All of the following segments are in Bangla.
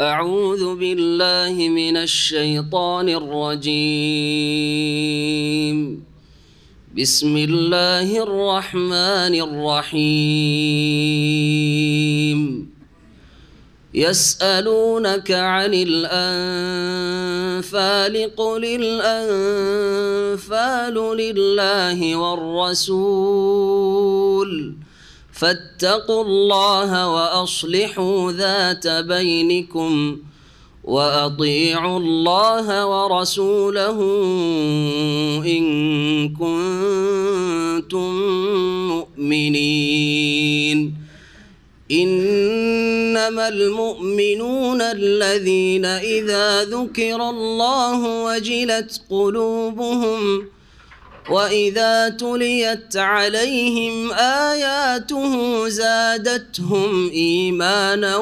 أعوذ بالله من الشيطان الرجيم. بسم الله الرحمن الرحيم. يسألونك عن الأنفال قل الأنفال لله والرسول فاتقوا الله وأصلحوا ذات بينكم وأطيعوا الله ورسوله إن كنتم مؤمنين. إنما المؤمنون الذين إذا ذكر الله وجلت قلوبهم وإذا تليت عليهم آياته زادتهم إيمانا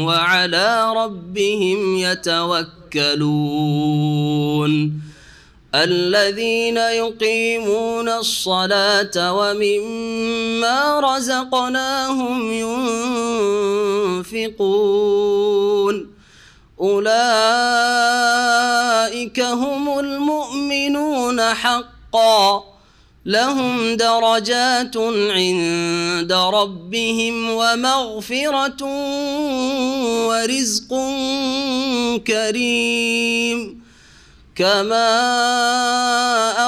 وعلى ربهم يتوكلون. الذين يقيمون الصلاة ومما رزقناهم ينفقون أولئك هم المؤمنون حقا لهم درجات عند ربهم ومغفرة ورزق كريم. كما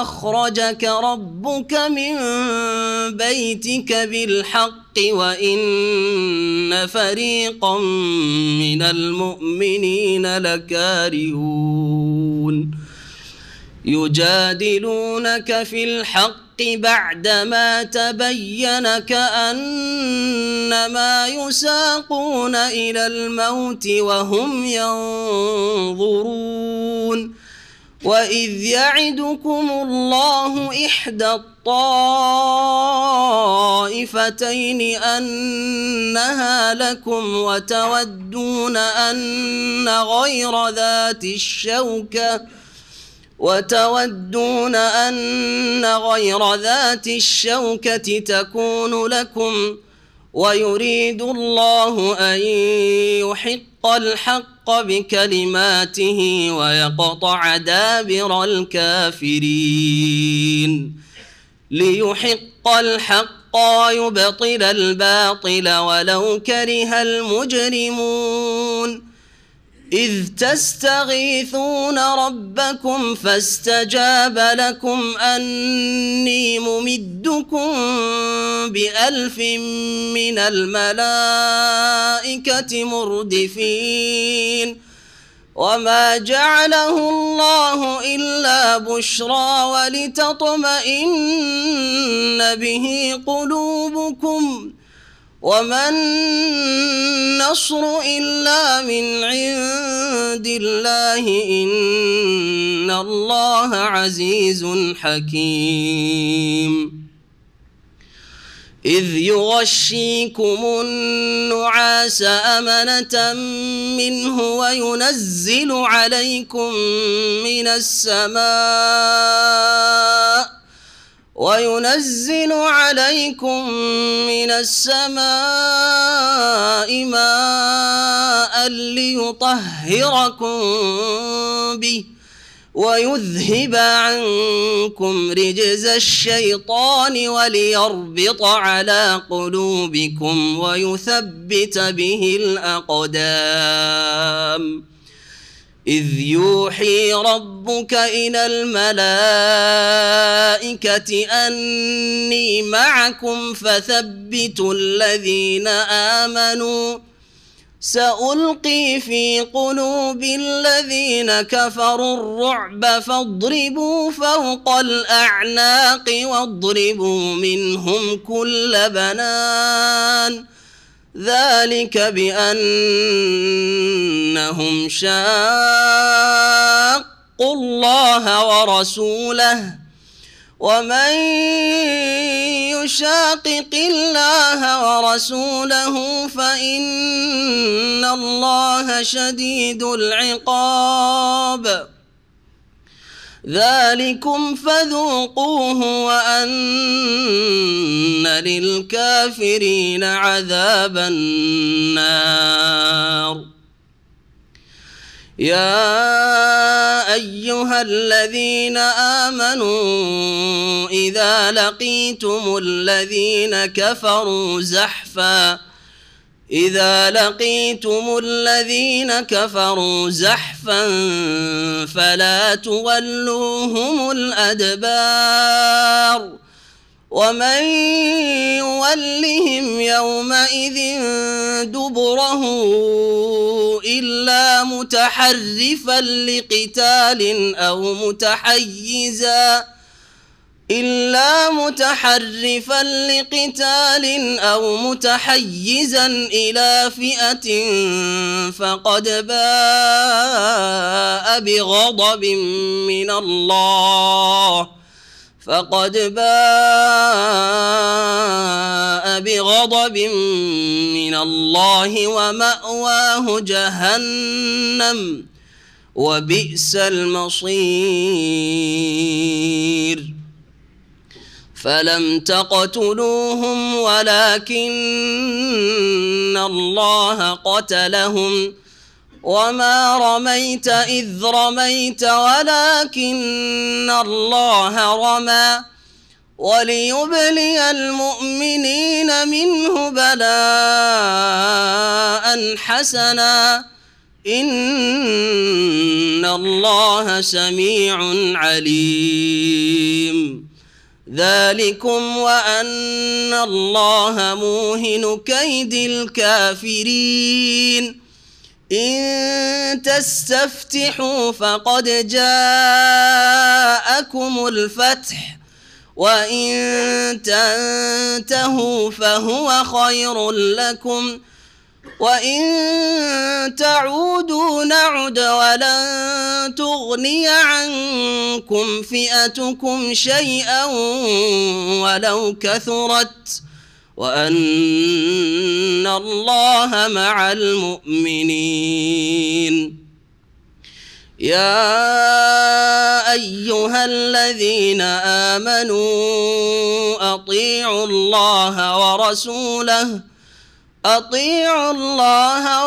أخرجك ربك من بيتك بالحق وإن فريقا من المؤمنين لكارهون يجادلونك في الحق بعدما تبين كأنما يساقون إلى الموت وهم ينظرون. وإذ يعدكم الله إحدى الطائفتين أنها لكم وتودون أن غير ذات الشوكة تكون لكم ويريد الله أن يحق الحق بكلماته ويقطع دابر الكافرين. ليحق الحق ويبطل الباطل ولو كره المجرمون. إذ تستغيثون ربكم فاستجاب لكم أني ممدكم ب1000 من الملائكة مردفين. وما جعله الله إلا بشرى ولتطمئن به قلوبكم وما النصر إلا من عند الله إن الله عزيز حكيم. إذ يغشيكم النعاس أمنة منه وينزل عليكم من السماء ماء ليطهركم به ويذهب عنكم رجز الشيطان وليربط على قلوبكم ويثبت به الأقدام. إذ يوحي ربك إلى الملائكة أني معكم فثبتوا الذين آمنوا سألقي في قلوب الذين كفروا الرعب فاضربوا فوق الأعناق واضربوا منهم كل بنان. ذلك بأنهم شاقوا الله ورسوله ومن يشاقق الله ورسوله فإن الله شديد العقاب. ذلكم فذوقوه وأن للكافرين عذاب النار. يا أيها الذين آمنوا إذا لقيتم الذين كفروا زحفا فلا تولوهم الأدبار ومن يولهم يومئذ دبره إلا متحرفا لقتال أو متحيزا إلى فئة فقد باء بغضب من الله ومأواه جهنم وبئس المصير. فلم تقتلوهم ولكن الله قتلهم وما رميت إذ رميت ولكن الله رمى وليبلي المؤمنين منه بلاء حسنا إن الله سميع عليم. ذلكم وأن الله موهن كيد الكافرين. إن تستفتحوا فقد جاءكم الفتح وإن تنتهوا فهو خير لكم وإن تعودوا نعد ولن تغني عنكم فئتكم شيئا ولو كثرت وأن الله مع المؤمنين. يا أيها الذين آمنوا أطيعوا الله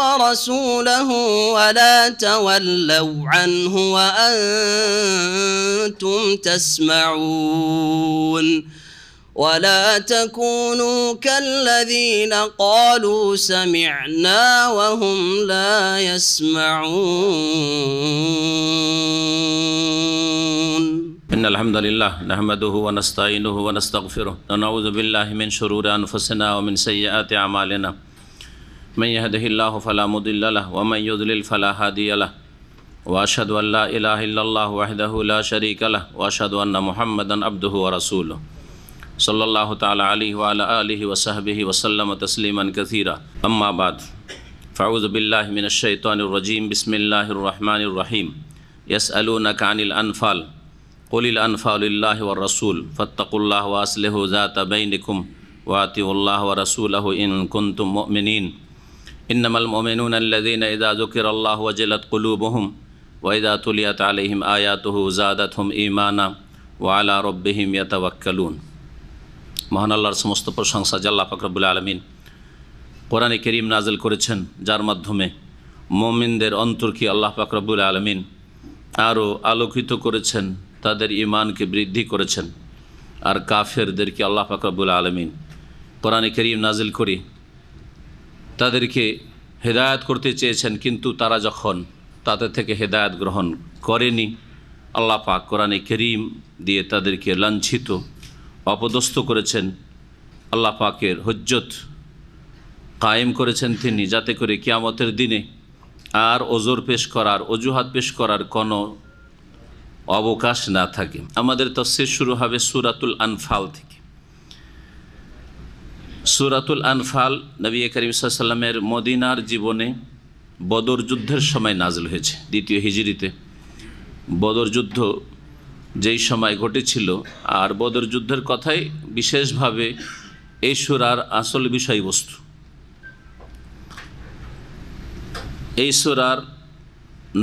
ورسوله ولا تولوا عنه وأنتم تسمعون ولا تكونوا كالذين قالوا سمعنا وهم لا يسمعون. إن الحمد لله نحمده ونستعينه ونستغفره ونعوذ بالله من شرور أنفسنا ومن سيئات أعمالنا من يهده الله فلا مضل له ومن يضلل فلا هادي له وأشهد أن لا إله إلا الله وحده لا شريك له وأشهد أن محمدا عبده ورسوله صلى الله تعالى عليه وعلى آله وصحبه وسلم تسليما كثيرا. أما بعد فأعوذ بالله من الشيطان الرجيم. بسم الله الرحمن الرحيم. يسألونك عن الأنفال قل الأنفال لله والرسول فاتقوا الله وأصلحوا ذات بينكم وأطيعوا الله ورسوله إن كنتم مؤمنين. إنما المؤمنون الذين إذا ذكر الله وجلت قلوبهم وإذا تليت عليهم آياته زادتهم إيمانا وعلى ربهم يتوكلون. মহান আল্লাহর সমস্ত প্রশংসা আল্লাহ পাক রব্বুল আলামিন কোরআনে কারীম নাযিল করেছেন, যার মাধ্যমে মুমিনদের অন্তরকে আল্লাহ পাক রব্বুল আলামিন আরও আলোকিত করেছেন, তাদের ঈমানকে বৃদ্ধি করেছেন। আর কাফেরদেরকে আল্লাহ পাক রব্বুল আলামিন কোরআনে কারীম নাযিল করে তাদেরকে হেদায়েত করতে চেয়েছেন, কিন্তু তারা যখন তাদের থেকে হেদায়েত গ্রহণ করেনি, আল্লাহ পাক কোরআনে কারীম দিয়ে তাদেরকে লাঞ্ছিত অপদস্থ করেছেন। আল্লাহ পাকের হুজ্জত কায়েম করেছেন তিনি, যাতে করে কিয়ামতের দিনে আর ওজর পেশ করার, অজুহাত পেশ করার কোনো অবকাশ না থাকে। আমাদের তাফসীর শুরু হবে সূরাতুল আনফাল থেকে। সূরাতুল আনফাল নবী করিম সাল্লাল্লাহু আলাইহি ওয়াসাল্লামের মদিনার জীবনে বদর যুদ্ধের সময় নাযিল হয়েছে। দ্বিতীয় হিজরিতে বদর যুদ্ধ যেই সময় ঘটেছিল, আর বদর যুদ্ধের কথাই বিশেষভাবে এই সূরার আসল বিষয়বস্তু। এই সূরার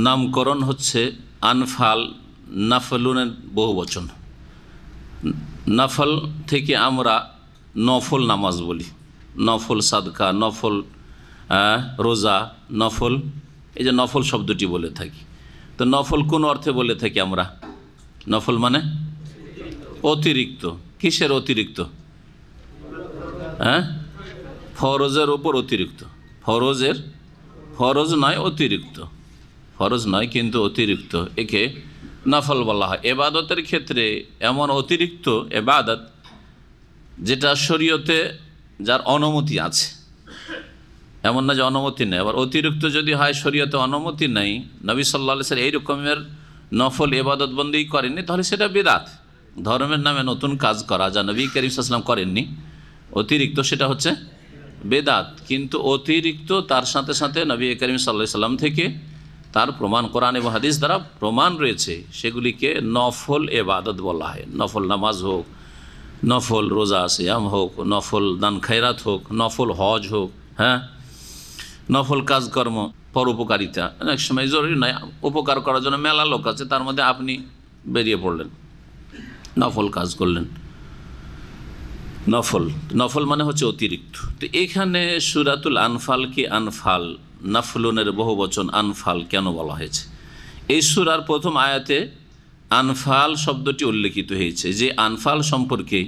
নামকরণ হচ্ছে আনফাল নাফলুনের বহু বচন। নফল থেকে আমরা নফল নামাজ বলি, নফল সাদকা, নফল রোজা, নফল, এই যে নফল শব্দটি বলে থাকি। তো নফল কোন অর্থে বলে থাকি আমরা? নফল মানে অতিরিক্ত। কিসের অতিরিক্ত? ফরজের উপর অতিরিক্ত। ফরজ নয়, অতিরিক্ত। ফরজ নয় কিন্তু অতিরিক্ত, একে নফল বলা হয়। এবাদতের ক্ষেত্রে এমন অতিরিক্ত এবাদত যেটা শরীয়তে যার অনুমতি আছে, এমন না যে অনুমতি নেই। আবার অতিরিক্ত যদি হয় শরীয়তে অনুমতি নেই, নবী সাল্লাল্লাহু আলাইহি ওয়াসাল্লাম এই রকমের নফল ইবাদত বন্দেগী করেননি, তাহলে সেটা বিদআত, ধর্মের নামে নতুন কাজ করা, যা নবী করিম সাল্লাল্লাহু আলাইহি ওয়াসাল্লাম করেননি, অতিরিক্ত, সেটা হচ্ছে বিদআত। কিন্তু অতিরিক্ত তার সাথে সাথে নবী করিম সাল্লাল্লাহু আলাইহি ওয়াসাল্লাম থেকে তার প্রমাণ কোরআন এবং হাদিস দ্বারা প্রমাণ রয়েছে, সেগুলিকে নফল ইবাদত বলা হয়। নফল নামাজ হোক, নফল রোজা সিয়াম হোক, নফল দান খায়রাত হোক, নফল হজ হোক, নফল কাজকর্ম, পরোপকারিতা। অনেক সময় জরুরি নয়, উপকার করার জন্য মেলা লোক আছে, তার মধ্যে আপনি বেরিয়ে পড়লেন, নফল কাজ করলেন। নফল মানে হচ্ছে অতিরিক্ত। তো এখানে সূরাতুল আনফালকে আনফাল, নাফলুনের বহু বচন আনফাল কেন বলা হয়েছে? এই সূরার প্রথম আয়াতে আনফাল শব্দটি উল্লেখিত হয়েছে। যে আনফাল সম্পর্কে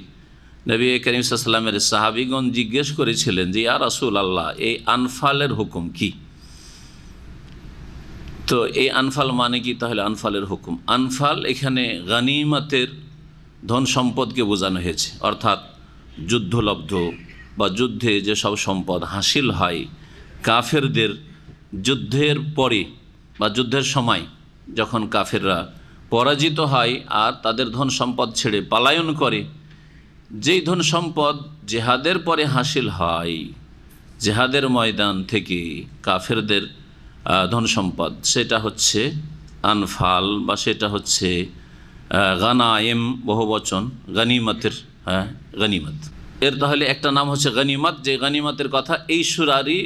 নবী করিম সাল্লাল্লাহু আলাইহি ওয়াসাল্লামের সাহাবীগণ জিজ্ঞেস করেছিলেন যে ইয়া রাসূলুল্লাহ, এই আনফালের হুকুম কি? তো এই আনফাল মানে কি? তাহলে আনফালের হুকুম, আনফাল এখানে গনিমতের ধন সম্পদকে বোঝানো হয়েছে, অর্থাৎ যুদ্ধলব্ধ বা যুদ্ধে যেসব সম্পদ হাসিল হয় কাফেরদের যুদ্ধের পরে বা যুদ্ধের সময়, যখন কাফেররা পরাজিত হয় আর তাদের ধন সম্পদ ছেড়ে পলায়ন করে, যেই ধন সম্পদ জেহাদের পরে হাসিল হয়, জেহাদের ময়দান থেকে কাফেরদের ধন সম্পদ, সেটা হচ্ছে আনফাল বা সেটা হচ্ছে গানায়েম, বহু বচন গনিমতের, গনিমত। এর তাহলে একটা নাম হচ্ছে গনিমত, যে গনিমতের কথা এই সূরারই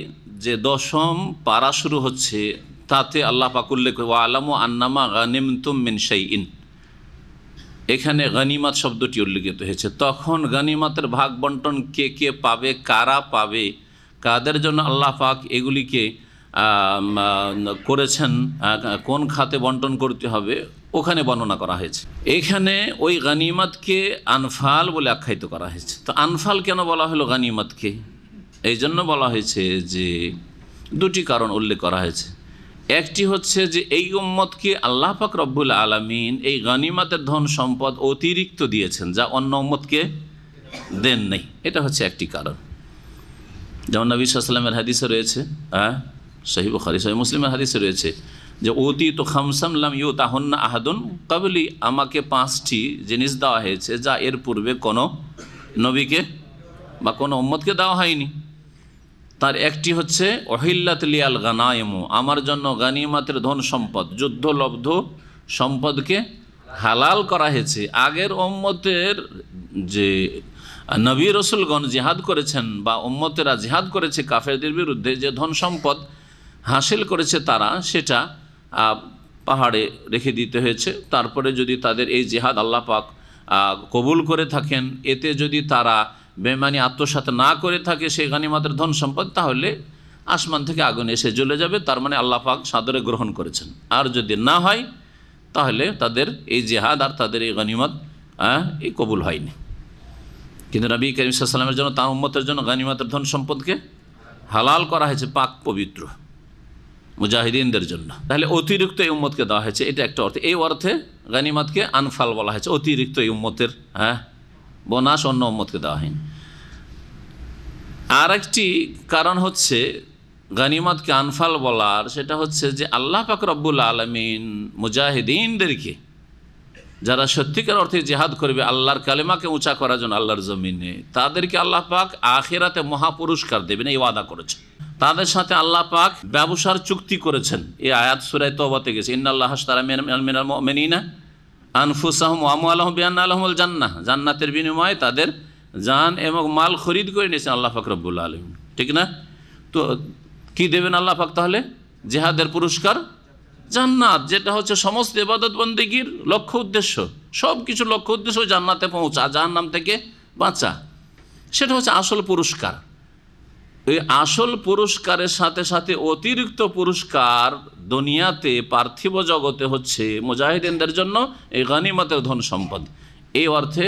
যে 10ম পারা শুরু হচ্ছে, তাতে আল্লাহ পাক উল্লেখ করে ওয়ালামু আন্নামা গানিমতুম মিন শাইইন, এখানে গনিমত শব্দটি উল্লেখিত হয়েছে। তখন গনিমতের ভাগ বন্টন কে কে পাবে, কারা পাবে, কাদের জন্য আল্লাহ পাক এগুলিকে করেছেন, কোন খাতে বন্টন করতে হবে, ওখানে বর্ণনা করা হয়েছে। এখানে ওই গনিমতকে আনফাল বলে আখ্যায়িত করা হয়েছে। তো আনফাল কেন বলা হলো গনিমতকে? এই জন্য বলা হয়েছে যে দুটি কারণ উল্লেখ করা হয়েছে। একটি হচ্ছে যে এই উম্মতকে আল্লাহ পাক রব্বুল আলামিন এই গনিমতের ধন সম্পদ অতিরিক্ত দিয়েছেন, যা অন্য উম্মতকে দেন নাই, এটা হচ্ছে একটি কারণ। যেমন নবী সাল্লাল্লাহু আলাইহি ওয়াসাল্লামের হাদিসে রয়েছে, সহিহ বুখারী সহিহ মুসলিমের হাদিসে রয়েছে যে উতিতু খামসাম লাম ইউতাহুন্না আহাদুন ক্বাবলি, আমাকে 5টি জিনিস দেওয়া হয়েছে যা এর পূর্বে কোনো নবীকে বা কোনো উম্মতকে দেওয়া হয়নি। তার একটি হচ্ছে ওহিল্লাত লিয়াল গানায়েমু, আমার জন্য গনিমতের ধন সম্পদ, যুদ্ধলব্ধ সম্পদকে হালাল করা হয়েছে। আগের উম্মতের যে নবী রসুলগণ জিহাদ করেছেন বা উম্মতেরা জিহাদ করেছে কাফেরদের বিরুদ্ধে, যে ধন সম্পদ হাসিল করেছে তারা, সেটা পাহাড়ে রেখে দিতে হয়েছে। তারপরে যদি তাদের এই জিহাদ আল্লাহ পাক কবুল করে থাকেন, এতে যদি তারা বেমানি আত্মসাৎ না করে থাকে সেই গনিমতের ধন সম্পদ, তাহলে আসমান থেকে আগুন এসে জ্বলে যাবে, তার মানে আল্লাহ পাক সাদরে গ্রহণ করেছেন। আর যদি না হয় তাহলে তাদের এই জিহাদ আর তাদের এই গনিমত এই কবুল হয়নি। কিন্তু নবী করিম সাল্লাল্লাহু আলাইহি ওয়াসাল্লামের জন্য, তার উম্মতের জন্য গনিমতের ধন সম্পদকে হালাল করা হয়েছে, পাক পবিত্র মুজাহিদিনদের জন্য। তাহলে অতিরিক্ত এই উম্মতকে দেওয়া হয়েছে, এটা একটা অর্থ। এই অর্থে গনিমতকে আনফাল বলা হয়েছে, অতিরিক্ত এই উম্মতের বোনাস অন্য উম্মতকে দেওয়া হয়নি। আর একটি কারণ হচ্ছে গনিমতকে আনফাল বলার, সেটা হচ্ছে যে আল্লাহ পাক রব্বুল আলামিন মুজাহিদিনদেরকে, যারা সত্যিকার অর্থে জিহাদ করবে আল্লাহর কালেমাকে উঁচা করার জন্য আল্লাহর জমিনে, তাদেরকে আল্লাহ পাক আখিরাতে মহাপুরস্কার দেবেন, এই ওয়াদা করেছেন। তাদের সাথে আল্লাহ পাক ব্যবসার চুক্তি করেছেন। এই আয়াত সূরা তওবাতে গেছে, ইন্নাল্লাহা আশতারা মিনাল মুমিনিনা আনফুসাহুম ওয়া আমওয়ালাহুম বিআন্না লাহুমুল জান্নাহ, জান্নাতের বিনিময়ে তাদের জান এবং মাল খরিদ করে নিয়েছেন আল্লাহ পাক রব্বুল আলামিন, ঠিক না? তো কি দেবেন আল্লাহ পাক? তাহলে জিহাদের পুরস্কার জান্নাত, যেটা হচ্ছে সমস্ত ইবাদত বন্দেগীর লক্ষ্য উদ্দেশ্য, সব কিছু লক্ষ্য উদ্দেশ্য জান্নাতে পৌঁছা, জাহান্নাম থেকে বাঁচা, সেটা হচ্ছে আসল পুরস্কার। এই আসল পুরস্কারের সাথে সাথে অতিরিক্ত পুরস্কার দুনিয়াতে পার্থিব জগতে হচ্ছে মুজাহিদিনদের জন্য এই গনিমতের ধন সম্পদ। এই অর্থে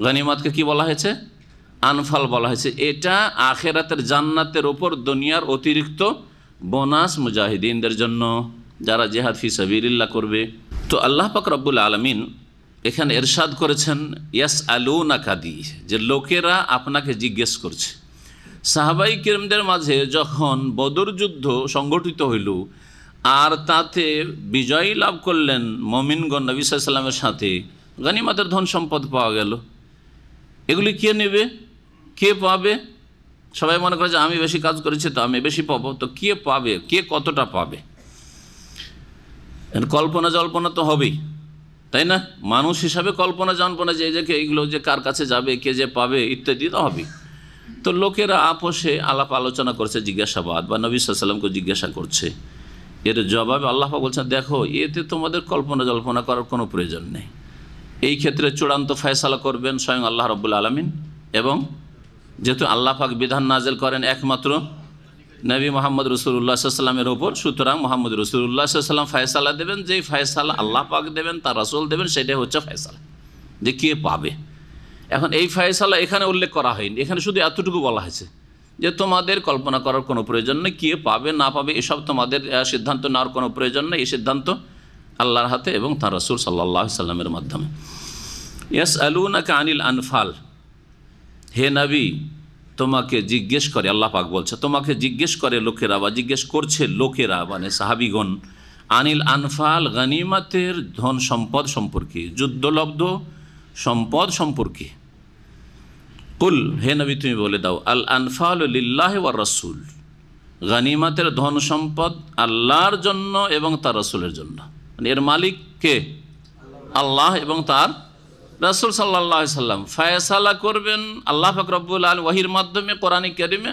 গনিমতকে কি বলা হয়েছে? আনফাল বলা হয়েছে। এটা আখেরাতের জান্নাতের ওপর দুনিয়ার অতিরিক্ত বোনাস মুজাহিদিনদের জন্য, যারা জিহাদ ফি সাবিলিল্লাহ করবে। তো আল্লাহ পাক রব্বুল আলামিন এখানে এরশাদ করেছেন ইয়াসআলুনাকা দি, যে লোকেরা আপনাকে জিজ্ঞেস করছে। সাহাবাই কিরামদের মাঝে যখন বদর যুদ্ধ সংগঠিত হইল আর তাতে বিজয় লাভ করলেন মুমিনগণ নবী সাল্লাল্লাহু আলাইহি ওয়াসাল্লামের সাথে, গনিমতের ধন সম্পদ পাওয়া গেল। এগুলি কে নেবে, কে পাবে? সবাই মনে করে যে আমি বেশি কাজ করেছি তো আমি বেশি পাবো। তো কে পাবে, কে কতটা পাবে? কল্পনা জল্পনা তো হবেই, তাই না? মানুষ হিসাবে কল্পনা জল্পনা যে এইগুলো যে কার কাছে যাবে, কে যে পাবে ইত্যাদি তো হবেই। তো লোকেরা আপোষে আলাপ আলোচনা করছে, জিজ্ঞাসাবাদ, বা নবী সাল্লাল্লাহু আলাইহি ওয়াসাল্লামকে জিজ্ঞাসা করছে। এর জবাবে আল্লাহ পাক বলছেন, দেখো এতে তোমাদের কল্পনা জল্পনা করার কোনো প্রয়োজন নেই। এই ক্ষেত্রে চূড়ান্ত ফয়সালা করবেন স্বয়ং আল্লাহ রাব্বুল আলামিন, এবং যেহেতু আল্লাহ পাক বিধান নাজেল করেন একমাত্র নবী মোহাম্মদ রাসূলুল্লাহ সাল্লাল্লাহু আলাইহি ওয়াসাল্লামের ওপর, সুতরাং মোহাম্মদ রাসূলুল্লাহ সাল্লাল্লাহু আলাইহি ওয়াসাল্লাম ফয়সালা দেবেন। যেই ফয়সালা আল্লাহ পাক দেবেন, তার রাসূল দেবেন, সেটাই হচ্ছে ফয়সালা যে কে পাবে। এখন এই ফয়সালা এখানে উল্লেখ করা হয়নি, এখানে শুধু এতটুকু বলা হয়েছে যে তোমাদের কল্পনা করার কোনো প্রয়োজন নেই, কে পাবে না পাবে এসব তোমাদের সিদ্ধান্ত নেওয়ার কোনো প্রয়োজন নেই। এই সিদ্ধান্ত আল্লাহর হাতে এবং তার রাসূল সাল্লাল্লাহু আলাইহি ওয়াসাল্লামের মাধ্যমে। ইয়াসআলুনাকা আনিল আনফাল, হে নবী তোমাকে জিজ্ঞেস করে, আল্লাহ পাক বলছে তোমাকে জিজ্ঞেস করে লোকেরা, বা জিজ্ঞেস করছে লোকেরা মানে সাহাবিগণ, আনিল আনফাল গনিমতের ধন সম্পদ সম্পর্কে, যুদ্ধলব্ধ সম্পদ সম্পর্কে। কুল, হে নবী তুমি বলে দাও, আল আনফাল লিল্লাহি ওয়ার রাসূল, গনিমতের ধন সম্পদ আল্লাহর জন্য এবং তার রাসূলের জন্য। মানে এর মালিক কে? আল্লাহ এবং তার রাসূল সাল্লাল্লাহু আলাইহি সাল্লাম। ফয়সালা করবেন আল্লাহ পাক রব্বুল আলামিন ওয়াহির মাধ্যমে, কোরআনে কারিমে,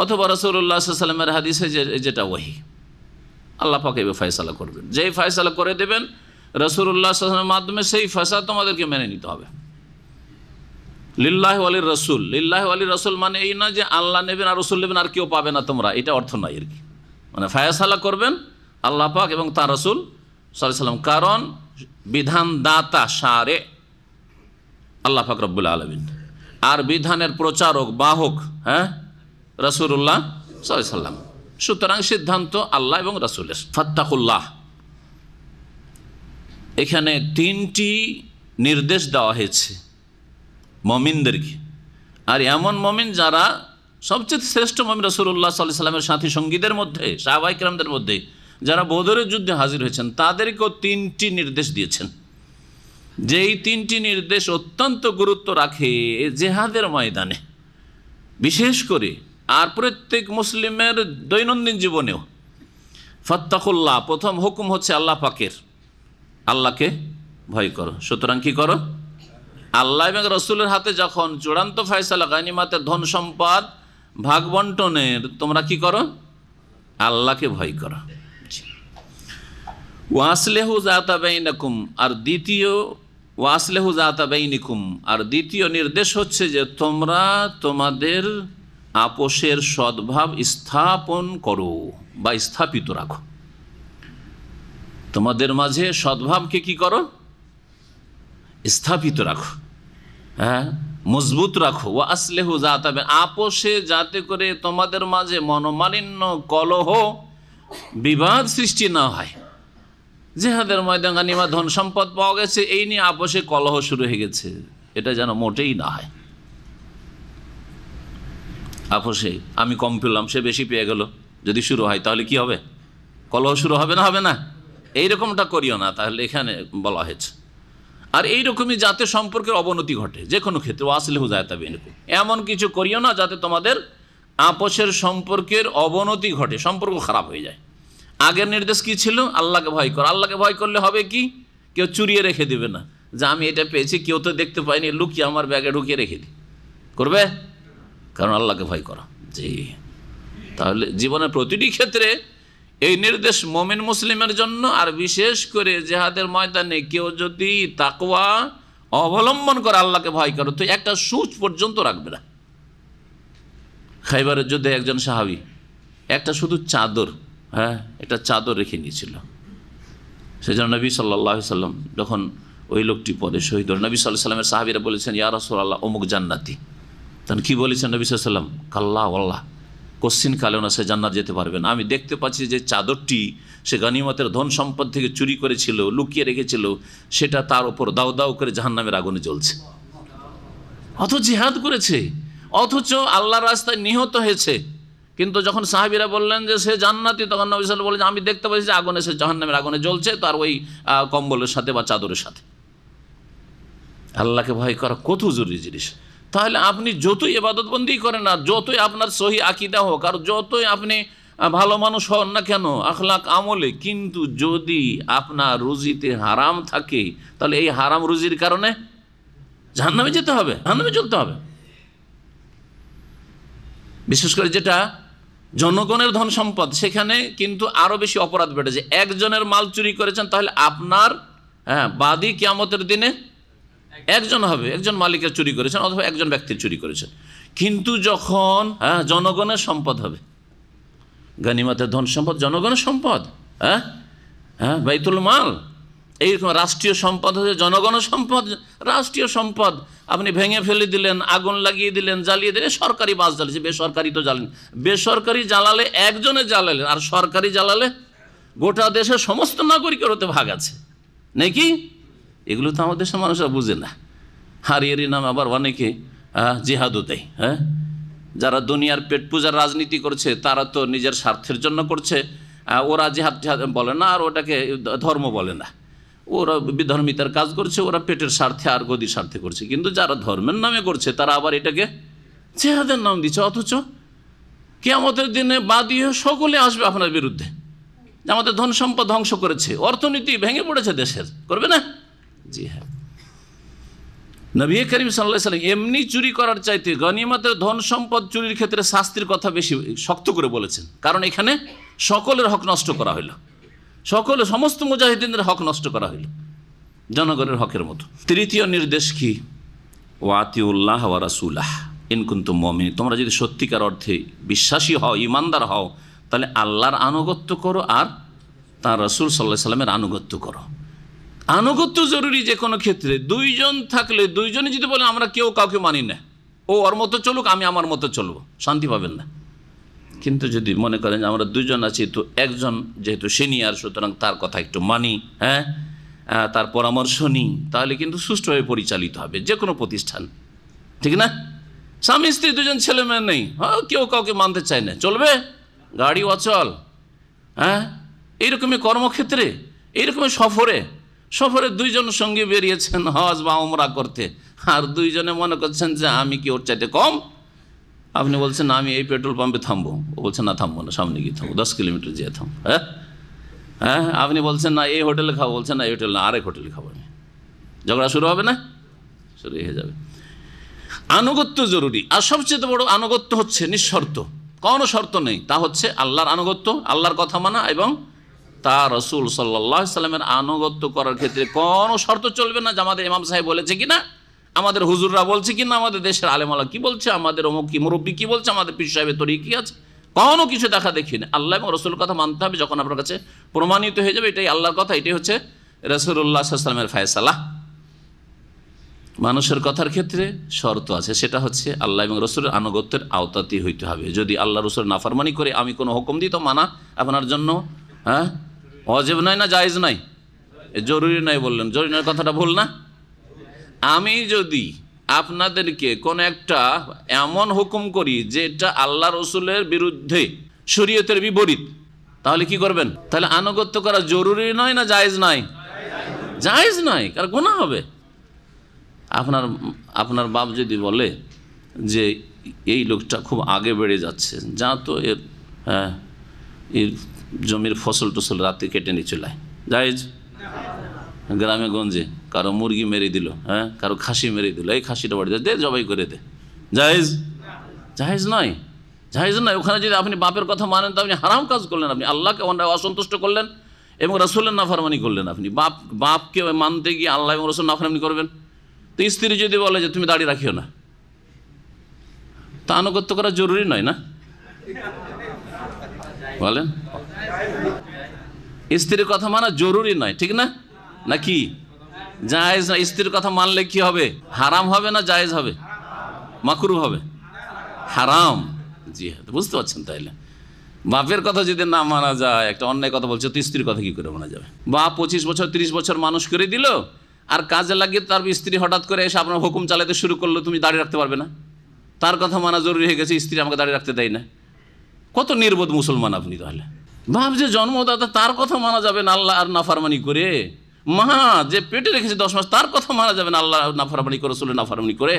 অথবা রাসূলুল্লাহ সাল্লাল্লাহু আলাইহি ওয়াসাল্লামের হাদিসে যেটা ওয়াহি, আল্লাহ পাক এই ফয়সালা করবেন। যেই ফয়সালা করে দেবেন রাসূলুল্লাহ সাল্লাল্লাহু আলাইহি ওয়াসাল্লামের মাধ্যমে, সেই ফয়সালা তোমাদেরকে মেনে নিতে হবে। লিল্লাহি ওয়ালির রাসূল, লিল্লাহি ওয়ালির রাসূল মানে এই না যে আল্লাহ নেবেন আর রাসূল নেবেন আর কেউ পাবে না তোমরা, এটা অর্থ নয় আর কি। মানে ফয়সালা করবেন আল্লাহ পাক এবং তার রাসূল সাল্লাল্লাহু আলাইহি ওয়াসাল্লাম, কারণ বিধানদাতা শারে আল্লাহ পাক রব্বুল আলামিন, আর বিধানের প্রচারক বাহক রাসূলুল্লাহ সাল্লাল্লাহু আলাইহি ওয়াসাল্লাম। সুতরাং সিদ্ধান্ত আল্লাহ এবং রাসূলের। ফাত্তাকুল্লাহ, এখানে তিনটি নির্দেশ দেওয়া হয়েছে মুমিনদেরকে, আর এমন মুমিন যারা সবচেয়ে শ্রেষ্ঠ মুমিন রাসূলুল্লাহ সাল্লাল্লাহু আলাইহি ওয়াসাল্লামের সাথী সঙ্গীদের মধ্যে, সাহাবায়ে কেরামদের মধ্যে যারা বদরের যুদ্ধে হাজির হয়েছেন, তাদেরকেও তিনটি নির্দেশ দিয়েছেন। যেই তিনটি নির্দেশ অত্যন্ত গুরুত্ব রাখে জেহাদের ময়দানে বিশেষ করে, আর প্রত্যেক মুসলিমের দৈনন্দিন জীবনেও। ফাত্তাকুল্লাহ, প্রথম হুকুম হচ্ছে আল্লাহ পাকের, আল্লাহকে ভয় করো। সুতরাং কি করো? আল্লাহ এবং রাসূলের হাতে যখন চূড়ান্ত ফয়সালা গনিমতের ধন সম্পদ ভাগ বন্টনের, তোমরা কি করো? আল্লাহকে ভয় করো। ওয়াসলিহু যাতা বাইনাকুম, আর দ্বিতীয় ওয়াসলিহু যাতা বাইনিকুম, আর দ্বিতীয় নির্দেশ হচ্ছে যে তোমরা তোমাদের আপোষের সদ্ভাব স্থাপন করো বা স্থাপিত রাখো। তোমাদের মাঝে সদ্ভাবকে কি করো? স্থাপিত রাখো, মজবুত রাখো। ওয়াসলিহু যাতা বাইন, আপোষে যাতে করে তোমাদের মাঝে মনোমালিন্য, কলহ, বিবাদ সৃষ্টি না হয়। জিহাদের ময়দান গনিমত ধন সম্পদ পাওয়া গেছে, এই নিয়ে আপোষে কলহ শুরু হয়ে গেছে, এটা যেন মোটেই না হয়। আপোষে আমি কম পেলাম, সে বেশি পেয়ে গেল, যদি শুরু হয় তাহলে কি হবে? কলহ শুরু হবে না? হবে না? এইরকমটা করিও না, তাহলে এখানে বলা হয়েছে। আর এইরকমই যাতে সম্পর্কের অবনতি ঘটে যে কোনো ক্ষেত্রে, ওয়াসলিহু যাতা বাইনাকুম, এমন কিছু করিও না যাতে তোমাদের আপোষের সম্পর্কের অবনতি ঘটে, সম্পর্ক খারাপ হয়ে যায়। আগের নির্দেশ কি ছিল? আল্লাহকে ভয় কর। আল্লাহকে ভয় করলে হবে কি? কেউ চুরিয়ে রেখে দিবে না, যে আমি এটা পেয়েছি, কেউ তো দেখতে পাইনি, লুকিয়ে আমার ব্যাগে ঢুকিয়ে রেখে দিই, করবে? কারণ আল্লাহকে ভয় করা। জি, তাহলে জীবনের প্রতিটি ক্ষেত্রে এই নির্দেশ মুমিন মুসলিমের জন্য। আর বিশেষ করে জিহাদের ময়দানে কেউ যদি তাকওয়া অবলম্বন করে, আল্লাহকে ভয় করে, তো একটা সূচ পর্যন্ত রাখবে না। খাইবারের যুদ্ধে একজন সাহাবী একটা শুধু চাদর, একটা চাদর রেখে নিয়েছিল। সেজন্য নবী সাল্লাল্লাহু আলাইহি সাল্লাম যখন ওই লোকটি পরে শহীদ হল, নবী সাল্লাল্লাহু আলাইহি সাল্লামের সাহাবীরা বলেছেন, ইয়া রাসূলুল্লাহ, অমুক জান্নাতি। তখন কি বলেছেন নবী সাল্লাল্লাহু আলাইহি সাল্লাম? কাল্লা ওয়াল্লাহ, কোশ্চিন কালেও না, সে জান্নাত যেতে পারবে না। আমি দেখতে পাচ্ছি যে চাদরটি সে গনিমতের ধন সম্পদ থেকে চুরি করেছিল, লুকিয়ে রেখেছিল, সেটা তার উপর দাউ দাউ করে জাহান্নামের আগুনে জ্বলছে। অথচ জিহাদ করেছে, অথচ আল্লাহর রাস্তায় নিহত হয়েছে। কিন্তু যখন সাহাবীরা বললেন যে সে জান্নাতি, তখন নবী সাল্লাল্লাহু আলাইহি ওয়াসাল্লাম বলেন, আমি দেখতে পাচ্ছি যে আগুনে, সে জাহান্নামের আগুনে জ্বলছে, তার ওই কম্বলের সাথে বা চাদরের সাথে। আল্লাহকে ভয় করা কত জরুরি জিনিস। তাহলে আপনি যতই ইবাদতবন্দি করেন না, যতই আপনার সহি আকীদা হোক, আর যতই আপনি ভালো মানুষ হন না কেন আখলাক আমলে, কিন্তু যদি আপনার রুজিতে হারাম থাকে, তাহলে এই হারাম রুজির কারণে জাহান্নামে যেতে হবে, জাহান্নামে চলতে হবে। বিশেষ করে যেটা জনগণের ধন সম্পদ, সেখানে কিন্তু আরো বেশি অপরাধ বেড়েছে। একজনের মাল চুরি করেছেন, তাহলে আপনার বাদী কিয়ামতের দিনে একজন হবে, একজন মালিকের চুরি করেছেন অথবা একজন ব্যক্তির চুরি করেছেন। কিন্তু যখন জনগণের সম্পদ হবে, গনিমতের ধন সম্পদ জনগণের সম্পদ, বাইতুল মাল, এইরকম রাষ্ট্রীয় সম্পদ হচ্ছে জনগণের সম্পদ, রাষ্ট্রীয় সম্পদ আপনি ভেঙে ফেলে দিলেন, আগুন লাগিয়ে দিলেন, জ্বালিয়ে দিলেন, সরকারি বাস জ্বালিয়েছে, বেসরকারি তো জ্বালেন। বেসরকারি জ্বালালে একজনে জ্বালালেন, আর সরকারি জ্বালালে গোটা দেশের সমস্ত নাগরিকের হতে ভাগ আছে নাকি? এগুলো তো আমাদের দেশের মানুষরা বুঝে না। আর এরই নাম আবার অনেকে জিহাদও দেয়। যারা দুনিয়ার পেট পূজার রাজনীতি করছে, তারা তো নিজের স্বার্থের জন্য করছে, ওরা জিহাদ বলে না, আর ওটাকে ধর্ম বলে না। ওরা বিধর্মিতার কাজ করছে, ওরা পেটের স্বার্থে আর গদির স্বার্থে করছে। কিন্তু যারা ধর্মের নামে করছে, তারা আবার এটাকে জিহাদের নাম দিচ্ছে। অথচ কিয়ামতের দিনে বাদী সকলে আসবে আপনার বিরুদ্ধে, আমাদের ধন সম্পদ ধ্বংস করেছে, অর্থনীতি ভেঙে পড়েছে দেশের, করবে না? জি হ্যাঁ। নবী করিম সাল্লাল্লাহু আলাইহি ওয়াসাল্লাম এমনি চুরি করার চাইতে গনিমতের ধন সম্পদ চুরির ক্ষেত্রে শাস্তির কথা বেশি শক্ত করে বলেছেন, কারণ এখানে সকলের হক নষ্ট করা হইল, সমস্ত মুজাহিদিনদের হক নষ্ট করা হইল, জনগণের হকের মতো। তৃতীয় নির্দেশ কি? ওয়াতিউল্লাহ ওয়া রাসূলাহ ইন কুনতুম মুমিনিন, তোমরা যদি সত্যিকার অর্থে বিশ্বাসী হও, ইমানদার হও, তাহলে আল্লাহর আনুগত্য করো আর তার রাসূল সাল্লাল্লাহু আলাইহি ওয়াসাল্লামের আনুগত্য করো। আনুগত্য জরুরি যে কোনো ক্ষেত্রে। দুইজন থাকলে, দুইজনে যদি বলে আমরা কেউ কাউকে মানি না, ও ওর মতো চলুক, আমি আমার মতো চলবো, শান্তি পাবেন না। কিন্তু যদি মনে করেন যে আমরা দুইজন আছি, তো একজন যেহেতু সিনিয়র, সুতরাং তার কথা একটু মানি, তার পরামর্শ নিই, তাহলে কিন্তু সুষ্ঠুভাবে পরিচালিত হবে যে কোনো প্রতিষ্ঠান, ঠিক না? স্বামী স্ত্রী দুজন, ছেলে মেয়ে নেই, কেউ কাউকে মানতে চায় না, চলবে? গাড়ি অচল, এইরকমই কর্মক্ষেত্রে, এইরকমই সফরে দুইজন সঙ্গে বেরিয়েছেন হজ বা উমরা করতে, আর দুইজনে মনে করছেন যে আমি কি ওর চাইতে কম। আপনি বলছেন আমি এই পেট্রোল পাম্পে থামবো, ও বলছে না থামবো না, সামনে গিয়ে থামবো, 10 কিলোমিটার যেয়ে থামবো। আপনি বলছেন না এই হোটেলে খাবো, বলছেন না এই হোটেল না, আরেক হোটেলে খাবো আমি। ঝগড়া শুরু হবে না? শুরু হয়ে যাবে। আনুগত্য জরুরি। আর সবচেয়ে বড় আনুগত্য হচ্ছে নিঃশর্ত, কোনো শর্ত নেই, তা হচ্ছে আল্লাহর আনুগত্য, আল্লাহর কথা মানা, এবং তার রাসূল সাল্লাল্লাহু আলাইহি ওয়াসাল্লামের আনুগত্য করার ক্ষেত্রে কোনো শর্ত চলবে না। যে আমাদের ইমাম সাহেব বলেছে কিনা, আমাদের হুজুররা বলছে কিনা, আমাদের দেশের আলেমালা কি বলছে, আমাদের অমুক কি মুরব্বী কি বলছে, আমাদের পীর সাহেবের তরিকা কি আছে, কোনো কিছু দেখা দেখি না। আল্লাহ এবং রাসূলের কথা মানতে হবে। যখন আপনার কাছে প্রমাণিত হয়ে যাবে এটাই আল্লাহর কথা, এটাই হচ্ছে রাসূলুল্লাহ সাল্লাল্লাহু আলাইহি ওয়াসাল্লামের ফয়সালা। মানুষের কথার ক্ষেত্রে শর্ত আছে, সেটা হচ্ছে আল্লাহ এবং রাসূলের আনুগত্যের আওতাতেই হইতে হবে। যদি আল্লাহ রাসূলের নাফরমানি করে আমি কোনো হুকুম দিই, তো মানা আপনার জন্য ওয়াজিব নাই না জায়েজ নাই? জরুরি নাই বললেন, জরুরি নাই কথাটা ভুল না? আমি যদি আপনাদেরকে কোন একটা এমন হুকুম করি যেটা আল্লাহ রাসূলের বিরুদ্ধে, শরীয়তের বিপরীত, তাহলে কি করবেন? তাহলে আনুগত্য করা জরুরি নয় না জায়েজ নাই? জায়েজ নাই, কারণ গুনাহ হবে। আপনার বাপ যদি বলে যে এই লোকটা খুব আগে বেড়ে যাচ্ছে, যা তো এর এর জমির ফসল টসল রাতে কেটে নিয়ে চলে, জায়েজ? গ্রামে গঞ্জে কারো মুরগি মেরে দিল, কারো খাসি মেরে দিল, এই খাসিটা বাড়ি দে, জবাই করে দে, জায়েজ? জায়েজ নয়, জায়েজ নয়। ওখানে যদি আপনি বাপের কথা মানেন তো আপনি হারাম কাজ করলেন, আপনি আল্লাহকে অসন্তুষ্ট করলেন এবং রাসূলের নাফরমানি করলেন। আপনি বাপকে মানতে গিয়ে আল্লাহ এবং রাসূল নাফরমানি করবেন। তো স্ত্রী যদি বলে যে তুমি দাড়ি রাখিও না, তা আনুগত্য করা জরুরি নয় না? বলেন, স্ত্রীর কথা মানা জরুরি নয়, ঠিক না? নাকি জায়েজ না? স্ত্রীর কথা মানলে কি হবে? হারাম হবে না জায়েজ হবে? মাকরুহ হবে? হারাম। জি হ্যাঁ, বুঝতে পারছেন? তাইলে বাপের কথা যদি না মানা যায়, একটা অন্যায় কথা বলছে, তো স্ত্রীর কথা কি করে মানা যাবে? বাপ 25 বছর 30 বছর মানুষ করে দিল, আর কাজে লাগিয়ে তার স্ত্রী হঠাৎ করে এসে আপনার হুকুম চালাতে শুরু করলো, তুমি দাঁড়িয়ে রাখতে পারবে না। তার কথা মানা জরুরি হয়ে গেছে, স্ত্রী আমাকে দাঁড়িয়ে রাখতে দেয় না। কত নির্বোধ মুসলমান আপনি তাহলে। বাপ যে জন্মদাতা তার কথা মানা যাবে না আল্লাহ আর নাফরমানি করে? মা যে পেটে রেখেছে 10 মাস তার কথা মানা যাবে না আল্লাহ নাফরমানি করে, রাসূলের নাফরমানি করে?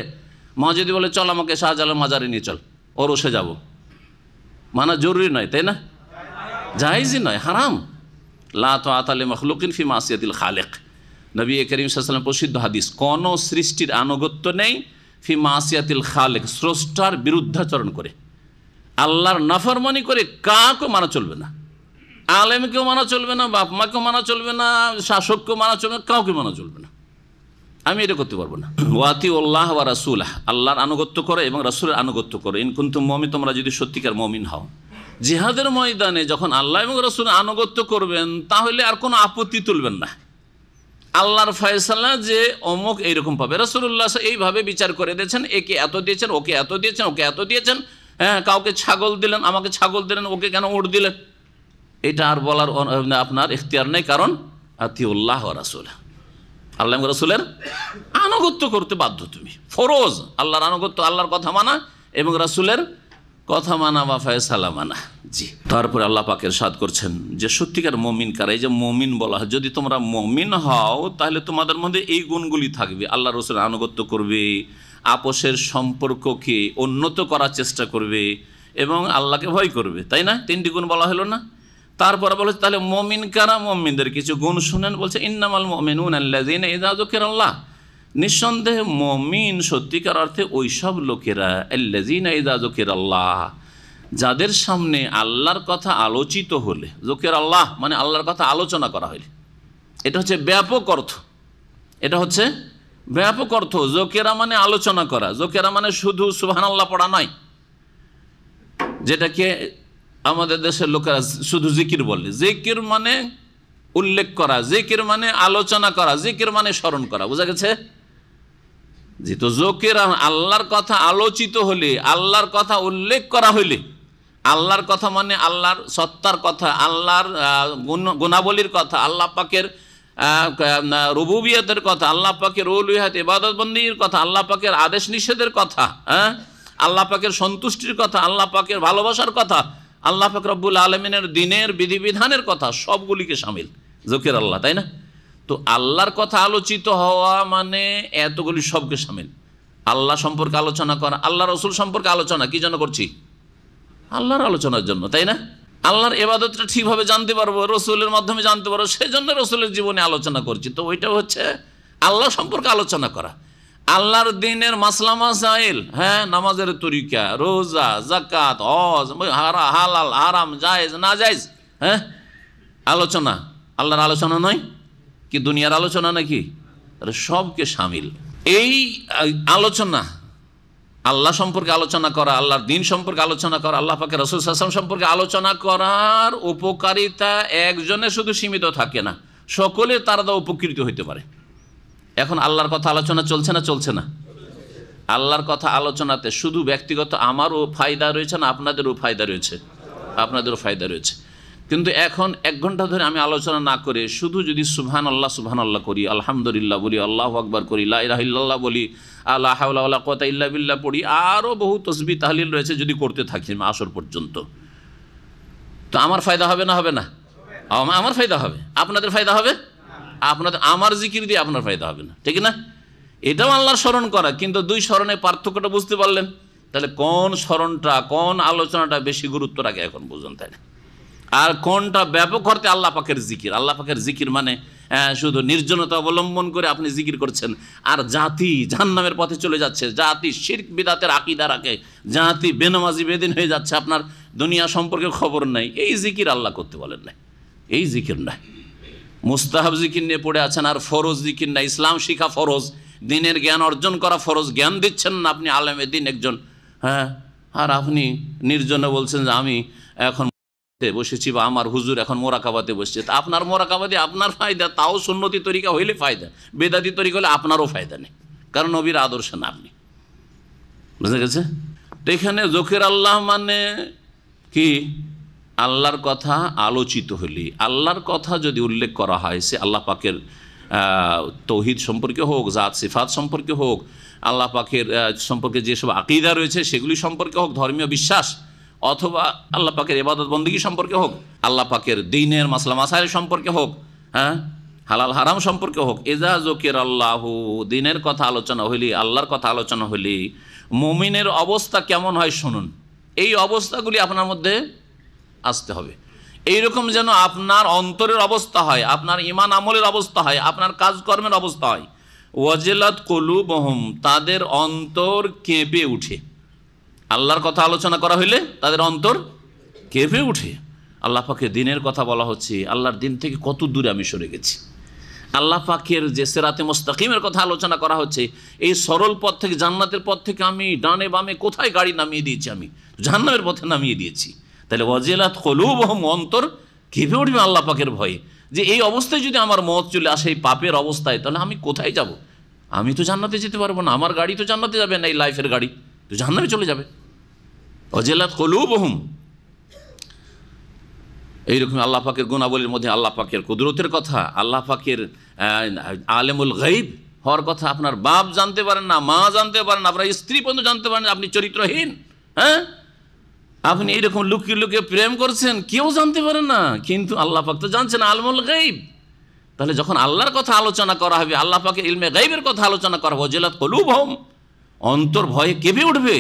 মা যদি বলে চল আমাকে শাহজালাল মাজারে নিয়ে চল, ওরসে যাব, মানা জরুরি নয়, তাই না? জায়েজই নয়, হারাম। লা তাআতা লিমাখলুকিন ফি মাসিয়াতিল খালিক। নবী করিম সাল্লাল্লাহু আলাইহি ওয়াসাল্লাম প্রসিদ্ধ হাদিস, কোন সৃষ্টির আনুগত্য নেই ফি মাসিয়াতিল খালিক, স্রষ্টার বিরুদ্ধাচরণ করে, আল্লাহর নাফরমানি করে কাউকে মানা চলবে না। আলেমকেও মানা চলবে না, বাপ মাকেও মানা চলবে না, শাসককেও মানা চলবে না, কাউকে মানা চলবে না। আমি এটা করতে পারবো না। ওয়াতিউল্লাহ ওয়া রাসূলাহ, আল্লাহর আনুগত্য করো এবং রাসূলের আনুগত্য করো। ইন কুনতুম মুমিন, তোমরা যদি সত্যিকার মুমিন হও। জিহাদের ময়দানে যখন আল্লাহ এবং রাসূলের আনুগত্য করবেন, তাহলে আর কোনো আপত্তি তুলবেন না। আল্লাহর ফয়সালা যে অমুক এইরকম পাবে, রাসূলুল্লাহ এইভাবে বিচার করে দিয়েছেন, একে এত দিয়েছেন, ওকে এত দিয়েছেন, ওকে এত দিয়েছেন, হ্যাঁ, কাউকে ছাগল দিলেন, আমাকে ছাগল দিলেন, ওকে কেন উট দিলেন, এটা আর বলার আপনার ইখতিয়ার নেই। কারণ আতিউল্লাহ ওয়া রাসূলাহ, আল্লাহ এবং রাসূলের আনুগত্য করতে বাধ্য তুমি, ফরজ। আল্লাহর আনুগত্য, আল্লাহর কথা মানা এবং রাসূলের কথা মানা বা ফয়সালা মানা। জি, তারপরে আল্লাহ পাক ইরশাদ করছেন যে সত্যিকার মুমিন কারা। এই যে মুমিন বলা হয়, যদি তোমরা মুমিন হও তাহলে তোমাদের মধ্যে এই গুণগুলি থাকবে, আল্লাহ রাসূলের আনুগত্য করবে, আপোষের সম্পর্ককে উন্নত করার চেষ্টা করবে এবং আল্লাহকে ভয় করবে, তাই না? 3টি গুণ বলা হলো না? তারপরে বলেছে তাহলে মুমিন কারা, মুমিনদের কিছু গুণ শুনেন। বলছে ইন্নামাল মুমিনুনা আল্লাযীনা ইযা যুকিরাল্লাহ, নিঃসন্দেহে মুমিন সত্যিকার অর্থে ওইসব লোকেরা, আল্লাযীনা ইযা যুকিরাল্লাহ, যাদের সামনে আল্লাহর কথা আলোচিত হলে, যুকিরাল্লাহ মানে আল্লাহর কথা আলোচনা করা হলে, এটা হচ্ছে ব্যাপক অর্থ, এটা হচ্ছে ব্যাপক অর্থ। যুকিরা মানে আলোচনা করা, যুকিরা মানে শুধু সুবহানাল্লাহ পড়া নয়, যেটাকে আমাদের দেশের লোকেরা শুধু জিকির বলে। জিকির মানে উল্লেখ করা, জিকির মানে আলোচনা করা, জিকির মানে স্মরণ করা, বোঝা গেছে? জি, তো জিকির আল্লাহর কথা আলোচিত হলে, আল্লাহর কথা উল্লেখ করা হইলে, আল্লাহর কথা মানে আল্লাহর সত্তার কথা, আল্লাহর গুণাবলীর কথা, আল্লাহ পাকের রুবুবিয়তের কথা, আল্লাহ পাকের উলুহিয়াত ইবাদত বন্দির কথা, আল্লাহ পাকের আদেশ নিষেধের কথা, হ্যাঁ, আল্লাহ পাকের সন্তুষ্টির কথা, আল্লাহ পাকের ভালোবাসার কথা, আল্লাহ পাক রব্বুল আলমিনের দিনের বিধিবিধানের কথা, সবগুলিকে শামিল জিকির আল্লাহ, তাই না? তো আল্লাহর কথা আলোচিত হওয়া মানে এতগুলি সবকে শামিল। আল্লাহ সম্পর্কে আলোচনা করা, আল্লাহ রসুল সম্পর্কে আলোচনা কি জন্য করছি? আল্লাহর আলোচনার জন্য, তাই না? আল্লাহর ইবাদতটা ঠিকভাবে জানতে পারবো, রসুলের মাধ্যমে জানতে পারবো, সেই জন্য রসুলের জীবনে আলোচনা করছি। তো ওইটা হচ্ছে আল্লাহ সম্পর্কে আলোচনা করা। আল্লাহর দিনের মাসলা মাসাইল, হ্যাঁ, নামাজের তরিকা, রোজা, যাকাত, হজ, হালাল হারাম, জায়েজ না জায়েজ, হ্যাঁ, আলোচনা। আল্লাহর আলোচনা নয় কি দুনিয়ার আলোচনা নাকি? সবকে শামিল। এই আলোচনা, আল্লাহ সম্পর্কে আলোচনা করা, আল্লাহর দিন সম্পর্কে আলোচনা করা, আল্লাহ পাকের রাসূল সাল্লাল্লাহু আলাইহি ওয়াসাল্লাম সম্পর্কে আলোচনা করার উপকারিতা একজনে শুধু সীমিত থাকে না, সকলে তার দ্বারা উপকৃত হইতে পারে। এখন আল্লাহর কথা আলোচনা চলছে না? চলছে না? আল্লাহর কথা আলোচনাতে শুধু ব্যক্তিগত আমারও ফায়দা রয়েছে না, আপনাদেরও ফায়দা রয়েছে, আপনাদেরও ফায়দা রয়েছে। কিন্তু এখন 1 ঘন্টা ধরে আমি আলোচনা না করে শুধু যদি সুবহানাল্লাহ করি, আলহামদুলিল্লাহ বলি, আল্লাহু আকবার করি, লা ইলাহা ইল্লাল্লাহ বলি, লা হাওলা ওয়ালা কুওয়াতা ইল্লা বিল্লাহ পড়ি, আরও বহু তাসবিহ তাহলিল রয়েছে, যদি করতে থাকি আসর পর্যন্ত, তো আমার ফায়দা হবে না? হবে না? আমার ফায়দা হবে, আপনাদের ফায়দা হবে? আপনাদের আমার জিকির দিয়ে আপনার ফায়দা হবে না, ঠিক না? এটাও আল্লাহর স্মরণ করা, কিন্তু 2 স্মরণের পার্থক্যটা বুঝতে পারলেন? তাহলে কোন স্মরণটা, কোন আলোচনাটা বেশি গুরুত্ব রাখে এখন বুঝুন, তাই না? আর কোনটা ব্যাপক অর্থে আল্লাহ পাকের জিকির। আল্লাহ পাকের জিকির মানে শুধু নির্জনতা অবলম্বন করে আপনি জিকির করছেন, আর জাতি জাহান্নামের পথে চলে যাচ্ছে, জাতি শিরক বিদআতের আকীদা রাখে, জাতি বেনামাজি বেদিন হয়ে যাচ্ছে, আপনার দুনিয়া সম্পর্কে খবর নাই, এই জিকির আল্লাহ করতে বলেন নাই, এই জিকির নাই। মুস্তাহাব জিকির নিয়ে পড়ে আছেন, আর ফরজ জিকির নাই। ইসলাম শিখা ফরজ, দিনের জ্ঞান অর্জন করা ফরজ, জ্ঞান দিচ্ছেন না আপনি, আলেমে দিন একজন, হ্যাঁ, আর আপনি নির্জনে বলছেন যে আমি এখন বসেছি বা আমার হুজুর এখন মোরাকাবাতে বসছে। তা আপনার মোরাকাবাতে আপনার ফায়দা, তাও সুন্নতি তরিকা হইলে ফায়দা, বেদাতি তরিকা হলে আপনারও ফায়দা নেই, কারণ নবীর আদর্শ না আপনি, বুঝে গেছে? তো এখানে জকির আল্লাহ মানে কি? আল্লাহর কথা আলোচিত হলে, আল্লাহর কথা যদি উল্লেখ করা হয়, সে আল্লাহ পাকের তৌহিদ সম্পর্কে হোক, জাত সিফাত সম্পর্কে হোক, আল্লাহ পাকের সম্পর্কে যেসব আকীদা রয়েছে সেগুলি সম্পর্কে হোক, ধর্মীয় বিশ্বাস, অথবা আল্লাহ পাকের ইবাদত বন্দেগী সম্পর্কে হোক, আল্লাহ পাকের দ্বীনের মাসলা মাসাইল সম্পর্কে হোক, হ্যাঁ, হালাল হারাম সম্পর্কে হোক, এজা জকির আল্লাহু, দ্বীনের কথা আলোচনা হইলি, আল্লাহর কথা আলোচনা হইলি, মুমিনের অবস্থা কেমন হয় শুনুন। এই অবস্থাগুলি আপনার মধ্যে আসতে হবে, এইরকম যেন আপনার অন্তরের অবস্থা হয়, আপনার ঈমান আমলের অবস্থা হয়, আপনার কাজকর্মের অবস্থা হয়। ওয়াজিলাত কুলুবুহুম, তাদের অন্তর কেঁপে উঠে। আল্লাহর কথা আলোচনা করা হইলে তাদের অন্তর কেঁপে উঠে। আল্লাহ পাকের দিনের কথা বলা হচ্ছে, আল্লাহর দিন থেকে কত দূরে আমি সরে গেছি। আল্লাহ পাকের যে সিরাতে মুস্তাকিমের কথা আলোচনা করা হচ্ছে, এই সরল পথ থেকে, জান্নাতের পথ থেকে আমি ডানে বামে কোথায় গাড়ি নামিয়ে দিয়েছি, আমি জাহান্নামের পথে নামিয়ে দিয়েছি। তাহলে ওয়াজিলাত কুলুবুহুম, অন্তর কেঁপে উঠবে আল্লাহ পাকের ভয়ে, যে এই অবস্থায় যদি আমার মত চলে আসে, এই পাপের অবস্থায়, তাহলে আমি কোথায় যাব? আমি তো জান্নাতে যেতে পারবো না, আমার গাড়ি তো জান্নাতে যাবে না, এই লাইফের গাড়ি তো জাহান্নামে চলে যাবে। ওয়াজিলাত কুলুবুহুম, এইরকম আল্লাহ পাকের গুণাবলীর মধ্যে আল্লাহ পাকের কুদরতের কথা, আল্লাহ পাকের আলেমুল গাইব হওয়ার কথা। আপনার বাপ জানতে পারেন না, মা জানতে পারেন না, আপনার স্ত্রী পর্যন্ত জানতে পারেন আপনি চরিত্রহীন, হ্যাঁ, আপনি এইরকম লুকিয়ে লুকিয়ে প্রেম করছেন, কেউ জানতে পারে না, কিন্তু আল্লাহ পাক তো জানছেন, আলমুল গাইব। তাহলে যখন আল্লাহর কথা আলোচনা করা হবে, আল্লাহ পাকের ইলমে গাইবের কথা আলোচনা করা হবে, ওয়াজিলাত কুলুবুহুম, অন্তর ভয়ে কেঁপে উঠবে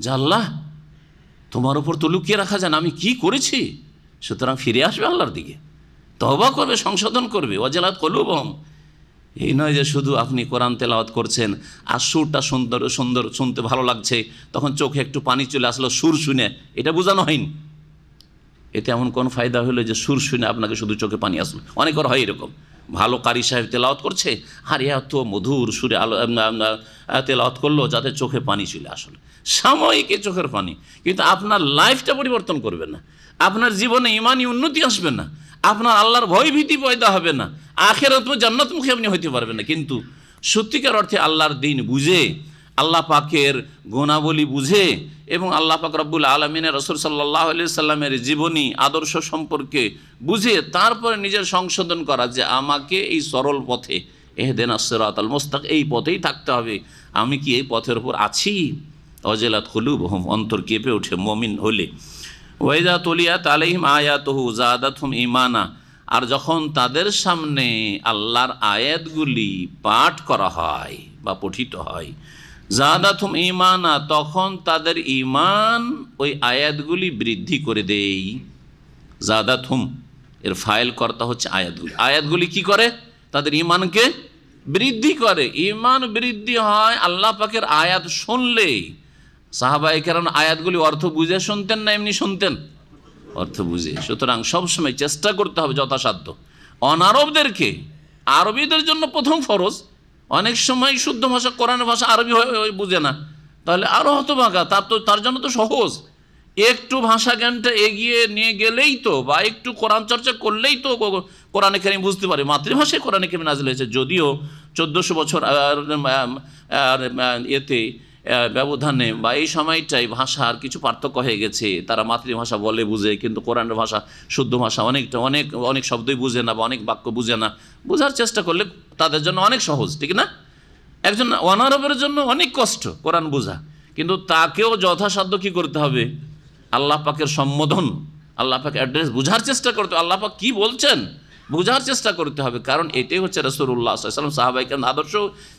যে আল্লাহ তোমার উপর তো লুকিয়ে রাখা যায় না, আমি কি করেছি। সুতরাং ফিরে আসবে আল্লাহর দিকে, তওবা করবে, সংশোধন করবে। ওয়াজিলাত কুলুবুহুম, এই নয় যে শুধু আপনি কোরআন তেলাওয়াত করছেন আর সুরটা সুন্দর সুন্দর শুনতে ভালো লাগছে, তখন চোখে একটু পানি চলে আসলো সুর শুনে, এটা বোঝানো হয়নি। এতে এমন কোন ফায়দা হলো যে সুর শুনে আপনাকে শুধু চোখে পানি আসলো? অনেকের হয় এরকম, ভালো কারি সাহেব তেলাওয়াত করছে আর এত মধুর সুরে তেলাওয়াত করলো যাতে চোখে পানি চলে আসলো, সাময়িক চোখের পানি, কিন্তু আপনার লাইফটা পরিবর্তন করবে না, আপনার জীবনে ইমানি উন্নতি আসবে না, আপনার আল্লাহর ভয় ভীতি পয়দা হবে না, আখিরাত জান্নাতমুখী আপনি হইতে পারবেন না। কিন্তু সত্যিকার অর্থে আল্লাহর দিন বুঝে, আল্লাহ পাকের গুণাবলী বুঝে, এবং আল্লাহ পাক রব্বুল আলামিনের রাসূল সাল্লাল্লাহু আলাইহি সাল্লামের জীবনী আদর্শ সম্পর্কে বুঝে তারপরে নিজের সংশোধন করা, যে আমাকে এই সরল পথে, ইহদিনাস সিরাতাল মুস্তাকিম, এই পথেই থাকতে হবে, আমি কি এই পথের উপর আছি? ওয়াজিলাত কুলুবুহুম, অন্তর কেঁপে ওঠে মুমিন হলে। ওয়াইদা তুলিয়াত আলাইহিম আয়াতুহু যাদাতহুম ঈমানা, আর যখন তাদের সামনে আল্লাহর আয়াতগুলি পাঠ করা হয় বা পঠিত হয়, যাদাতহুম ঈমানা, তখন তাদের ঈমান ওই আয়াতগুলি বৃদ্ধি করে দেই। যাদাতহুম এর ফাইল কর্তা হচ্ছে আয়াতগুলি। আয়াতগুলি কি করে? তাদের ঈমানকে বৃদ্ধি করে। ঈমান বৃদ্ধি হয় আল্লাহ পাকের আয়াত শুনলে। সাহাবায়ে কেরাম আয়াতগুলি অর্থ বুঝে শুনতেন না এমনি শুনতেন? অর্থ বুঝে। সুতরাং সবসময় চেষ্টা করতে হবে যথাসাধ্য অনারবদেরকে, আরবিদের জন্য প্রথম ফরজ, অনেক সময় শুদ্ধ ভাষা কোরআনের ভাষা আরবি বুঝে না, তাহলে আরও হতভাগা, তার জন্য তো সহজ, একটু ভাষা জ্ঞানটা এগিয়ে নিয়ে গেলেই তো, বা একটু কোরআন চর্চা করলেই তো কোরআনে কারীম বুঝতে পারে। মাতৃভাষায় কোরআনে কারীম নাযিল হয়েছে, যদিও 1400 বছর এতে ব্যবধানে বা এই সময়টাই ভাষার কিছু পার্থক্য হয়ে গেছে, তারা মাতৃভাষা বলে বুঝে, কিন্তু কোরআনের ভাষা শুদ্ধ ভাষা, অনেক শব্দই বুঝে না বা অনেক বাক্য বুঝে না। বোঝার চেষ্টা করলে তাদের জন্য অনেক সহজ, ঠিক না? একজন অনারবের জন্য অনেক কষ্ট কোরআন বোঝা, কিন্তু তাকেও যথাসাধ্য কী করতে হবে? আল্লাহ পাকের সম্বোধন, আল্লাহ পাক অ্যাড্রেস বোঝার চেষ্টা করতে, আল্লাহ পাক কী বলছেন বোঝার চেষ্টা করতে হবে। কারণ এটাই হচ্ছে রাসূলুল্লাহ সাল্লাল্লাহু আলাইহি ওয়াসাল্লাম সাহাবায়ে কেরাম আদর্শ,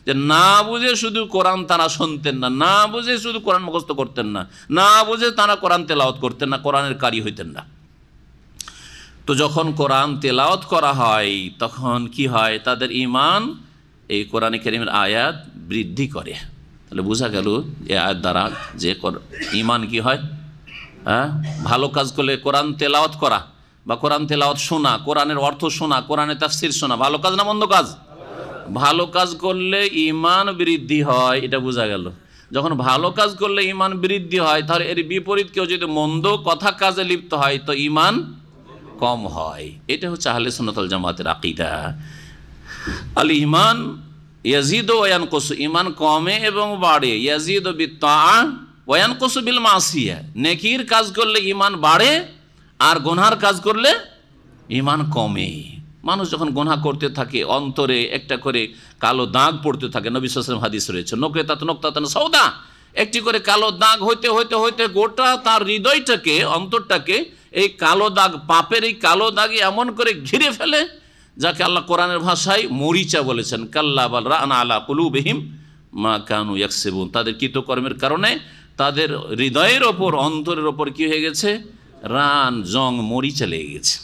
যে না বুঝে শুধু কোরআন তারা শুনতেন না, না বুঝে শুধু কোরআন মুখস্থ করতেন না, না বুঝে তারা কোরআন তেলাওয়াত করতেন না, কোরআনের কারি হইতেন না। তো যখন কোরআন তেলাওয়াত করা হয় তখন কি হয়, তাদের ঈমান এই কোরআনে কারীমের আয়াত বৃদ্ধি করে। তাহলে বোঝা গেল এই আয়াত দ্বারা যে ঈমান কি হয়, ভালো কাজ করলে কোরআন তেলাওয়াত করা বা কোরআন তেলাওয়াত শোনা, কোরআনের অর্থ শোনা, কোরআনের তাফসীর শোনা ভালো কাজ না মন্দ কাজ? ভালো কাজ করলে ঈমান বৃদ্ধি হয়, এটা বোঝা গেল। যখন ভালো কাজ করলে ঈমান বৃদ্ধি হয়, তাহলে এর বিপরীত কেউ যদি মন্দ কথা কাজে লিপ্ত হয় তো ঈমান কম হয়। এটা হচ্ছে আহলে সুন্নাত ওয়াল জামাতের আকীদা। আল ঈমান ইয়াজিদু ওয়া ইয়ানকুসু, ঈমান কমে এবং বাড়ে। ইয়াজিদু বিত্তাআ ওয়া ইয়ানকুসু বিল মাসিয়া, নেকির কাজ করলে ঈমান বাড়ে আর গুনাহর কাজ করলে ঈমান কমে। মানুষ যখন গুনাহ করতে থাকে অন্তরে একটা করে কালো দাগ পড়তে থাকে, নবী সাল্লাল্লাহু আলাইহি ওয়াসাল্লাম হাদিস রয়েছে, নকরাতাত নকতাতান সাউদা, একটি করে কালো দাগ হইতে হইতে হইতে গোটা তার হৃদয়টাকে, অন্তরটাকে এই কালো দাগ, পাপের এই কালো দাগে এমন করে ঘিরে ফেলে যাকে আল্লাহ কোরআনের ভাষায় মরিচা বলেছেন, কাল্লা বাল রানা আলা কুলুবিহিম মা কানু ইয়াকসিবুন। তাদের কৃতকর্মের কারণে তাদের হৃদয়ের ওপর, অন্তরের ওপর কি হয়ে গেছে, রান জং মরিচা লেগে গেছে।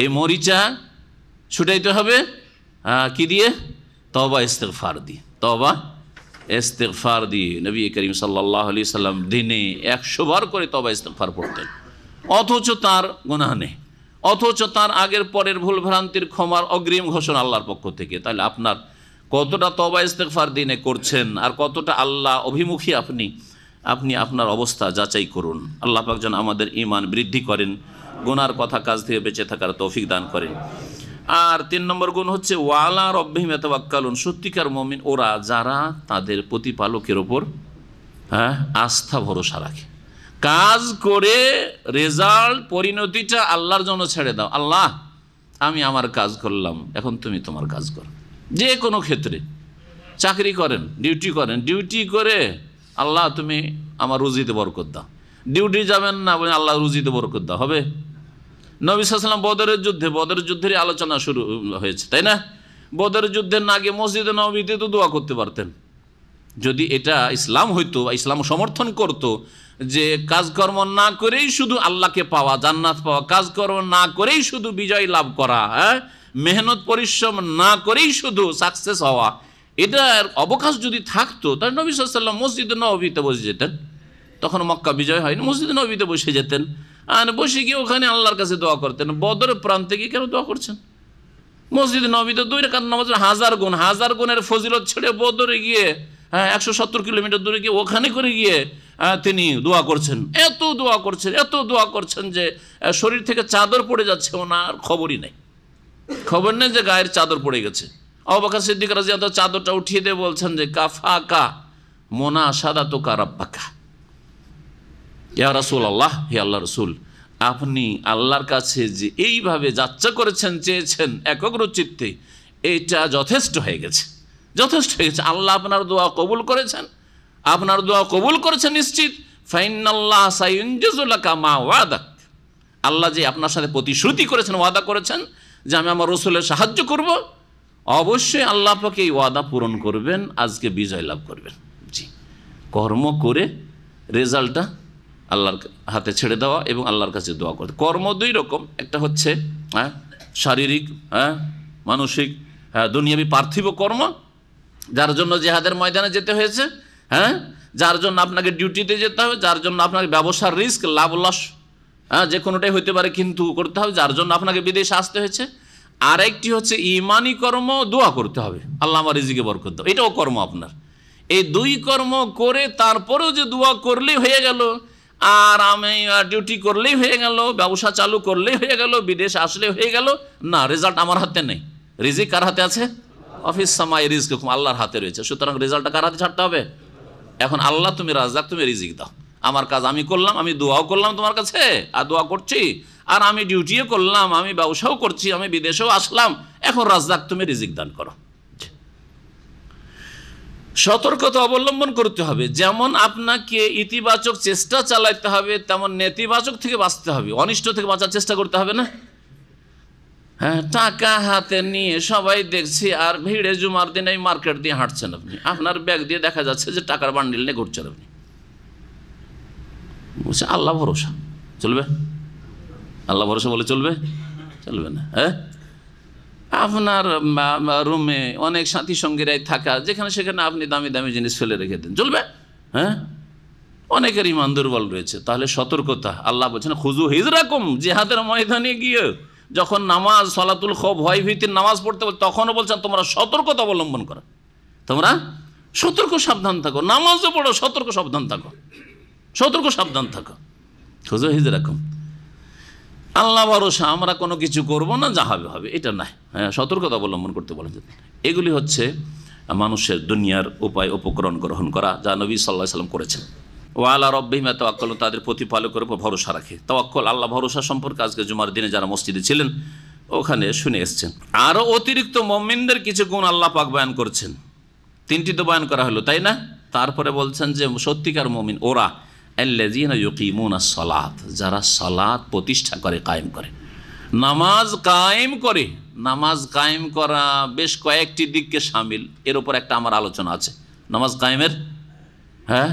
এই মরিচা ছুটাইতে হবে কি দিয়ে? তওবা ইস্তিগফার দিয়ে। তওবা ইস্তিগফার দিয়ে নবী করিম সাল্লাল্লাহু আলাইহি সাল্লাম দিনে 100 বার করে তওবা ইস্তিগফার পড়তেন, অথচ তার গুনাহ নেই, অথচ তার আগের পরের ভুল ভ্রান্তির ক্ষমার অগ্রিম ঘোষণা আল্লাহর পক্ষ থেকে। তাহলে আপনার কতটা তওবা ইস্তিগফার দিনে করছেন আর কতটা আল্লাহ অভিমুখী আপনি আপনার অবস্থা যাচাই করুন। আল্লাহ পাক যেন আমাদের ঈমান বৃদ্ধি করেন, গুনার কথা কাজ থেকে বেঁচে থাকার তৌফিক দান করেন। আর 3 নম্বর গুণ হচ্ছে ওয়ালা রব্বিহিম ইয়াতাওয়াক্কালুন, সত্যিকার মুমিন ওরা যারা তাদের প্রতিপালকের ওপর আস্থা ভরসা রাখে। কাজ করে রেজাল্ট, পরিণতিটা আল্লাহর জন্য ছেড়ে দাও। আল্লাহ আমি আমার কাজ করলাম, এখন তুমি তোমার কাজ করো। যে কোনো ক্ষেত্রে চাকরি করেন, ডিউটি করেন, ডিউটি করে আল্লাহ তুমি আমার রুজিতে বরকত দাও। ডিউটি যাবেন না বলে আল্লাহ রুজিতে বরকত দাও, হবে? নবী সাল্লাল্লাহু আলাইহি ওয়াসাল্লাম বদরের যুদ্ধেরই আলোচনা শুরু হয়েছে, তাই না? বদরের যুদ্ধের না গিয়ে মসজিদে নববীতে তো দোয়া করতে পারতেন। যদি এটা ইসলাম হইতো, ইসলাম সমর্থন করত যে কাজকর্ম না করেই শুধু আল্লাহকে পাওয়া, জান্নাত পাওয়া, কাজকর্ম না করেই শুধু বিজয় লাভ করা, মেহনত পরিশ্রম না করেই শুধু সাকসেস হওয়া, এটার অবকাশ যদি থাকতো তাহলে নবী সাল্লাল্লাহু আলাইহি ওয়াসাল্লাম মসজিদে নববীতে বসে যেতেন। তখন মক্কা বিজয় হয়নি, মসজিদে নববীতে বসে যেতেন, আর বসে গিয়ে ওখানে আল্লাহর কাছে দোয়া করতেন। বদরের প্রান্তে গিয়ে কেন দোয়া করছেন? মসজিদে নববীতে 2 রাকাত নামাজের 1000 গুণের ফজিলত ছেড়ে বদরে গিয়ে 170 কিলোমিটার দূরে গিয়ে ওখানে করে গিয়ে তিনি দোয়া করছেন, এত দোয়া করছেন যে শরীর থেকে চাদর পড়ে যাচ্ছে, ওনার খবরই নেই, খবর নেই যে গায়ের চাদর পড়ে গেছে। আবু বকর সিদ্দিক রাদিয়াল্লাহু আনহু চাদরটা উঠিয়ে দিয়ে বলছেন যে কাফাকা মুনাশাদাতুকা রাব্বাকা, ইয়া রাসূলুল্লাহ, হে আল্লাহ রাসূল, আপনি আল্লাহর কাছে যে এইভাবে যাচ্ছা করেছেন, চেয়েছেন একগ্র চিত্তে, এটা যথেষ্ট হয়ে গেছে। আল্লাহ আপনার দোয়া কবুল করেছেন নিশ্চিত। ফাইনাল্লাহ সায়ুনজিজু লাকা মা ওয়াদাক, আল্লাহ যে আপনার সাথে প্রতিশ্রুতি করেছেন, ওয়াদা করেছেন যে আমি আমার রাসূলের সাহায্য করব, অবশ্যই আল্লাহ পাক এই ওয়াদা পূরণ করবেন, আজকে বিজয় লাভ করবেন। জি, কর্ম করে রেজাল্টটা আল্লাহর হাতে ছেড়ে দেওয়া এবং আল্লাহর কাছে দোয়া করতে। কর্ম 2 রকম, একটা হচ্ছে শারীরিক, মানসিক, দুনিয়াবি পার্থিব কর্ম, যার জন্য জিহাদের ময়দানে যেতে হয়েছে, যার জন্য আপনাকে ডিউটিতে যেতে হবে, যার জন্য আপনাকে ব্যবসার রিস্ক, লাভ লস যে কোনোটাই হইতে পারে কিন্তু করতে হবে, যার জন্য আপনাকে বিদেশে আসতে হয়েছে। আরেকটি হচ্ছে ইমানি কর্ম, দোয়া করতে হবে আল্লাহ আমার রিজিকে বরকত দাও, এটাও কর্ম আপনার। এই 2 কর্ম করে তারপরেও যে দোয়া করলেই হয়ে গেল, আর আমি ডিউটি করলেই হয়ে গেল, ব্যবসা চালু করলেই হয়ে গেল, বিদেশ আসলে হয়ে গেল, না, রেজাল্ট আমার হাতে নেই। রিজিক কার হাতে আছে? অফিস সামাই রিজকুম, আল্লাহর হাতে রয়েছে। সুতরাং রেজাল্টটা কার হাতে ছাড়তে হবে? এখন আল্লাহ তুমি রাজ্জাক, তুমি রিজিক দাও। আমার কাজ আমি করলাম, আমি দোয়াও করলাম তোমার কাছে, আর দোয়া করছি, আর আমি ডিউটিও করলাম, আমি ব্যবসাও করছি, আমি বিদেশেও আসলাম, এখন রাজ্জাক তুমি রিজিক দান করো। সতর্কতা অবলম্বন করতে হবে, যেমন আপনাকে ইতিবাচক চেষ্টা চালাতে হবে, তেমন নেতিবাচক থেকে বাঁচতে হবে, অনিষ্ট থেকে বাঁচার চেষ্টা করতে হবে না? টাকা হাতে নিয়ে সবাই দেখছি আর ভিড়ে জুমার দিন এই মার্কেট দিয়ে হাঁটছেন, আপনি আপনার ব্যাগ দিয়ে দেখা যাচ্ছে যে টাকার বান্ডিল নিয়ে ঘুরছেন, আপনি বলছে আল্লাহ ভরসা চলবে? আল্লাহ ভরসা বলে চলবে? চলবে না। হ্যাঁ, আপনার রুমে অনেক সাথী সঙ্গীরাই থাকা, যেখানে সেখানে আপনি দামি দামি জিনিস ফেলে রেখে দেন, চলবে? হ্যাঁ, অনেকের ইমান দুর্বল রয়েছে। তাহলে সতর্কতা। আল্লাহ বলছেন খুজু হিজরাকুম, জিহাদের ময়দানে গিয়ে যখন নামাজ সলাতুল খৌফ ভয় ভীতির নামাজ পড়তে বল, তখনও বলছেন তোমরা সতর্কতা অবলম্বন করো, তোমরা সতর্ক সাবধান থাকো, নামাজও পড়ো, সতর্ক সাবধান থাকো, সতর্ক সাবধান থাকো। খুজু হিজরাকুম, আল্লাহ ভরসা, আমরা কোনো কিছু করব না, যা হবে হবে, এটা নাই। হ্যাঁ, সতর্কতা অবলম্বন করতে বলেন। এগুলি হচ্ছে মানুষের দুনিয়ার উপায় উপকরণ গ্রহণ করা, যা নবী সাল্লাল্লাহু আলাইহি ওয়াসাল্লাম করেছেন। ওয়ালা রব্বিহিম ইয়াতাওয়াক্কালুন, তাদের প্রতিপালকের উপর ভরসা রাখে। তাওয়াক্কুল, আল্লাহ ভরসা সম্পর্কে আজকে জুমার দিনে যারা মসজিদে ছিলেন ওখানে শুনে এসছেন। আরও অতিরিক্ত মুমিনদের কিছু গুণ আল্লাহ পাক বয়ান করছেন। 3টি তো বয়ান করা হলো, তাই না? তারপরে বলছেন যে সত্যিকার মুমিন ওরা আল্লাযীনা ইউকিমুনাস সালাত, যারা সালাত প্রতিষ্ঠা করে, কায়েম করে, নামাজ কায়েম করে। নামাজ কায়েম করা বেশ কয়েকটি দিককে শামিল, এর উপর একটা আমার আলোচনা আছে। নামাজ কায়েমের, হ্যাঁ,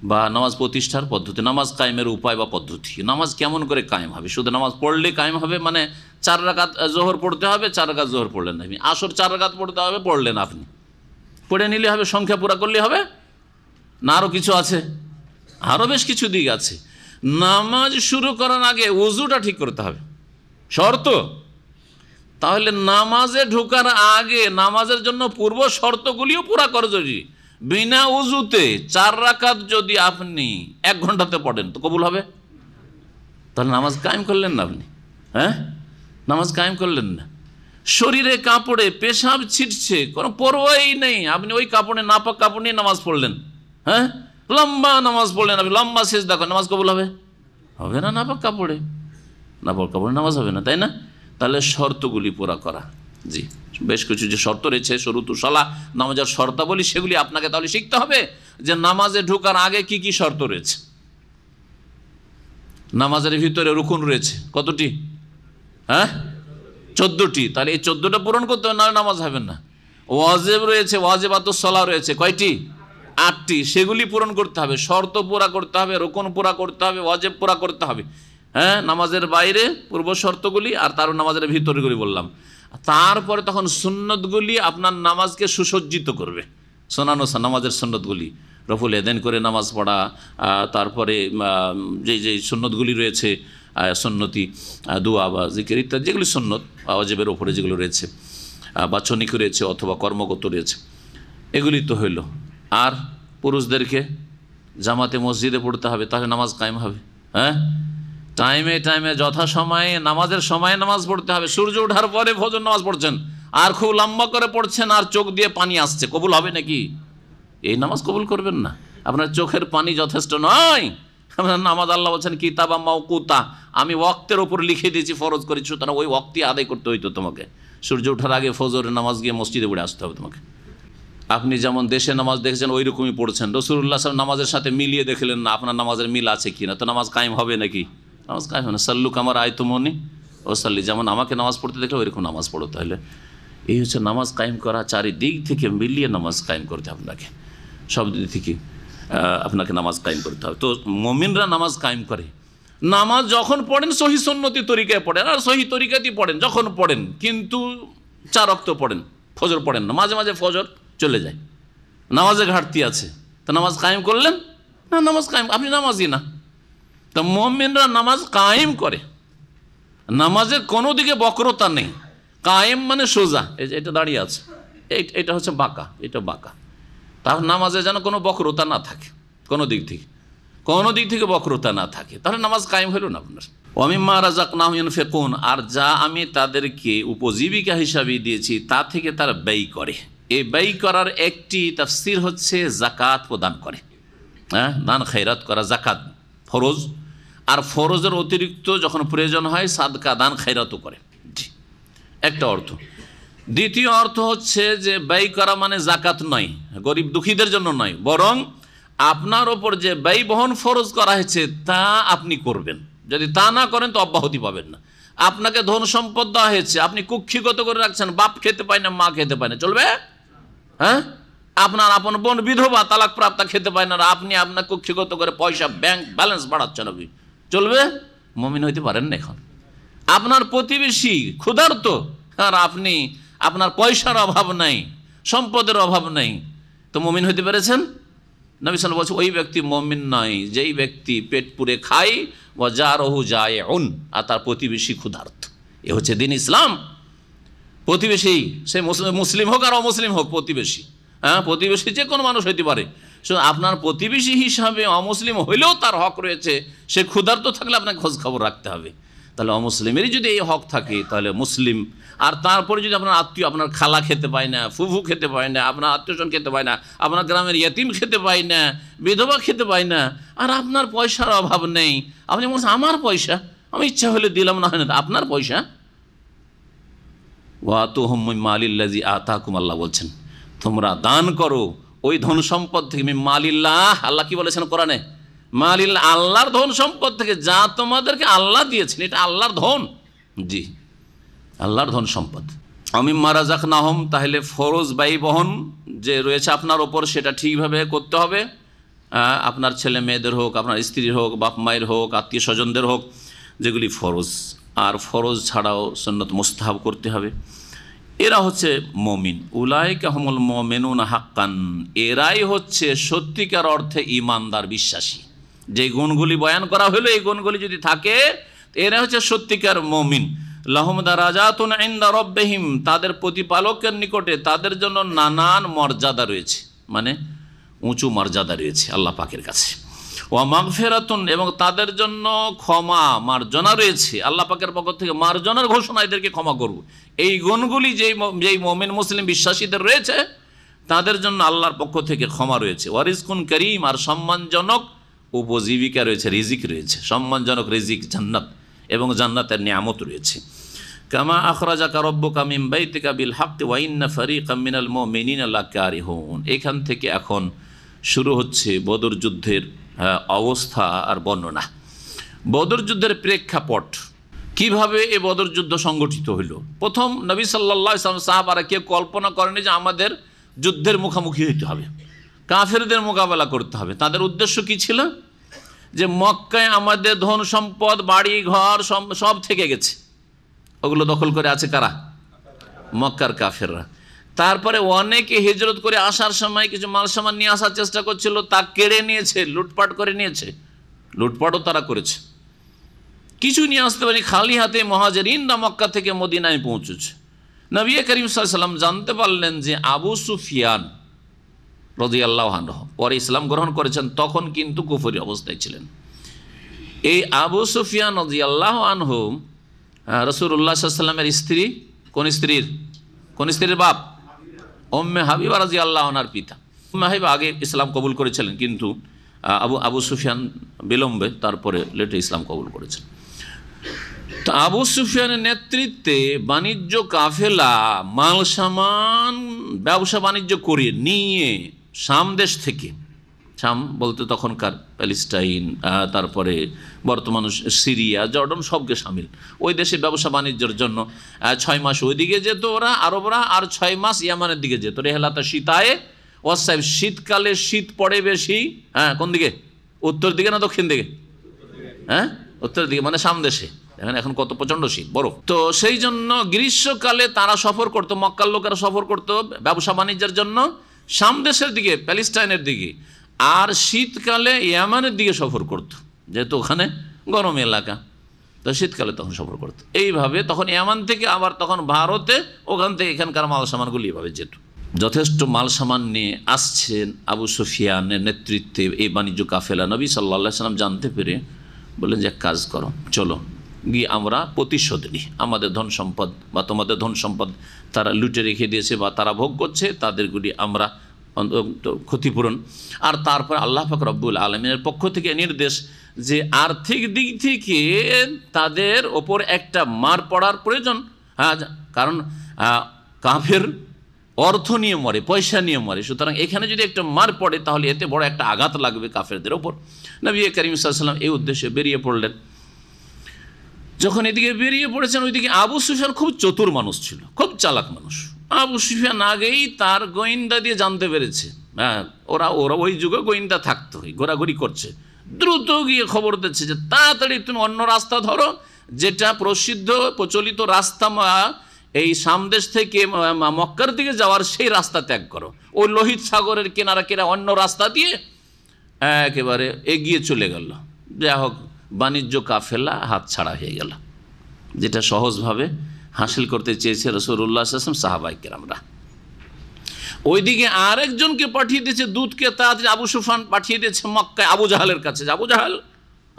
বা নামাজ প্রতিষ্ঠার পদ্ধতি, নামাজ কায়েমের উপায় বা পদ্ধতি। নামাজ কেমন করে কায়েম হবে? শুধু নামাজ পড়লে কায়েম হবে মানে 4 রাকাত জোহর পড়তে হবে, 4 রাকাত জোহর পড়লেন না আপনি, আসর 4 রাকাত পড়তে হবে, পড়লেন আপনি, পড়ে নিলে হবে, সংখ্যা পুরা করলে হবে না? আরও কিছু আছে, আরও বেশ কিছু দিক আছে। নামাজ শুরু করার আগে ওযুটা ঠিক করতে হবে, শর্ত। তাহলে নামাজে ঢোকার আগে নামাজের জন্য পূর্ব শর্তগুলিও পুরা করা জরুরি। বিনা ওযুতে 4 রাকাত যদি আপনি 1 ঘন্টাতে পড়েন তো কবুল হবে? তাহলে নামাজ কায়েম করলেন না আপনি। হ্যাঁ, নামাজ কায়েম করলেন না। শরীরে কাপড়ে পেশাব ছিটছে, কোনো পরোয়াই নেই, আপনি ওই কাপড়ে, নাপাক কাপড় নিয়ে নামাজ পড়লেন। হ্যাঁ, লম্বা নামাজ পড়লেন আপনি, লম্বা সিজদা করেন, নামাজ কবুল হবে? হবে না। নাপাক কাপড়ে, নাপাক কাপড়ে নামাজ হবে না, তাই না? তাহলে শর্তগুলি পুরা করা। জি, বেশ কিছু যে শর্ত রয়েছে, শুরুতু সালাহ, নামাজের শর্তাবলী, সেগুলি আপনাকে তাহলে শিখতে হবে যে নামাজে ঢোকার আগে কি কি শর্ত রয়েছে। নামাজের ভিতরে রুকুন রয়েছে কতটি? হ্যাঁ, 14টি। তাহলে এই 14টা পূরণ করতে হবে, নাহলে নামাজ হবে না। ওয়াজিব রয়েছে, ওয়াজিবাতুস সালাহ রয়েছে কয়টি? 8টি। সেগুলি পূরণ করতে হবে, শর্ত পুরা করতে হবে, রুকুন পুরা করতে হবে, ওয়াজিব পুরা করতে হবে। হ্যাঁ, নামাজের বাইরে পূর্ব শর্তগুলি, আর তার নামাজের ভিতরগুলি বললাম। তারপরে তখন সুন্নতগুলি আপনার নামাজকে সুসজ্জিত করবে। শোনানো নামাজের সুন্নতগুলি, রফুল এদেন করে নামাজ পড়া, তারপরে যেই সুন্নতগুলি রয়েছে, সুন্নতি দোয়া বা জিকির ইত্যাদি, যেগুলি সুন্নত ওয়াজিবের ওপরে যেগুলো রয়েছে, বাচনিক রয়েছে অথবা কর্মগত রয়েছে, এগুলি তো হইল। আর পুরুষদেরকে জামাতে মসজিদে পড়তে হবে, তাহলে নামাজ কায়েম হবে। হ্যাঁ, টাইমে টাইমে যথাসময়ে নামাজের সময়ে নামাজ পড়তে হবে। সূর্য ওঠার পরে ফজর নামাজ পড়ছেন আর খুব লম্বা করে পড়ছেন আর চোখ দিয়ে পানি আসছে, কবুল হবে নাকি? এই নামাজ কবুল করবেন না, আপনার চোখের পানি যথেষ্ট নয়। আপনার নামাজ, আল্লাহ বলছেন কিতাবা মাওকুতা, আমি ওয়াক্তের ওপর লিখে দিয়েছি, ফরজ করেছি, সুতরাং ওই ওয়াক্তই আদায় করতে হইতো তোমাকে। সূর্য ওঠার আগে ফজরের নামাজ গিয়ে মসজিদে পড়ে আসতে হবে তোমাকে। আপনি যেমন দেশে নামাজ দেখেছেন ওই রকমই পড়ছেন, রাসূলুল্লাহ সাল্লাল্লাহু আলাইহি ওয়াসাল্লাম নামাজের সাথে মিলিয়ে দেখলেন না আপনার নামাজের মিল আছে কিনা, তো নামাজ কায়েম হবে নাকি? নামাজ কায়েম হবে না। সাল্লু কামা রাআইতুমুনি ওয়াসাল্লি, যেমন আমাকে নামাজ পড়তে দেখলে ওইরকম নামাজ পড়ো। তাহলে এই হচ্ছে নামাজ কায়েম করা, চারিদিক থেকে মিলিয়ে নামাজ কায়েম করতে আপনাকে, সব দিক থেকে আপনাকে নামাজ কায়েম করতে হবে। তো মুমিনরা নামাজ কায়েম করে। নামাজ যখন পড়েন সহি সুন্নতি তরিকায় পড়েন, আর সহি তরিকাতেই পড়েন যখন পড়েন, কিন্তু 4 ওয়াক্ত পড়েন, ফজর পড়েন না। মাঝে মাঝে ফজর চলে যায়, নামাজে ঘাটতি আছে, তো নামাজ কায়েম করলেন না? নামাজ কায়েম, আপনি নামাজই না। তো মুমিনরা নামাজ কায়েম করে, নামাজের কোনো দিকে বক্রতা নেই। কায়েম মানে সোজা, এটা দাঁড়িয়ে আছে, এটা হচ্ছে বাঁকা, এটা বাঁকা। তাহলে নামাজে যেন কোনো বক্রতা না থাকে, কোনো দিক থেকে বক্রতা না থাকে, তাহলে নামাজ কায়েম হলো না আপনার। ওয়ামিম্মা রাযাকনাহুম ইউনফিকুন, আর যা আমি তাদেরকে উপজীবিকা হিসাবে দিয়েছি তা থেকে তারা ব্যয় করে। এই ব্যয় করার একটি তাফসীর হচ্ছে যাকাত প্রদান করে। হ্যাঁ, দান খয়রাত করা, যাকাত ফরজ, আর ফরজের অতিরিক্ত যখন প্রয়োজন হয় সাদকা দান খয়রাতও করে, একটা অর্থ। দ্বিতীয় অর্থ হচ্ছে যে ব্যয় করা মানে যাকাত নয়, গরিব দুঃখীদের জন্য নয়, বরং আপনার ওপর যে ব্যয় বহন ফরজ করা হয়েছে তা আপনি করবেন। যদি তা না করেন তো অব্যাহতি পাবেন না। আপনাকে ধন সম্পদ দেওয়া হয়েছে, আপনি কুক্ষিগত করে রাখছেন, বাপ খেতে পায় না, মা খেতে পায় না, চলবে? হ্যাঁ, আপনার আপন বোন বিধবা, তালাক প্রাপ্তা খেতে পায় না, আপনি আপনার কুক্ষিগত করে পয়সা ব্যাংক ব্যালেন্স বাড়াচ্ছেন, আপনি চলবে? মুমিন হইতে পারেন না। এখন আপনার প্রতিবেশী ক্ষুধার্ত আর আপনি, আপনার পয়সার অভাব নাই, সম্পদের অভাব নাই, তো মুমিন হইতে পেরেছেন? নবী সাল্লাল্লাহু আলাইহি ওয়াসাল্লাম বলছে ওই ব্যক্তি মুমিন নয় যেই ব্যক্তি পেট পুরে খায় ওয়া জারহু জায়উন, আর তার প্রতিবেশী ক্ষুধার্ত। এ হচ্ছে দ্বীন ইসলাম। প্রতিবেশী সে মুসলিম হোক আর অমুসলিম হোক, প্রতিবেশী, প্রতিবেশী যে কোনো মানুষ হইতে পারে। শুধু আপনার প্রতিবেশী হিসাবে অমুসলিম হইলেও তার হক রয়েছে, সে ক্ষুধার্ত থাকলে আপনাকে খোঁজ খবর রাখতে হবে। তাহলে অমুসলিমেরই যদি এই হক থাকে তাহলে মুসলিম। আর তারপরে যদি আপনার আত্মীয়, আপনার খালা খেতে পায় না, ফুফু খেতে পায় না, আপনার আত্মীয়স্বজন খেতে পায় না, আপনার গ্রামের ইয়েতিম খেতে পায় না, বিধবা খেতে পায় না, আর আপনার পয়সার অভাব নেই, আপনি বলছেন আমার পয়সা, আমি ইচ্ছা হলে দিলাম, না হয় না, আপনার পয়সা। ওয়াতুহুম মিন মালিল্লাযী আতাকুম, আল্লাহ বলছেন তোমরা দান করো ওই ধন সম্পদ থেকে। মিন মালিল্লাহ, আল্লাহ কি বলেছেন কোরআনে? মালিল্লাহ, আল্লাহর ধন সম্পদ থেকে, যা তোমাদেরকে আল্লাহ দিয়েছেন, এটা আল্লাহর ধন। জি, আল্লাহর ধন সম্পদ। মিম্মা রাযাকনাহুম, তাহলে ফরজ ব্যয় বহন যে রয়েছে আপনার ওপর সেটা ঠিকভাবে করতে হবে। আপনার ছেলে মেয়েদের হোক, আপনার স্ত্রীর হোক, বাপ মায়ের হোক, আত্মীয় স্বজনদের হোক, যেগুলি ফরজ। আর ফরজ ছাড়াও সুন্নত মুস্তাহাব করতে হবে। এরা হচ্ছে মুমিন। উলাইকা হুমুল মুমিনুনা হাক্কান, এরাই হচ্ছে সত্যিকার অর্থে ঈমানদার, বিশ্বাসী। যে গুণগুলি বয়ান করা হলো, এই গুণগুলি যদি থাকে এরা হচ্ছে সত্যিকার মুমিন। লাহুম দারাজাতুন ইনদা রাব্বিহিম, তাদের প্রতিপালকের নিকটে তাদের জন্য নানান মর্যাদা রয়েছে, মানে উঁচু মর্যাদা রয়েছে আল্লাহ পাকের কাছে। ওয়া মাগফিরাতুন, এবং তাদের জন্য ক্ষমা মার্জনা রয়েছে আল্লাহ পাকের পক্ষ থেকে। মার্জনার ঘোষণা, এদেরকে ক্ষমা করব। এই গুণগুলি যেই মুমিন মুসলিম বিশ্বাসীদের রয়েছে তাদের জন্য আল্লাহর পক্ষ থেকে ক্ষমা রয়েছে। ওয়া রিজকুন কারীম, আর সম্মানজনক উপজীবিকা রয়েছে, রিজিক রয়েছে, সম্মানজনক রিজিক, জান্নাত এবং জান্নাতের নিয়ামত রয়েছে। কামা আখরাজাকা রাব্বুকা মিন বাইতিকা বিল হাক্কি ওয়া ইন্না ফারীকাম মিনাল মুমিনিনা লাকারিহুন। এখান থেকে এখন শুরু হচ্ছে বদর যুদ্ধের অবস্থা আর বর্ণনা। বদর যুদ্ধের প্রেক্ষাপট, কিভাবে এ বদর যুদ্ধ সংগঠিত হইল। প্রথম নবী সাল্লাল্লাহু আলাইহি ওয়াসাল্লাম সাহাবারা কেউ কল্পনা করেনি যে আমাদের যুদ্ধের মুখোমুখি হইতে হবে, কাফেরদের মোকাবেলা করতে হবে। তাদের উদ্দেশ্য কি ছিল? যে মক্কায় আমাদের ধন সম্পদ, বাড়ি ঘর সব থেকে গেছে, ওগুলো দখল করে আছে কারা? মক্কার কাফেররা। তারপরে অনেকে হিজরত করে আসার সময় কিছু মাল সামান নিয়ে আসার চেষ্টা করছিল, তা কেড়ে নিয়েছে, লুটপাট করে নিয়েছে, লুটপাটও তারা করেছে। কিছু নিয়ে আসতে পারি, খালি হাতে মুহাজিরিনরা মক্কা থেকে মদিনায় পৌঁছেছে। নবী করিম সাল্লাল্লাহু আলাইহি ওয়াসাল্লাম জানতে পারলেন যে আবু সুফিয়ান রাদিয়াল্লাহু আনহু পরে ইসলাম গ্রহণ করেছেন, তখন কিন্তু কুফরি অবস্থায় ছিলেন। এই আবু সুফিয়ান রাদিয়াল্লাহু আনহু রাসূলুল্লাহ সাল্লাল্লাহু আলাইহি ওয়াসাল্লামের স্ত্রী, কোন স্ত্রীর বাপ? উম্মে হাবিবা রাদিয়াল্লাহু আনহার পিতা। উম্মে হাবিবা আগে ইসলাম কবুল করেছিলেন, কিন্তু আবু সুফিয়ান বিলম্বে তারপরে লেটে ইসলাম কবুল করেছেন। তো আবু সুফিয়ানের নেতৃত্বে বাণিজ্য কাফেলা মাল সামান ব্যবসা বাণিজ্য করে নিয়ে শাম দেশ থেকে, শাম বলতে তখনকার প্যালেস্টাইন, তারপরে বর্তমান সিরিয়া, জর্ডন, সবকে সামিল, ওই দেশে ব্যবসা বাণিজ্যের জন্য 6 মাস ওইদিকে যেত ওরা আরবরা, আর 6 মাস ইয়ামানের দিকে যেত। রেহলাতা শীতায় ও সাহেব, শীতকালে শীত পড়ে বেশি, কোন দিকে? উত্তর দিকে না দক্ষিণ দিকে? উত্তর দিকে, মানে শাম দেশে। এখন কত প্রচণ্ড শীত, বরফ। তো সেই জন্য গ্রীষ্মকালে তারা সফর করতো, মক্কার লোকেরা সফর করতো ব্যবসা বাণিজ্যের জন্য শাম দেশের দিকে, প্যালেস্টাইনের দিকে, আর শীতকালে ইয়ামানের দিকে সফর করতো, যেহেতু ওখানে গরম এলাকা, তো শীতকালে তখন সফর করতো। এইভাবে তখন ইয়ামান থেকে আবার তখন ভারতে, ওখান থেকে এখানকার মাল সামানগুলি এভাবে যেত। যথেষ্ট মাল সামান নিয়ে আসছেন আবু সুফিয়ানের নেতৃত্বে এই বাণিজ্য কাফেলা। নবী সাল্লাল্লাহু আলাইহি ওয়াসাল্লাম জানতে পেরে বললেন যে এক কাজ করো, চলো গিয়ে আমরা প্রতিশোধ নিই। আমাদের ধন সম্পদ বা তোমাদের ধন সম্পদ তারা লুটে রেখে দিয়েছে বা তারা ভোগ করছে, তাদেরগুলি আমরা ক্ষতিপূরণ। আর তারপর আল্লাহ পাক রব্বুল আলামিনের পক্ষ থেকে নির্দেশ যে আর্থিক দিক থেকে তাদের ওপর একটা মার পড়ার প্রয়োজন। কারণ কাফের অর্থ নিয়ে মরে, পয়সা নিয়ে মরে, সুতরাং এখানে যদি একটা মার পড়ে তাহলে এতে বড় একটা আঘাত লাগবে কাফেরদের ওপর। নবী করিম সাল্লাল্লাহু আলাইহি ওয়াসাল্লাম এই উদ্দেশ্যে বেরিয়ে পড়লেন। যখন এদিকে বেরিয়ে পড়েছেন, ওইদিকে আবু সুফিয়ান খুব চতুর মানুষ ছিল, খুব চালাক মানুষ। আবু সুফিয়ান আগেই তার গোয়েন্দা দিয়ে জানতে পেরেছে, ওরা ওই যুগে গোয়েন্দা থাকতো, ঘোরাঘুরি করছে, দ্রুত গিয়ে খবর দিচ্ছে যে তাড়াতাড়ি তুমি অন্য রাস্তা ধরো, যেটা প্রসিদ্ধ প্রচলিত রাস্তা এই সামদেশ থেকে মক্কার দিকে যাওয়ার সেই রাস্তা ত্যাগ করো। ওই লোহিত সাগরের কেনারা অন্য রাস্তা দিয়ে একেবারে এগিয়ে চলে গেল। যা হোক, বাণিজ্য কাফেলা হাতছাড়া হয়ে গেল, যেটা সহজভাবে হাসিল করতে চেয়েছে রাসূলুল্লাহ সাল্লাল্লাহু আলাইহি ওয়াসাল্লাম, সাহাবায়ে কেরামরা। ওইদিকে আরেকজনকে পাঠিয়ে দিয়েছে দূতকে, তাড়াতাড়ি আবু সুফিয়ান পাঠিয়ে দিয়েছে মক্কায় আবু জাহালের কাছে।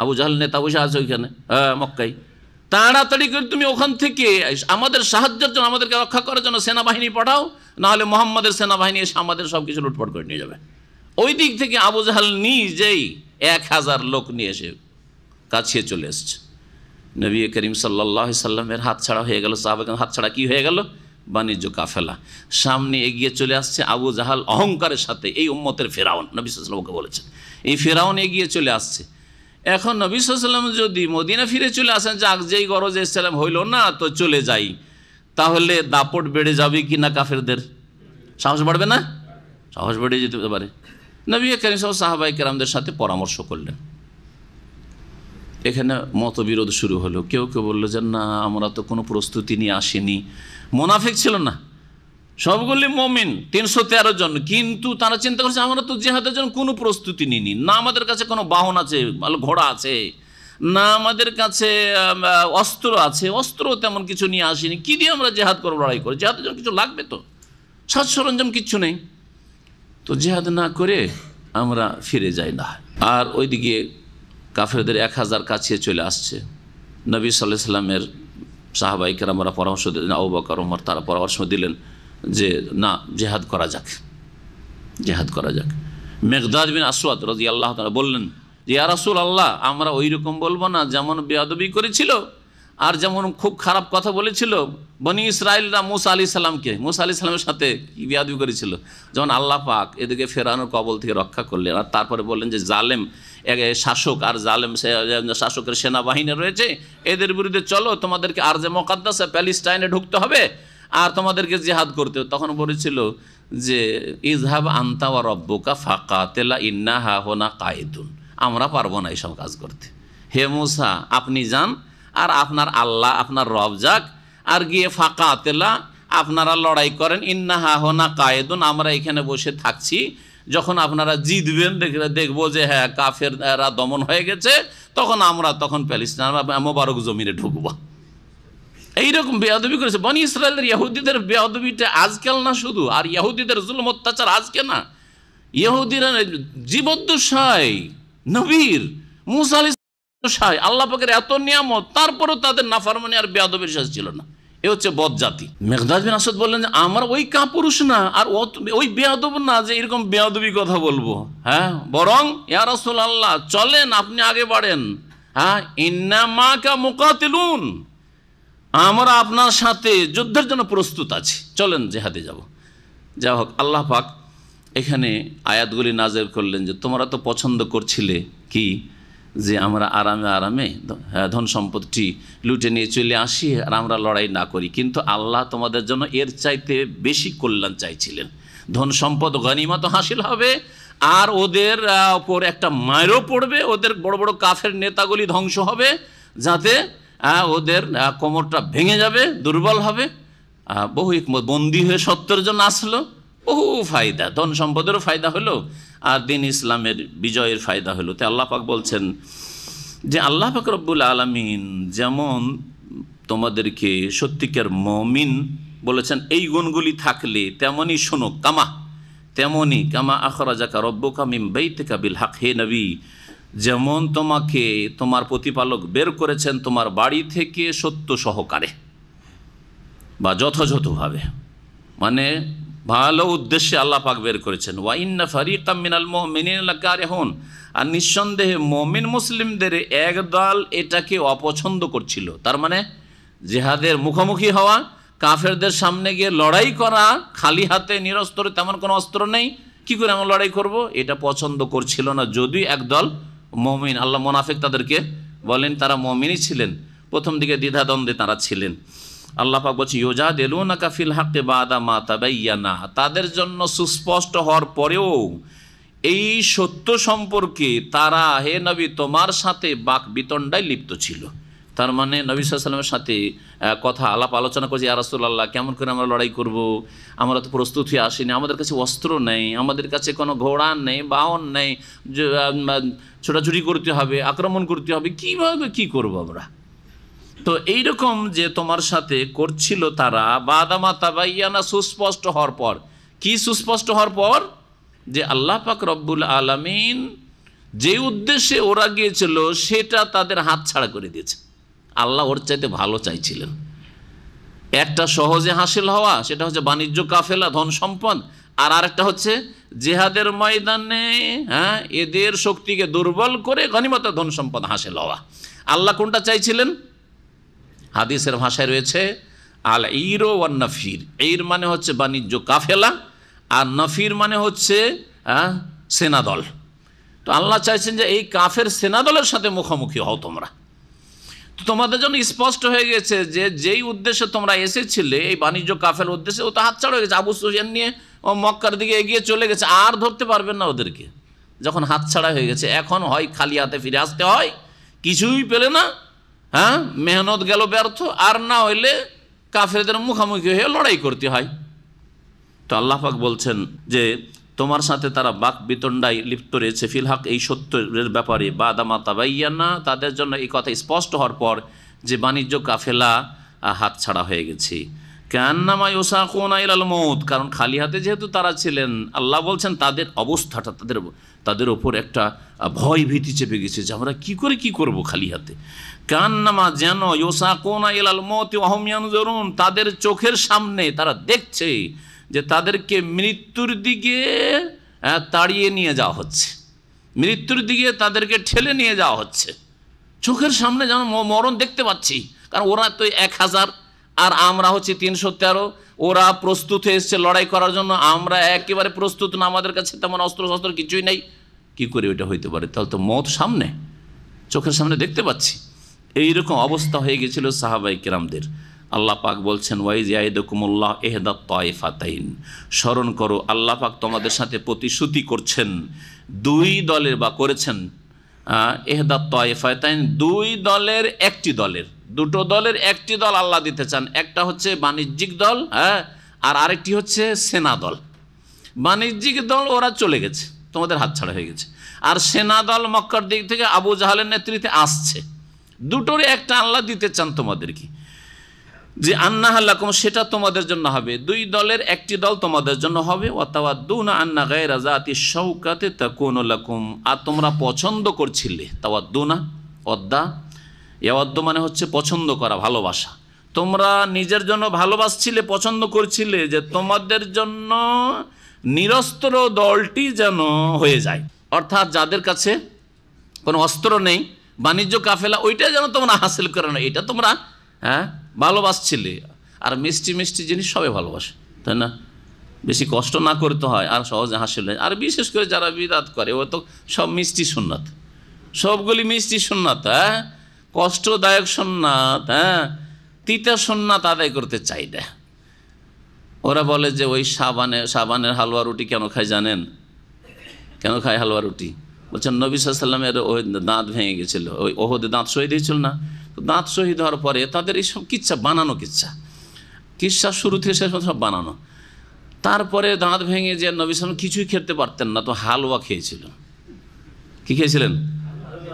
আবু জাহাল নেতা বসে আছে ওইখানে মক্কায়, তাড়াতাড়ি করে তুমি ওখান থেকে আমাদের সাহায্যের জন্য, আমাদেরকে রক্ষা করার জন্য সেনাবাহিনী পাঠাও, নাহলে মোহাম্মদের সেনাবাহিনী এসে আমাদের সব কিছু লুটপাট করে নিয়ে যাবে। ওই দিক থেকে আবু জাহাল নিজেই 1000 লোক নিয়ে এসে কাছিয়ে চলে এসছে। নবী করিম সাল্লাল্লাহু আলাইহি সাল্লামের হাতছাড়া হয়ে গেল, সাহাবাদের হাতছাড়া কি হয়ে গেল? বাণিজ্য কাফেলা। সামনে এগিয়ে চলে আসছে আবু জাহাল অহংকারের সাথে, এই উম্মতের ফেরাউন, নবী সাল্লাল্লাহু আলাইহি ওয়াসাল্লামকে বলেছেন এই ফেরাউন এগিয়ে চলে আসছে। এখন নবী সাল্লাল্লাহু আলাইহি ওয়াসাল্লাম যদি মদিনা ফিরে চলে আসেন, যাক যেই গরজে এসেছিলাম হইল না তো চলে যাই, তাহলে দাপট বেড়ে যাবে কি না? কাফেরদের সাহস বাড়বে না? সাহস বেড়ে যেতে পারে। নবী করিম সাল্লাল্লাহু সাহাবায়ে কেরামদের সাথে পরামর্শ করলেন। এখানে মতবিরোধ শুরু হলো। কেউ কেউ বললো যে না, আমরা তো কোনো প্রস্তুতি নিয়ে আসিনি। মোনাফিক ছিল না, সবগুলি মুমিন 313 জন, কিন্তু তারা চিন্তা করছে আমরা তো জিহাদের জন্য কোনো প্রস্তুতি নিইনি, না আমাদের কাছে কোনো বাহন আছে, ভালো ঘোড়া আছে, না আমাদের কাছে অস্ত্র আছে, অস্ত্র তেমন কিছু নিয়ে আসিনি, কী দিয়ে আমরা জিহাদ করবো, লড়াই করে? জিহাদের জন্য কিছু লাগবে তো, সাজ সরঞ্জাম কিচ্ছু নেই, তো জিহাদ না করে আমরা ফিরে যাই না। আর ওইদিকে কাফেরদের 1000 কাছে চলে আসছে। নবী সাল্লাল্লাহু আলাইহি সাল্লামের সাহাবায়ে কেরামরা পরামর্শ দিলেন, আবু বকর ওমর তারা পরামর্শ দিলেন যে না, জিহাদ করা যাক, জিহাদ করা যাক। মিকদাদ বিন আসওয়াদ রাদিয়াল্লাহু তাআলা বললেন যে ইয়া রাসূলুল্লাহ, আমরা ওই রকম বলবো না যেমন বেয়াদবি করেছিল আর যেমন খুব খারাপ কথা বলেছিল বনি ইসরাইলরা মুসা আলাইহিস সালামকে, মুসা আলাইহিস সালামের সাথে কি বেয়াদবি করেছিল, যেমন আল্লাহ পাক এদিকে ফেরাউনের কবল থেকে রক্ষা করলেন, আর তারপরে বললেন যে জালেম শাসক আর জালেম শাসকের সেনাবাহিনী রয়েছে, এদের বিরুদ্ধে চলো, তোমাদেরকে আরজে মুকাদ্দাসে প্যালেস্টাইনে ঢুকতে হবে আর তোমাদেরকে জিহাদ করতে হবে। তখন বলেছিল যে ইযহাব আনতা ওয়া রাব্বুকা ফাকাতিলা ইন্না হাহুনা কায়িদুন, আমরা পারবো না এইসব কাজ করতে, হে মুসা আপনি যান আর আপনার আল্লাহ আপনার রব যাক, আর গিয়ে ফাকাতিলা আপনারা লড়াই করেন, ইন্না হাহুনা কায়িদুন, আমরা এখানে বসে থাকছি, যখন আপনারা জিতবেন দেখবো যে হ্যাঁ কাফেররা দমন হয়ে গেছে, তখন আমরা প্যালেস্টাইন মোবারক জমিনে ঢুকবো। এইরকম বেয়াদবি করেছে বনি ইসরায়েলের। ইহুদিদের বেয়াদবিটা আজকাল না শুধু, আর ইহুদিদের জুলুম অত্যাচার আজকে না, ইহুদিরা জীবদ্দশায় নবীর মুসা আলাইহিস সালাম আল্লাহ পাকের এত নিয়ামত, তারপরেও তাদের নাফরমানি আর বেয়াদবির শেষ ছিল না। এ হচ্ছে বদজাতি। মিকদাদ বিন আসওয়াদ বললেন যে আমরা ওই কাপুরুষ না আর ওই বেয়াদব না যে এরকম বেয়াদবি কথা বলবো, হ্যাঁ, বরং ইয়া রাসূলুল্লাহ চলেন আপনি আগে বাড়েন, হ্যাঁ, ইন্না মাকা মুকাতিলুন, আমরা আপনার সাথে যুদ্ধের জন্য প্রস্তুত আছি, চলেন জিহাদে যাব। যা হোক, আল্লাহ পাক এখানে আয়াতগুলি নাযিল করলেন যে তোমরা তো পছন্দ করছিলে কি যে আমরা আরামে আরামে ধন সম্পদটি লুটে নিয়ে চলে আসি আর আমরা লড়াই না করি, কিন্তু আল্লাহ তোমাদের জন্য এর চাইতে বেশি কল্যাণ চাইছিলেন। ধন সম্পদ গনিমত হাসিল হবে, আর ওদের ওপর একটা মায়েরও পড়বে, ওদের বড় বড় কাফের নেতাগুলি ধ্বংস হবে, যাতে ওদের কোমরটা ভেঙে যাবে, দুর্বল হবে। বহু বন্দী হয়ে 70 জন আসলো, বহু ফায়দা, ধন সম্পদেরও ফায়দা হলো আর দিন ইসলামের বিজয়ের ফায়দা হলো। তাই আল্লাহ পাক বলছেন যে আল্লাহ পাক রব্বুল আলামিন যেমন তোমাদেরকে সত্যিকার মুমিন বলেছেন এই গুণগুলি থাকলে তেমনই শোনো, কামা আখরাজাকা রব্বুকা মিন বাইতিকা বিল হক, হে নবী যেমন তোমাকে তোমার প্রতিপালক বের করেছেন তোমার বাড়ি থেকে সত্য সহকারে বা যথাযথভাবে, মানে ভালো উদ্দেশ্যে আল্লাহ পাক বের করেছেন। ওয়া ইন্না ফারিকাম মিনাল মুমিনিনা লাকারিহুন, আর নিঃসন্দেহে মুমিন মুসলিমদের একদল এটাকে অপছন্দ করছিল। তার মানে জিহাদের মুখোমুখি হওয়া, কাফেরদের সামনে গিয়ে লড়াই করা, খালি হাতে নিরস্ত্র, তেমন কোনো অস্ত্র নেই, কি করে আমরা লড়াই করব, এটা পছন্দ করছিল না। যদি একদল মুমিন, আল্লাহ মুনাফিক তাদেরকে বলেন, তারা মুমিনই ছিলেন, প্রথম দিকে দ্বিধাদ্বন্দ্বে তারা ছিলেন। আল্লাহ পাক বলছে ইউজাদিলুনাকা ফিল হাক্কি বাদা মা তাবায়্যানা, তাদের জন্য সুস্পষ্ট হওয়ার পরেও এই সত্য সম্পর্কে তারা, হে নবী, তোমার সাথে বাক বিতণ্ডায় লিপ্ত ছিল। তার মানে নবী সাল্লাল্লাহু আলাইহি ওয়াসাল্লামের সাথে কথা আলাপ আলোচনা করছে, ইয়া রাসূলুল্লাহ কেমন করে আমরা লড়াই করব, আমরা তো প্রস্তুত হয়ে আসিনি, আমাদের কাছে অস্ত্র নেই, আমাদের কাছে কোনো ঘোড়া নেই, বাহন নেই, ছোটাছুটি করতে হবে, আক্রমণ করতে হবে, কীভাবে কী করব আমরা। তো এইরকম যে তোমার সাথে করছিল তারা, বাদামা তাবাইয়ানা, সুস্পষ্ট হওয়ার পর। কি সুস্পষ্ট হওয়ার পর? যে আল্লাহ পাক রব্বুল আলামিন যে উদ্দেশ্যে ওরা গিয়েছিল সেটা তাদের হাতছাড়া করে দিয়েছে। আল্লাহ ওর চাইতে ভালো চাইছিলেন। একটা সহজে হাসিল হওয়া, সেটা হচ্ছে বাণিজ্য কাফেলা, ধন সম্পদ, আর আরেকটা হচ্ছে জেহাদের ময়দানে এদের শক্তিকে দুর্বল করে গনিমত ধন সম্পদ হাসিল হওয়া। আল্লাহ কোনটা চাইছিলেন? হাদিসের ভাষায় রয়েছে আল ইরো ওয়ান নফির। ইর মানে হচ্ছে বাণিজ্য কাফেলা, আর নফির মানে হচ্ছে সেনাদল। তো আল্লাহ চাইছেন যে এই কাফের সেনাদলের সাথে মুখোমুখি হও তোমরা। তো তোমাদের জন্য স্পষ্ট হয়ে গেছে যে যেই উদ্দেশ্যে তোমরা এসেছিলে, এই বাণিজ্য কাফের উদ্দেশ্যে, ও তো হাতছাড়া হয়ে গেছে। আবু সুফিয়ান নিয়ে ও মক্কার দিকে এগিয়ে চলে গেছে, আর ধরতে পারবেন না ওদেরকে। যখন হাতছাড়া হয়ে গেছে, এখন হয় খালি হাতে ফিরে আসতে হয়, কিছুই পেলে না, মেহনত গেল ব্যর্থ, আর না হইলে কাফেরদের মুখোমুখি হয়ে লড়াই করতে হয়। তো আল্লাহ পাক বলছেন যে তোমার সাথে তারা বাক বিতণ্ডায় লিপ্ত রয়েছে ফিল হক, এই সত্যের ব্যাপারে, বাদামা তাবাইয়ানা, তাদের জন্য এই কথা স্পষ্ট হওয়ার পর যে বাণিজ্য কাফেলা হাতছাড়া হয়ে গেছে। কান্নামা ইউসাকুনা ইলাল মউত, কারণ খালি হাতে যেহেতু তারা ছিলেন, আল্লাহ বলছেন তাদের অবস্থাটা, তাদের ওপর একটা ভয় ভীতি চেপে গেছে যে আমরা কি করব খালি হাতে। কান্নামা, যেন, ইউসাকুনা ইলাল মউত ওয়া হুম ইয়ানজুরুন, তাদের চোখের সামনে তারা দেখছে যে তাদেরকে মৃত্যুর দিকে তাড়িয়ে নিয়ে যাওয়া হচ্ছে, মৃত্যুর দিকে তাদেরকে ঠেলে নিয়ে যাওয়া হচ্ছে। চোখের সামনে যেন মরণ দেখতে পাচ্ছি, কারণ ওরা তো 1000 আর আমরা হচ্ছে 313। ওরা প্রস্তুত হয়ে এসছে লড়াই করার জন্য, আমরা একেবারে প্রস্তুত না, আমাদের কাছে তেমন অস্ত্র কিছুই নেই। কি করে ওইটা হইতে পারে? তাহলে তো মত সামনে, চোখের সামনে দেখতে পাচ্ছি। এইরকম অবস্থা হয়ে গেছিল সাহাবায়ে কেরামদের। আল্লাহ পাক বলছেন ওয়াইজ ইয়াইদুকুমুল্লাহ ইহদা তাইফাতাইন, স্মরণ করো আল্লাহ পাক তোমাদের সাথে প্রতিশ্রুতি করছেন দুই দলের, বা করেছেন ইহদা তাইফাতাইন, দুই দলের একটি দলের, দুটো দলের একটি দল আল্লাহ দিতে চান। একটা হচ্ছে বাণিজ্যিক দল, আর আরেকটি হচ্ছে সেনা দল। বাণিজ্যিক দল ওরা চলে গেছে, তোমাদের হাতছাড়া হয়ে গেছে, আর সেনা দল মক্কার দিক থেকে আবু জাহালের নেতৃত্বে আসছে। দুটোরই একটা আল্লাহ দিতে চান তোমাদেরকে, যে আন্নাহা লাকুম, সেটা তোমাদের জন্য হবে। দুই দলের একটি দল তোমাদের জন্য হবে। ওয়াতাওয়াদ্দুনা আন্না গায়রা যাতি শাওকাতি তাকুনু লাকুম, আর তোমরা পছন্দ করছিলে, তাওয়াদ্দুনা, ওয়াদ্দা, ইয়াওয়াদ্দু মানে হচ্ছে পছন্দ করা, ভালোবাসা। তোমরা নিজের জন্য ভালোবাসছিলে, পছন্দ করছিলে যে তোমাদের জন্য নিরস্ত্র দলটি যেন হয়ে যায়, অর্থাৎ যাদের কাছে কোনো অস্ত্র নেই, বাণিজ্য কাফেলা, ওইটা যেন তোমরা হাসিল করে না, এটা তোমরা ভালোবাসছিলে। আর মিষ্টি জিনিস সবাই ভালোবাসে, তাই না? বেশি কষ্ট না করতে হয় আর সহজে হাসিল হয়। আর বিশেষ করে যারা বিদআত করে, ও তো সব মিষ্টি সুন্নাত, সবগুলি মিষ্টি সুন্নাত, কষ্টদায়ক সুন্নাত, তিতা সুন্নাত আদায় করতে চাই না। ওরা বলে যে ওই সাবানের হালুয়া রুটি কেন খায় জানেন? কেন খায় হালুয়া রুটি? বলছেন নবী সাল্লাল্লাহু আলাইহি ওয়াসাল্লামের ওই দাঁত ভেঙে গেছিল, ওই ওহদে দাঁত শহীদ হয়েছিল না, তো দাঁত শহীদ হওয়ার পরে তাদের এইসব বানানো কিচ্ছা শুরু থেকে শেষ পর্যন্ত সব বানানো। তারপরে দাঁত ভেঙে যে নবী সাল্লাল্লাহু কিছুই খেতে পারতেন না, তো হালুয়া খেয়েছিল। কি খেয়েছিলেন?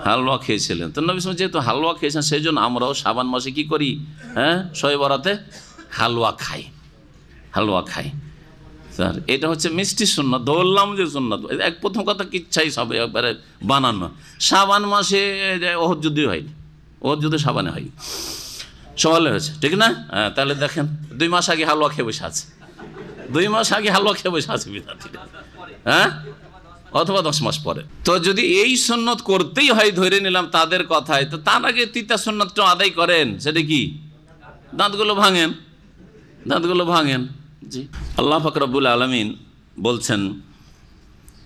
হালুয়া খেয়েছিলেন। তো নবী সাল্লাল্লাহু যেহেতু হালুয়া খেয়েছেন, সেই জন্য আমরাও শাবান মাসে কি করি? শবে বরাতে হালুয়া খাই। স্যার, এটা হচ্ছে মিষ্টি সুন্নাত, ধরলাম যে সুন্নাত। এক প্রথম কথা কিচ্ছাই সব একবারে বানানো। শাবান মাসে ওহদ যুদ্ধ হয়নি, ওহদ যুদ্ধ শাবানে হয়, সওয়ালে হয়েছে, ঠিক না? তাহলে দেখেন 2 মাস আগে হালুয়া খেয়ে বসে আছে, 2 মাস আগে হালুয়া খেয়ে বসে আছে বিদ্যার্থীরা, অথবা 10 মাস পরে। তো যদি এই সুন্নত করতেই হয়, ধরে নিলাম তাদের কথায়, তো তার আগে তিতা সুন্নতটা আদায় করেন। সেটা কি? দাঁতগুলো ভাঙেন। জি, আল্লাহ পাক রব্বুল আলামিন বলছেন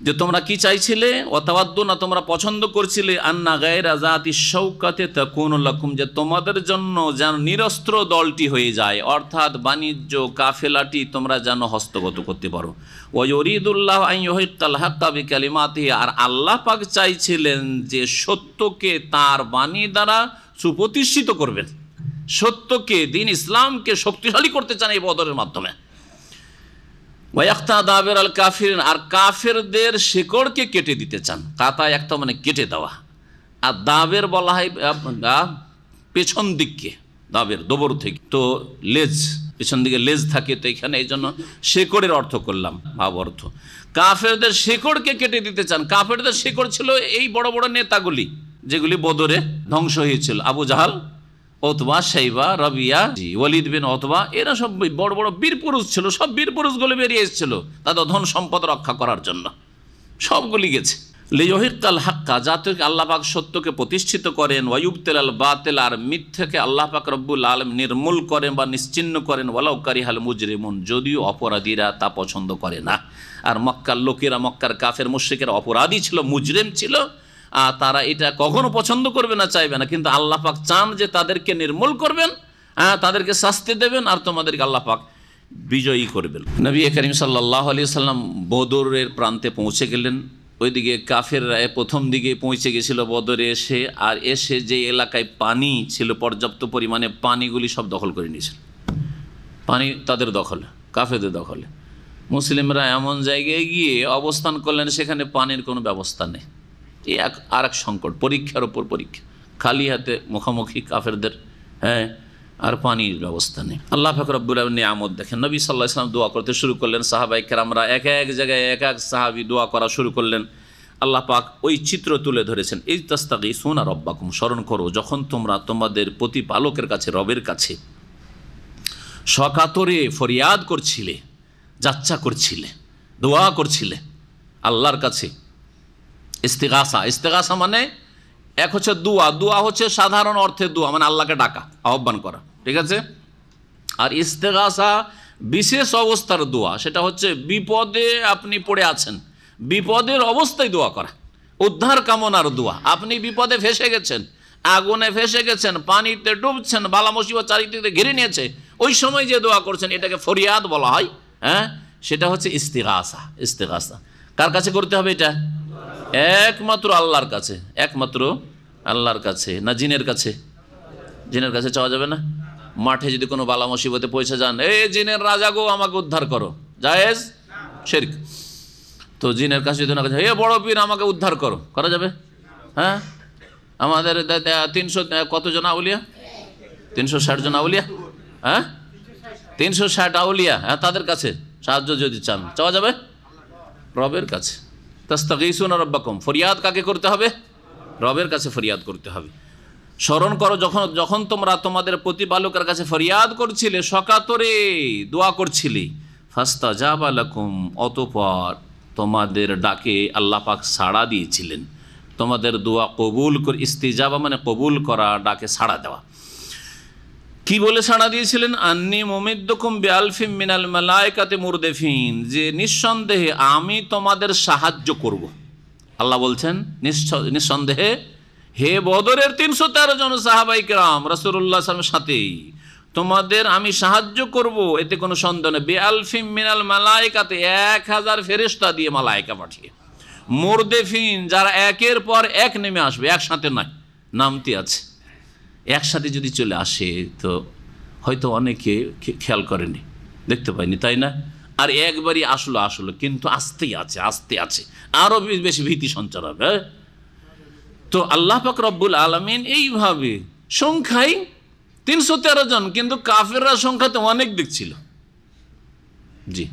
যে তোমরা কি চাইছিলে, ওয়াতাওয়াদ্দুনা তোমরা পছন্দ করছিলে, আন্না গায়রা যাতি শাওকাতে তাকুনু লাকুম যে তোমাদের জন্য যেন নিরস্ত্র দলটি হয়ে যায়, অর্থাৎ বাণিজ্য কাফেলাটি তোমরা যেন হস্তগত করতে পারো। ওয়া ইউরিদুল্লাহু আন ইউহিক্কাল হাক্কা বিকালিমাতিহি আর আল্লাহ পাক চাইছিলেন যে সত্যকে তার বাণী দ্বারা সুপ্রতিষ্ঠিত করবেন, সত্যকে দিন ইসলামকে শক্তিশালী করতে চান এই বদরের মাধ্যমে। ওয়াক্তা দাবের আল কাফিরিন আর কাফেরদের শেকড়কে কেটে দিতে চান। কাতা একটা মানে কেটে দেওয়া, আর দাবের বলা হয় পেছন দিককে, দাবের দবর থেকে, তো লেজ পেছন দিকে লেজ থাকে, তো এখানে এই জন্য শেকড়ের অর্থ করলাম, ভাব অর্থ। কাফেরদের শেকড়কে কেটে দিতে চান। কাফেরদের শেকড় ছিল এই বড় বড় নেতাগুলি যেগুলি বদরে ধ্বংস হয়েছিল, আবু জাহাল, ওতবা, শাইবা, রবিয়া, ওয়ালিদ বিন ওতবা, এরা সব বড় বড় বীর পুরুষ ছিল। সব বীর পুরুষগুলো বেরিয়ে এসেছিল তাদের ধন সম্পদ রক্ষা করার জন্য, সবগুলি গেছে। লিয়হিক্কাল হাক্কা যাতে আল্লাহ পাক সত্যকে প্রতিষ্ঠিত করেন, ওয়ায়ুবতিলাল বাতিল আর মিথ্যাকে আল্লাহ পাক রব্বুল আলামিন নির্মূল করেন বা নিশ্চিহ্ন করেন, ওয়ালাউ কারিহাল মুজরিমুন যদিও অপরাধীরা তা পছন্দ করে না। আর মক্কার লোকেরা, মক্কার কাফের মুশরিকেরা অপরাধী ছিল, মুজরিম ছিল, আর তারা এটা কখনো পছন্দ করবে না, চাইবে না, কিন্তু আল্লাহ পাক চান যে তাদেরকে নির্মূল করবেন, তাদেরকে শাস্তি দেবেন আর তোমাদেরকে আল্লাহ পাক বিজয়ী করবেন। নবী করিম সাল্লাল্লাহু আলাইহি সাল্লাম বদরের প্রান্তে পৌঁছে গেলেন। ওইদিকে কাফেররা প্রথম দিকে পৌঁছে গেছিল বদরে এসে, আর এসে যে এলাকায় পানি ছিল পর্যাপ্ত পরিমাণে, পানিগুলি সব দখল করে নিয়েছিল। পানি তাদের দখলে, কাফেরদের দখলে। মুসলিমরা এমন জায়গায় গিয়ে অবস্থান করলেন সেখানে পানির কোনো ব্যবস্থা নেই। এই আর এক সংকট, পরীক্ষার ওপর পরীক্ষা, খালি হাতে মুখোমুখি কাফেরদের, আর পানির ব্যবস্থা নেই। আল্লাহ পাক রব্বুল আলামিন নিয়ামত দেখেন। নবী সাল্লাল্লাহু আলাইহি ওয়াসাল্লাম দোয়া করতে শুরু করলেন, সাহাবায়ে কেরামরা এক এক জায়গায় এক এক সাহাবী দোয়া করা শুরু করলেন। আল্লাহ পাক ওই চিত্র তুলে ধরেছেন, এই তাস্তাগীসুনা রাব্বাকুম, স্মরণ করো যখন তোমরা তোমাদের প্রতিপালকের কাছে, রবের কাছে সকাতরে ফরিয়াদ করছিলে, যাচ্চা করছিলে, দোয়া করছিলে আল্লাহর কাছে। ইস্তিগাসা, ইস্তিগাসা মানে এক হচ্ছে দোয়া, দোয়া হচ্ছে সাধারণ অর্থে দোয়া মানে আল্লাহকে ডাকা, আহ্বান করা, ঠিক আছে। আর ইস্তিগাসা বিশেষ অবস্থার দোয়া, সেটা হচ্ছে বিপদে আপনি পড়ে আছেন, বিপদের অবস্থায় দোয়া করা, উদ্ধার কামনার দোয়া। আপনি বিপদে ফেসে গেছেন, আগুনে ফেসে গেছেন, পানিতে ডুবছেন, বালা মুসিবত চারিদিকে ঘিরে নিয়েছে, ওই সময় যে দোয়া করছেন এটাকে ফরিয়াদ বলা হয়। সেটা হচ্ছে ইস্তিগাসা। ইস্তিগাসা কার কাছে করতে হবে? এটা একমাত্র আল্লাহর কাছে, একমাত্র আল্লাহর কাছে, না জিনের কাছে? জিনের কাছে চাওয়া যাবে না। মাঠে যদি কোনো বালা মুসিবতে পৌঁছে যান, এই জিনের রাজা গো আমাকে উদ্ধার করো, জায়েজ? শিরক। তো জিনের কাছে যদি না কাছে, এ বড় পীর আমাকে উদ্ধার করো, করা যাবে? আমাদের 300 কতজন আউলিয়া, 360 জন আউলিয়া, 360 আউলিয়া, তাদের কাছে সাহায্য যদি চান চাওয়া যাবে? রবের কাছে। তাস্তাগীসুনা রাব্বাকুম, ফরিয়াদ কাকে করতে হবে? রবের কাছে ফরিয়াদ করতে হবে। স্মরণ করো যখন তোমরা তোমাদের প্রতিপালকের কাছে ফরিয়াদ করছিলে, সকাতরে দোয়া করছিলে, ফাস্তাজাবা লাকুম, অতঃপর তোমাদের ডাকে আল্লাহ পাক সাড়া দিয়েছিলেন, তোমাদের দোয়া কবুল করে। ইস্তিজাবা মানে কবুল করা, ডাকে সাড়া দেওয়া। কি বলে সাড়া দিয়েছিলেন? আন্নী মুমিদ্দুকুম বিআলফিম মিনাল মালায়েকাতি মুরদিফিন, যে নিঃসন্দেহে আমি তোমাদের সাহায্য করব। আল্লাহ বলছেন নিঃসন্দেহে হে বদরের 313 জন সাহাবায়ে কেরাম রাসূলুল্লাহ সাল্লাল্লাহু আলাইহি ওয়াসাল্লামের সাথে তোমাদের আমি সাহায্য করব, এতে কোনো সন্দেহ নেই। বিআলফিম মিনাল মালায়েকাতি, 1000 ফেরেশতা দিয়ে, মালায়েকা পাঠিয়ে। মুরদিফিন যারা একের পর এক নেমে আসবে, একসাথে নয়, নামতে আছে। একসাথে যদি চলে আসে তো হয়তো অনেকে খেয়াল করেনি, দেখতে পাইনি, তাই না? আর একবারই আসলো, কিন্তু আসতেই আছে, আসতে আছে, আরও বেশি ভীতি সঞ্চার হবে। তো আল্লাহ পাক রব্বুল আলামিন এইভাবে সংখ্যায় 313 জন, কিন্তু কাফেররা সংখ্যাতে অনেক দেখছিল। জি,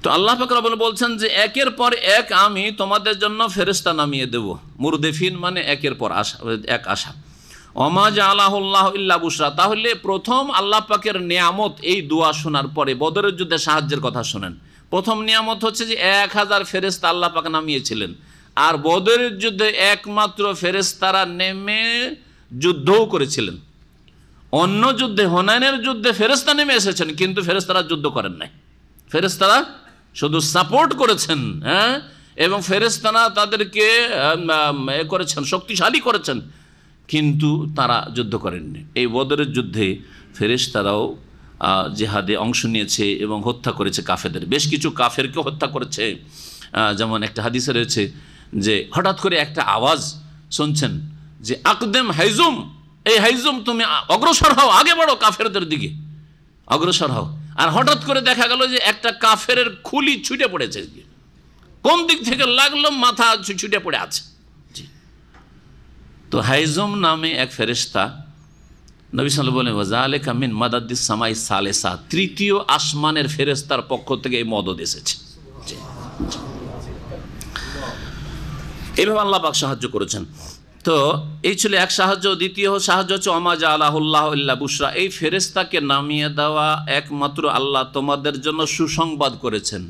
তো আল্লাহ পাক রব্বুল বলছেন যে একের পর এক আমি তোমাদের জন্য ফেরেশতা নামিয়ে দেব। মুরদিফিন মানে একের পর এক আসা। ওমা জাআলাহুল্লাহু ইল্লা বুশরা, তাহলে প্রথম আল্লাহ পাকের নিয়ামত এই দোয়া শোনার পরে বদরের যুদ্ধে সাহায্যের কথা শোনেন। প্রথম নিয়ামত হচ্ছে যে 1000 ফেরেশতা আল্লাহ পাক নামিয়েছিলেন, আর বদরের যুদ্ধে একমাত্র ফেরেশতারা নেমে যুদ্ধও করেছিলেন। অন্য যুদ্ধে, হুনাইনের যুদ্ধে ফেরেশতা নেমে এসেছেন, কিন্তু ফেরেশতারা যুদ্ধ করেন নাই, ফেরেশতারা শুধু সাপোর্ট করেছেন। এবং ফেরেশতারা তাদেরকে করেছেন, শক্তিশালী করেছেন, কিন্তু তারা যুদ্ধ করেননি। এই বদরের যুদ্ধে ফেরেশতারাও জিহাদে অংশ নিয়েছে এবং হত্যা করেছে কাফেরদের, বেশ কিছু কাফেরকে হত্যা করেছে। যেমন একটা হাদিসে রয়েছে যে হঠাৎ করে একটা আওয়াজ শুনছেন যে আকদেম হাইজুম, এই হাইজুম তুমি অগ্রসর হও, আগে বাড়ো, কাফেরদের দিকে অগ্রসর হও। আর হঠাৎ করে দেখা গেল যে একটা কাফের খুলি ছুটে পড়েছে, কোন দিক থেকে লাগলো, মাথা ছুটে পড়ে আছে। তো হাইজুম নামে এক ফেরেশতা, নবী সাল্লাল্লাহু আলাইহি ওয়া সাল্লাম বলেন মিন মাদাদিস সামাই সালেসা, তৃতীয় আসমানের ফেরেশতার পক্ষ থেকে এই মদদ এসেছে। এইভাবে আল্লাহ পাক সাহায্য করেছেন। তো এই ছিল এক সাহায্য। দ্বিতীয় সাহায্য হচ্ছে ওমা জাআলাহুল্লাহু ইল্লা বুশরা, এই ফেরেশতাকে নামিয়ে দেওয়া একমাত্র আল্লাহ তোমাদের জন্য সুসংবাদ করেছেন।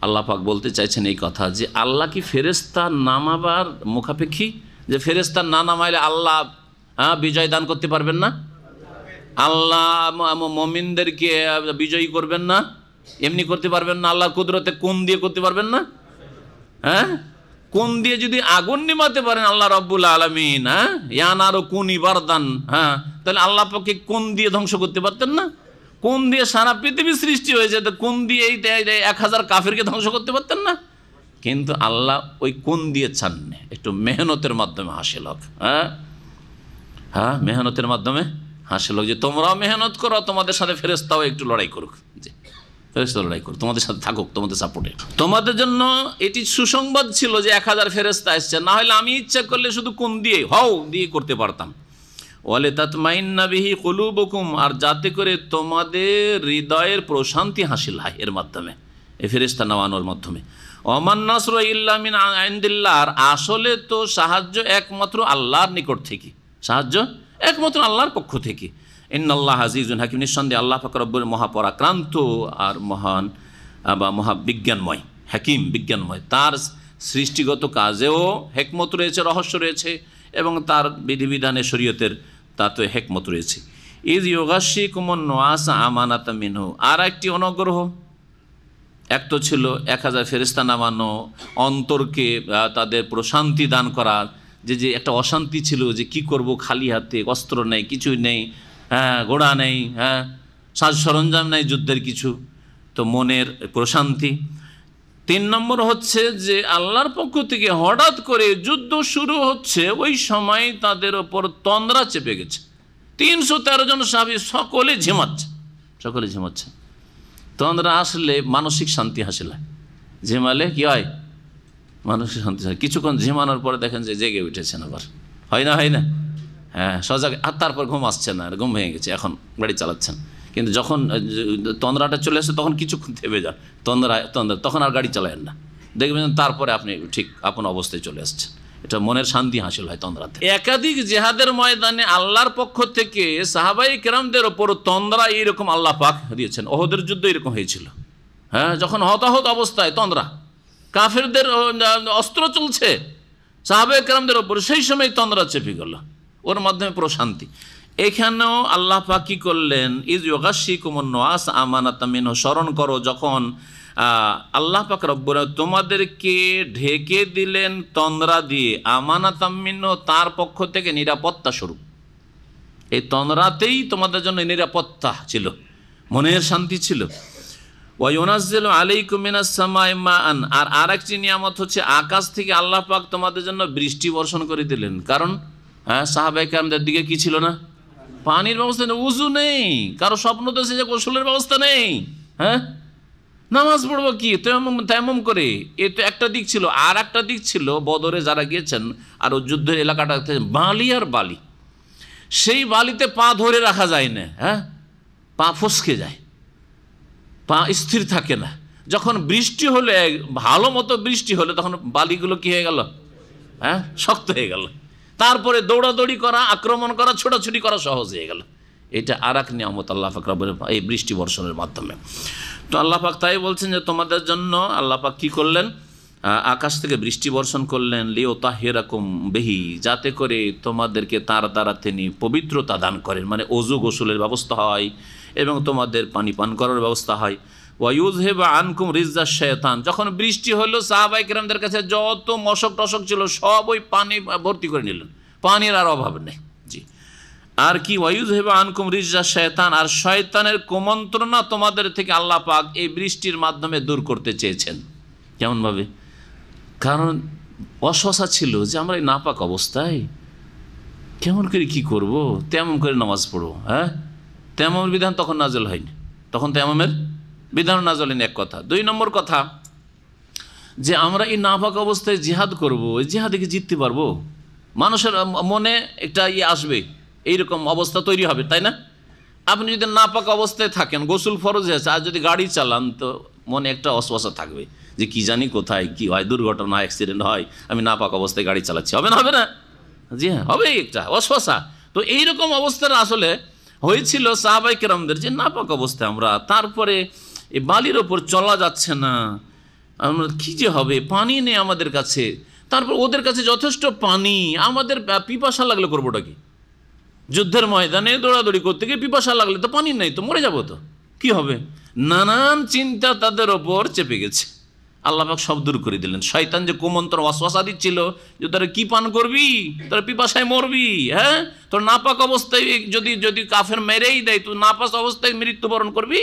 আল্লাহ পাক বলতে চাইছেন এই কথা যে আল্লাহ কি ফেরেশতা নামাবার মুখাপেক্ষী, যে ফেরেশতা না নামাইলে আল্লাহ বিজয় দান করতে পারবেন না, আল্লাহ মুমিনদেরকে বিজয়ী করবেন না, এমনি করতে পারবেন না, আল্লাহর কুদরতে কোন দিয়ে করতে পারবেন না? হ্যাঁ, কোন দিয়ে যদি আগুন নিমাতে পারেন আল্লাহ রাব্বুল আলামিন, ইয়ানারু কুনি বারদান, তাহলে আল্লাহ পাককে কোন দিয়ে ধ্বংস করতে পারতেন না? কোন দিয়ে সারা পৃথিবী সৃষ্টি হয়েছে, তো কোন দিয়ে এই 1000 কাফেরকে ধ্বংস করতে পারতেন না? কিন্তু আল্লাহ ওই কোন দিয়ে চাননি, একটু মেহনতের মাধ্যমে হাসিল হোক। মেহনতের মাধ্যমে হাসিল হোক, যে তোমরাও মেহনত করো, তোমাদের সাথে ফেরেশতাও একটু লড়াই করুক, যে ফেরেশতা লড়াই করুক, তোমাদের সাথে থাকুক, তোমাদের সাপোর্টে। তোমাদের জন্য এটি সুসংবাদ ছিল যে 1000 ফেরেশতা আসছে, না হলে আমি ইচ্ছা করলে শুধু কোন দিয়ে হও দিয়ে করতে পারতাম। ওয়ালে তাতমাইন্না বিহি কুলুবুকুম, আর যাতে করে তোমাদের হৃদয়ের প্রশান্তি হাসিল হয় এর মাধ্যমে, এই ফেরেশতা নামানোর মাধ্যমে। ওমান নাসরু ইল্লা মিন ইনদিল্লাহ, আর আসলে তো সাহায্য একমাত্র আল্লাহর নিকট থেকে, সাহায্য একমাত্র আল্লাহর পক্ষ থেকে। ইন্নাল্লাহ আজিজুন হাকিম, নিঃসন্দেহে আল্লাহ পাক রব্বুল মহাপরাক্রান্ত আর মহান বা মহাবিজ্ঞানময়, হাকিম বিজ্ঞানময়। তার সৃষ্টিগত কাজেও হেকমত রয়েছে, রহস্য রয়েছে, এবং তার বিধিবিধানে শরীয়তের তাতে হেকমত রয়েছে। ইয ইউগাশশিকুমুন নুআসা আমানাতাম মিনহু, আর একটি অনুগ্রহ, এক তো ছিল 1000 ফেরেশতা নামানো, অন্তরকে তাদের প্রশান্তি দান করা, যে একটা অশান্তি ছিল যে কি করব, খালি হাতে, অস্ত্র নেই, কিছুই নেই, ঘোড়া নেই, সাজ সরঞ্জাম নেই যুদ্ধের কিছু, তো মনের প্রশান্তি। 3 নম্বর হচ্ছে যে আল্লাহর পক্ষ থেকে হঠাৎ করে যুদ্ধ শুরু হচ্ছে, ওই সময় তাদের ওপর তন্দ্রা চেপে গেছে, 313 জন সাহাবী সকলে ঝিমাচ্ছে। তন্দ্রা আসলে মানসিক শান্তি হাসিল হয়, ঝিমালে কি হয়, মানসিক শান্তি হয়। কিছুক্ষণ ঝিমানোর পরে দেখেন যে জেগে উঠেছেন, আবার হয় না, সজাগ, আর তারপর ঘুম আসছে না, ঘুম ভেঙে গেছে, এখন গাড়ি চালাচ্ছেন। কিন্তু যখন তন্দ্রাটা চলে আসে তখন কিছুক্ষণ থেমে যান, তন্দ্রা তখন আর গাড়ি চালায়েন না, দেখবেন তারপরে আপনি ঠিক আপন অবস্থায় চলে আসছেন। এটা মনের শান্তি হাসিল হয় তন্দ্রাতে। একাধিক জিহাদের ময়দানে আল্লাহর পক্ষ থেকে সাহাবাই কেরামদের ওপর তন্দ্রা এইরকম আল্লাহ পাক দিয়েছেন। ওহদের যুদ্ধ এরকম হয়েছিল, যখন হতাহত অবস্থায় তন্দ্রা, কাফেরদের অস্ত্র চলছে সাহাবাই কেরামদের ওপর, সেই সময় তন্দ্রা চেপে গেল, ওর মাধ্যমে প্রশান্তি। এখানেও আল্লাহ পাক কি করলেন, ইয ইউগাশশিকুমুন নুআস আমানাতাম মিনহু, স্মরণ করো যখন আল্লাহ পাক রব্বুল তোমাদেরকে ঢেকে দিলেন তন্দ্রা দিয়ে, আমানাতাম মিনহু, তার পক্ষ থেকে নিরাপত্তা স্বরূপ। এই তন্দ্রাতেই তোমাদের জন্য নিরাপত্তা ছিল, মনের শান্তি ছিল। ওয়া ইউনাজ্জিলু আলাইকুম মিনাস সামাই মাআন, আর আরেকটি নিয়ামত হচ্ছে আকাশ থেকে আল্লাহ পাক তোমাদের জন্য বৃষ্টি বর্ষণ করে দিলেন। কারণ সাহাবায়ে কেরামদের দিকে কি ছিল না, পানির ব্যবস্থা নেই, উযু নেই, কারো স্বপ্ন তো যে গোসলের ব্যবস্থা নেই, নামাজ পড়বো কি তায়াম্মুম করে, এ তো একটা দিক ছিল। আর একটা দিক ছিল, বদরে যারা গিয়েছেন আর ও যুদ্ধের এলাকাটাতে বালি আর বালি, সেই বালিতে পা ধরে রাখা যায় না, পা ফসকে যায়, পা স্থির থাকে না। যখন বৃষ্টি হলে, ভালো মতো বৃষ্টি হলে, তখন বালিগুলো কি হয়ে গেল, শক্ত হয়ে গেল, তারপরে দৌড়াদৌড়ি করা, আক্রমণ করা, ছোটাছুটি করা সহজ হয়ে গেল। এটা আর এক নিয়ামত আল্লাহ পাক রব্বুল এই বৃষ্টি বর্ষণের মাধ্যমে। তো আল্লাহ পাক তাই বলছেন যে তোমাদের জন্য আল্লাহ পাক কী করলেন, আকাশ থেকে বৃষ্টি বর্ষণ করলেন, লিউতাহিরাকুম বিহি, যাতে করে তোমাদেরকে তার দ্বারা তিনি পবিত্রতা দান করেন, মানে ওযু গোসলের ব্যবস্থা হয় এবং তোমাদের পানি পান করার ব্যবস্থা হয়। ওয়ায়ুযহিবা আনকুম রিজ্জা শাইতান। যখন বৃষ্টি হলো সাহাবায়ে কেরামদের কাছে যত মশক টশক ছিল সব ওই পানি ভর্তি করে নিলেন, পানির আর অভাব নেই। জি, আর কি ওয়ায়ুযহিবা আনকুম রিজ্জা শাইতান, আর শয়তানের কুমন্ত্রণা তোমাদের থেকে আল্লাহ পাক এই বৃষ্টির মাধ্যমে দূর করতে চেয়েছেন। কেমনভাবে? কারণ অশোষা ছিল যে আমরা এই নাপাক অবস্থায় কেমন করে কি করব, তেমন করে নামাজ পড়বো। হ্যাঁ, তেমন বিধান তখন নাজল হয়নি, তখন তেমনের বিধান নাজল হয়নি, এক কথা। 2 নম্বর কথা, যে আমরা এই নাপাক অবস্থায় জিহাদ করব, এই জিহাদে কি জিততে পারবো? মানুষের মনে একটা আসবে, এইরকম অবস্থা তৈরি হবে, তাই না? আপনি যদি নাপাক অবস্থায় থাকেন, গোসল ফরজ আছে, আর যদি গাড়ি চালান তো মনে একটা অস্বস্তা থাকবে যে কি জানি কোথায় কি হয়, দুর্ঘটনা অ্যাক্সিডেন্ট হয়, আমি নাপাক অবস্থায় গাড়ি চালাচ্ছি, হবে না? হবে না? জি হ্যাঁ, হবে একটা অস্বস্তা। তো এইরকম অবস্থার আসলে হয়েছিল সাহাবায়ে কেরামদের, যে নাপাক অবস্থায় আমরা, তারপরে এই বালির ওপর চলা যাচ্ছে না, আমরা কী যে হবে, পানি নেই আমাদের কাছে, তারপর ওদের কাছে যথেষ্ট পানি, আমাদের পিপাসা লাগলে করবোটা কি? যুদ্ধের ময়দানে দৌড়াদৌড়ি করতে গিয়ে পিপাসা লাগলে তো পানি নেই, তো মরে যাবো, তো কি হবে? নানান চিন্তা তাদের ওপর চেপে গেছে। আল্লাহ পাক সব দূর করে দিলেন। শয়তান যে কুমন্ত্র ওয়াসওয়াসা দিচ্ছিল যে তোরা কি পান করবি, তোরা পিপাসায় মরবি, হ্যাঁ, তোর নাপাক অবস্থায় যদি কাফের মেরেই দেয়, তুই নাপাক অবস্থায় মৃত্যুবরণ করবি,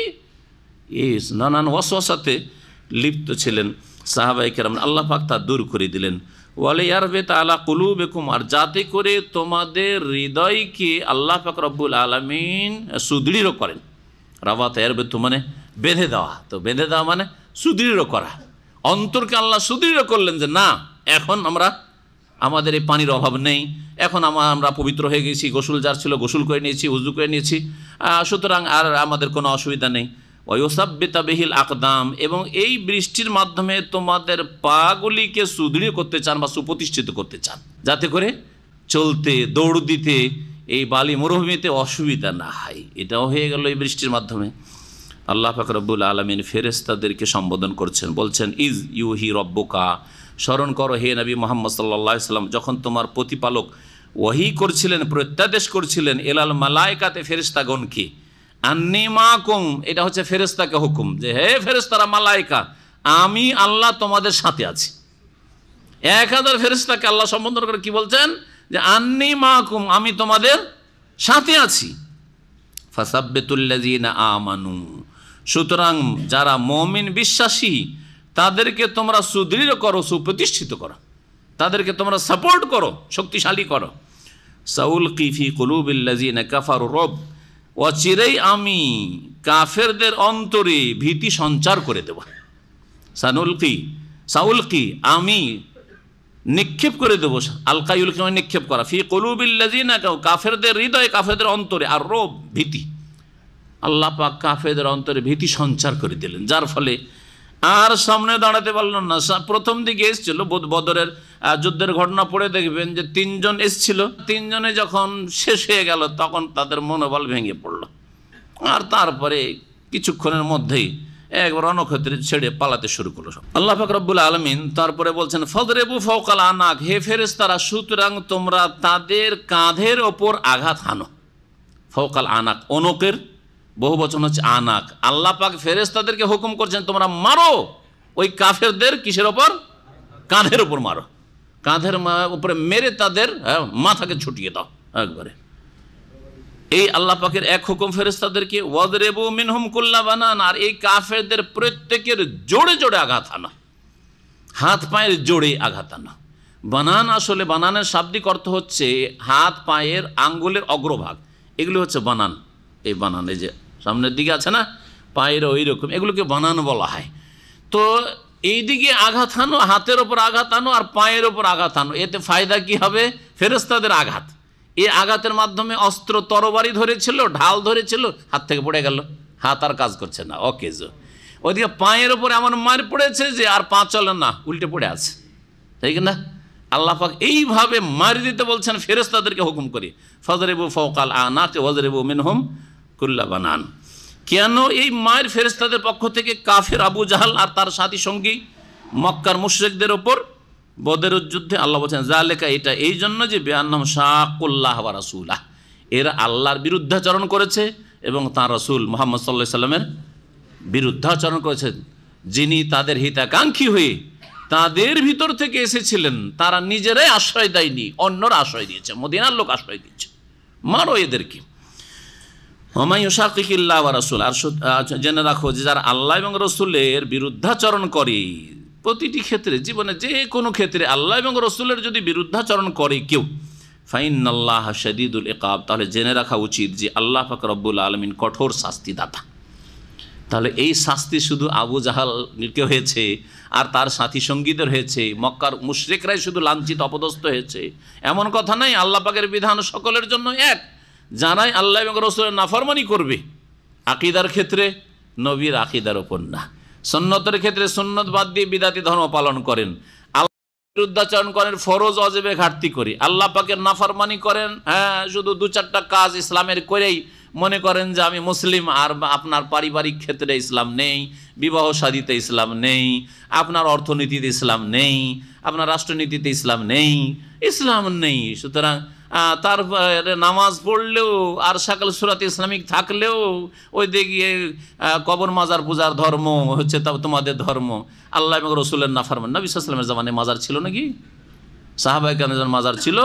নানান ওয়াসওয়াসাতে লিপ্ত ছিলেন সাহাবায়ে কেরাম। আল্লাহ পাক তা দূর করে দিলেন। ওয়ালিয়ারবিত আলা কুলুবিকুম, আর যাতে করে তোমাদের হৃদয়কে আল্লাহ পাক রব্বুল আলামিন সুদৃঢ় করেন। রাবাত ইয়ারবিতু মানে বেঁধে দেওয়া, তো বেঁধে দেওয়া মানে সুদৃঢ় করা। অন্তরকে আল্লাহ সুদৃঢ় করলেন যে না, এখন আমাদের এই পানির অভাব নেই, এখন আমরা পবিত্র হয়ে গেছি, গোসল যার ছিল গোসল করে নিয়েছি, উজু করে নিয়েছি, সুতরাং আর আমাদের কোনো অসুবিধা নেই। ওয়ায়ুসাব্বিতা বিহিল আকদাম, এবং এই বৃষ্টির মাধ্যমে তোমাদের পাগুলিকে সুদৃঢ় করতে চান বা সুপ্রতিষ্ঠিত করতে চান, যাতে করে চলতে দৌড় দিতে এই বালি মরুভূমিতে অসুবিধা না হয়। এটাও হয়ে গেল এই বৃষ্টির মাধ্যমে। আল্লাহ পাক রব্বুল আলামিন ফেরেশতাদেরকে সম্বোধন করছেন, বলছেন ইজ ইউহি রব্বুকা, স্মরণ করো হে নবী মুহাম্মদ সাল্লাল্লাহু আলাইহি সাল্লাম, যখন তোমার প্রতিপালক ওয়াহি করছিলেন, প্রত্যাদেশ করছিলেন এলাল মালায়েকাতে, ফেরেশতাগণকে, আন্নী মাকুম, এটা হচ্ছে ফেরেশতাকে হুকুম, যে হে ফেরেশতারা, মালায়েকা, আমি আল্লাহ তোমাদের সাথে আছি। 1000 ফেরেশতাকে আল্লাহ সম্বোধন করে কি বলছেন, যে আন্নী মাকুম, আমি তোমাদের সাথে আছি। ফাসাব্বিতুল্লাযীনা আমানু, সুতরাং যারা মুমিন বিশ্বাসী তাদেরকে তোমরা সুদৃঢ় করো, সুপ্রতিষ্ঠিত করো, তাদেরকে তোমরা সাপোর্ট করো, শক্তিশালী করো। সাউলকি ফি কুলুবিল্লাযীনা কাফারু রব, অচিরেই আমি কাফেরদের অন্তরে ভীতি সঞ্চার করে দেব। সাউলকি আমি নিক্ষেপ করে দেবো, আলকাইউলকে নিক্ষেপ করা, ফি কুলুবিল্লাযীনা, কাফেরদের হৃদয়ে, কাফেরদের অন্তরে, আর রব ভীতি, আল্লাহ পাক কাফেরদের অন্তরে ভীতি সঞ্চার করে দিলেন, যার ফলে আর সামনে দাঁড়াতে পারলেন না। প্রথম দিকে এসেছিল বদরের যুদ্ধের ঘটনা পড়ে দেখবেন যে 3 জন এসেছিল, 3 জনে যখন শেষ হয়ে গেল তখন তাদের মনোবল ভেঙে পড়ল, আর তারপরে কিছুক্ষণের মধ্যেই একবার রণক্ষেত্রে ছেড়ে পালাতে শুরু করলো। আল্লাহ পাক রব্বুল আলামিন তারপরে বলছেন ফদরেবু ফাওকাল আনাক, হে ফেরেশতারা, সুতরাং তোমরা তাদের কাঁধের ওপর আঘাত হানো। ফাওকাল আনাক, অনকের বহু বচন হচ্ছে আনাক। আল্লাহ পাক ফেরেশতাদেরকে হুকুম করছেন তোমরা মারো ওই কাফেরদের, কিসের ওপর? কাঁধের ওপর মারো, কাঁধের উপরে মেরে তাদের মাথাকে ছুটিয়ে দাও একবারে। এই আল্লাহ পাকের এক হুকুম ফেরেশতাদেরকে, ওয়াদরিবু মিনহুম কুল্লা বানান, আর এই কাফেরদের প্রত্যেকের জোরে জোরে আঘাত আনা, হাত পায়ের জোরে আঘাত আনা। বানান, আসলে বানানের শাব্দিক অর্থ হচ্ছে হাত পায়ের আঙ্গুলের অগ্রভাগ, এগুলো হচ্ছে বানান। এই বানান, এই যে সামনের দিকে আছে না পায়ের, ওই রকম, এগুলোকে বানান বলা হয়। তো এই দিকে আঘাত আনো, হাতের ওপর আঘাত আনো আর পায়ের ওপর আঘাত আনো, এতে ফায়দা কি হবে? ফেরেশতাদের আঘাত, এই আঘাতের মাধ্যমে অস্ত্র তরবারি ধরেছিল, ঢাল ধরেছিল, হাত থেকে পড়ে গেল, হাত আর কাজ করছে না, অকেজ। ওইদিকে পায়ের ওপর এমন মার পড়েছে যে আর পা চলে না, উল্টে পড়ে আছে, তাই না? আল্লাহ পাক এইভাবে মারি দিতে বলছেন ফেরেশতাদেরকে হুকুম করি, ফদরিবু ফাওকাল আনাক ওয়াদরিবু মিনহুম কুল্লা বানান। কেন এই মায়ের ফেরেশতাদের পক্ষ থেকে কাফের আবু জাহাল আর তার সাথী সঙ্গী মক্কার মুশরিকদের ওপর বদরের যুদ্ধে আল্লাহ বলছেন জালেকা, এটা এই জন্য যে বিআন্নাহুম শাকুল্লাহ ওয়া রাসূলাহ, এরা আল্লাহর বিরুদ্ধাচরণ করেছে এবং তাঁর রাসূল মুহাম্মদ সাল্লাল্লাহু আলাইহি সাল্লামের বিরুদ্ধাচরণ করেছেন, যিনি তাদের হিতাকাঙ্ক্ষী হয়ে তাদের ভিতর থেকে এসেছিলেন, তারা নিজেরাই আশ্রয় দেয়নি, অন্যরা আশ্রয় দিয়েছে, মদিনার লোক আশ্রয় দিয়েছে, মারো এদেরকে। ওমাই ইউশাকিকিল্লাহ ওয়া রাসূল, আর জেনে রাখো যে যারা আল্লাহ এবং রসুলের বিরুদ্ধাচরণ করে, প্রতিটি ক্ষেত্রে, জীবনে যে কোনো ক্ষেত্রে আল্লাহ এবং রসুলের যদি বিরুদ্ধাচরণ করে কেউ, ফাইন্নাল্লাহ শাদীদুল ইকাব, তাহলে জেনে রাখা উচিত যে আল্লাহ পাক রব্বুল আলামিন কঠোর শাস্তিদাতা। তাহলে এই শাস্তি শুধু আবু জাহালকে হয়েছে আর তার সাথী সঙ্গীদের হয়েছে, মক্কার মুশরিকরাই শুধু লাঞ্ছিত অপদস্থ হয়েছে এমন কথা নাই। আল্লাহ পাকের বিধান সকলের জন্য এক। যারাই আল্লাহ এবং রসুলের নাফরমানি করবে, আকীদার ক্ষেত্রে নবীর আকীদার ওপর না, সুন্নতের ক্ষেত্রে সুন্নত বাদ দিয়ে বিদাতি ধর্ম পালন করেন, আল্লাহ বিরুদ্ধাচরণ করেন, ফরজ ওয়াজিবে ঘাটতি করে, আল্লাহ পাকের নাফরমানি করেন, শুধু দু চারটা কাজ ইসলামের করেই মনে করেন যে আমি মুসলিম, আর আপনার পারিবারিক ক্ষেত্রে ইসলাম নেই, বিবাহ শাদীতে ইসলাম নেই, আপনার অর্থনীতিতে ইসলাম নেই, আপনার রাষ্ট্রনীতিতে ইসলাম নেই, ইসলাম নেই। সুতরাং তার নামাজ পড়লেও আর সকল সুরাত ইসলামিক থাকলেও ওই দিকে কবর মাজার পূজার ধর্ম হচ্ছে তোমাদের ধর্ম। আল্লাহ এবং রসুলের নাফরমান। নবী সাল্লাল্লাহু আলাইহি ওয়াসাল্লামের জামানায় মাজার ছিল নাকি? সাহাবায়ে কেরামের মাজার ছিল?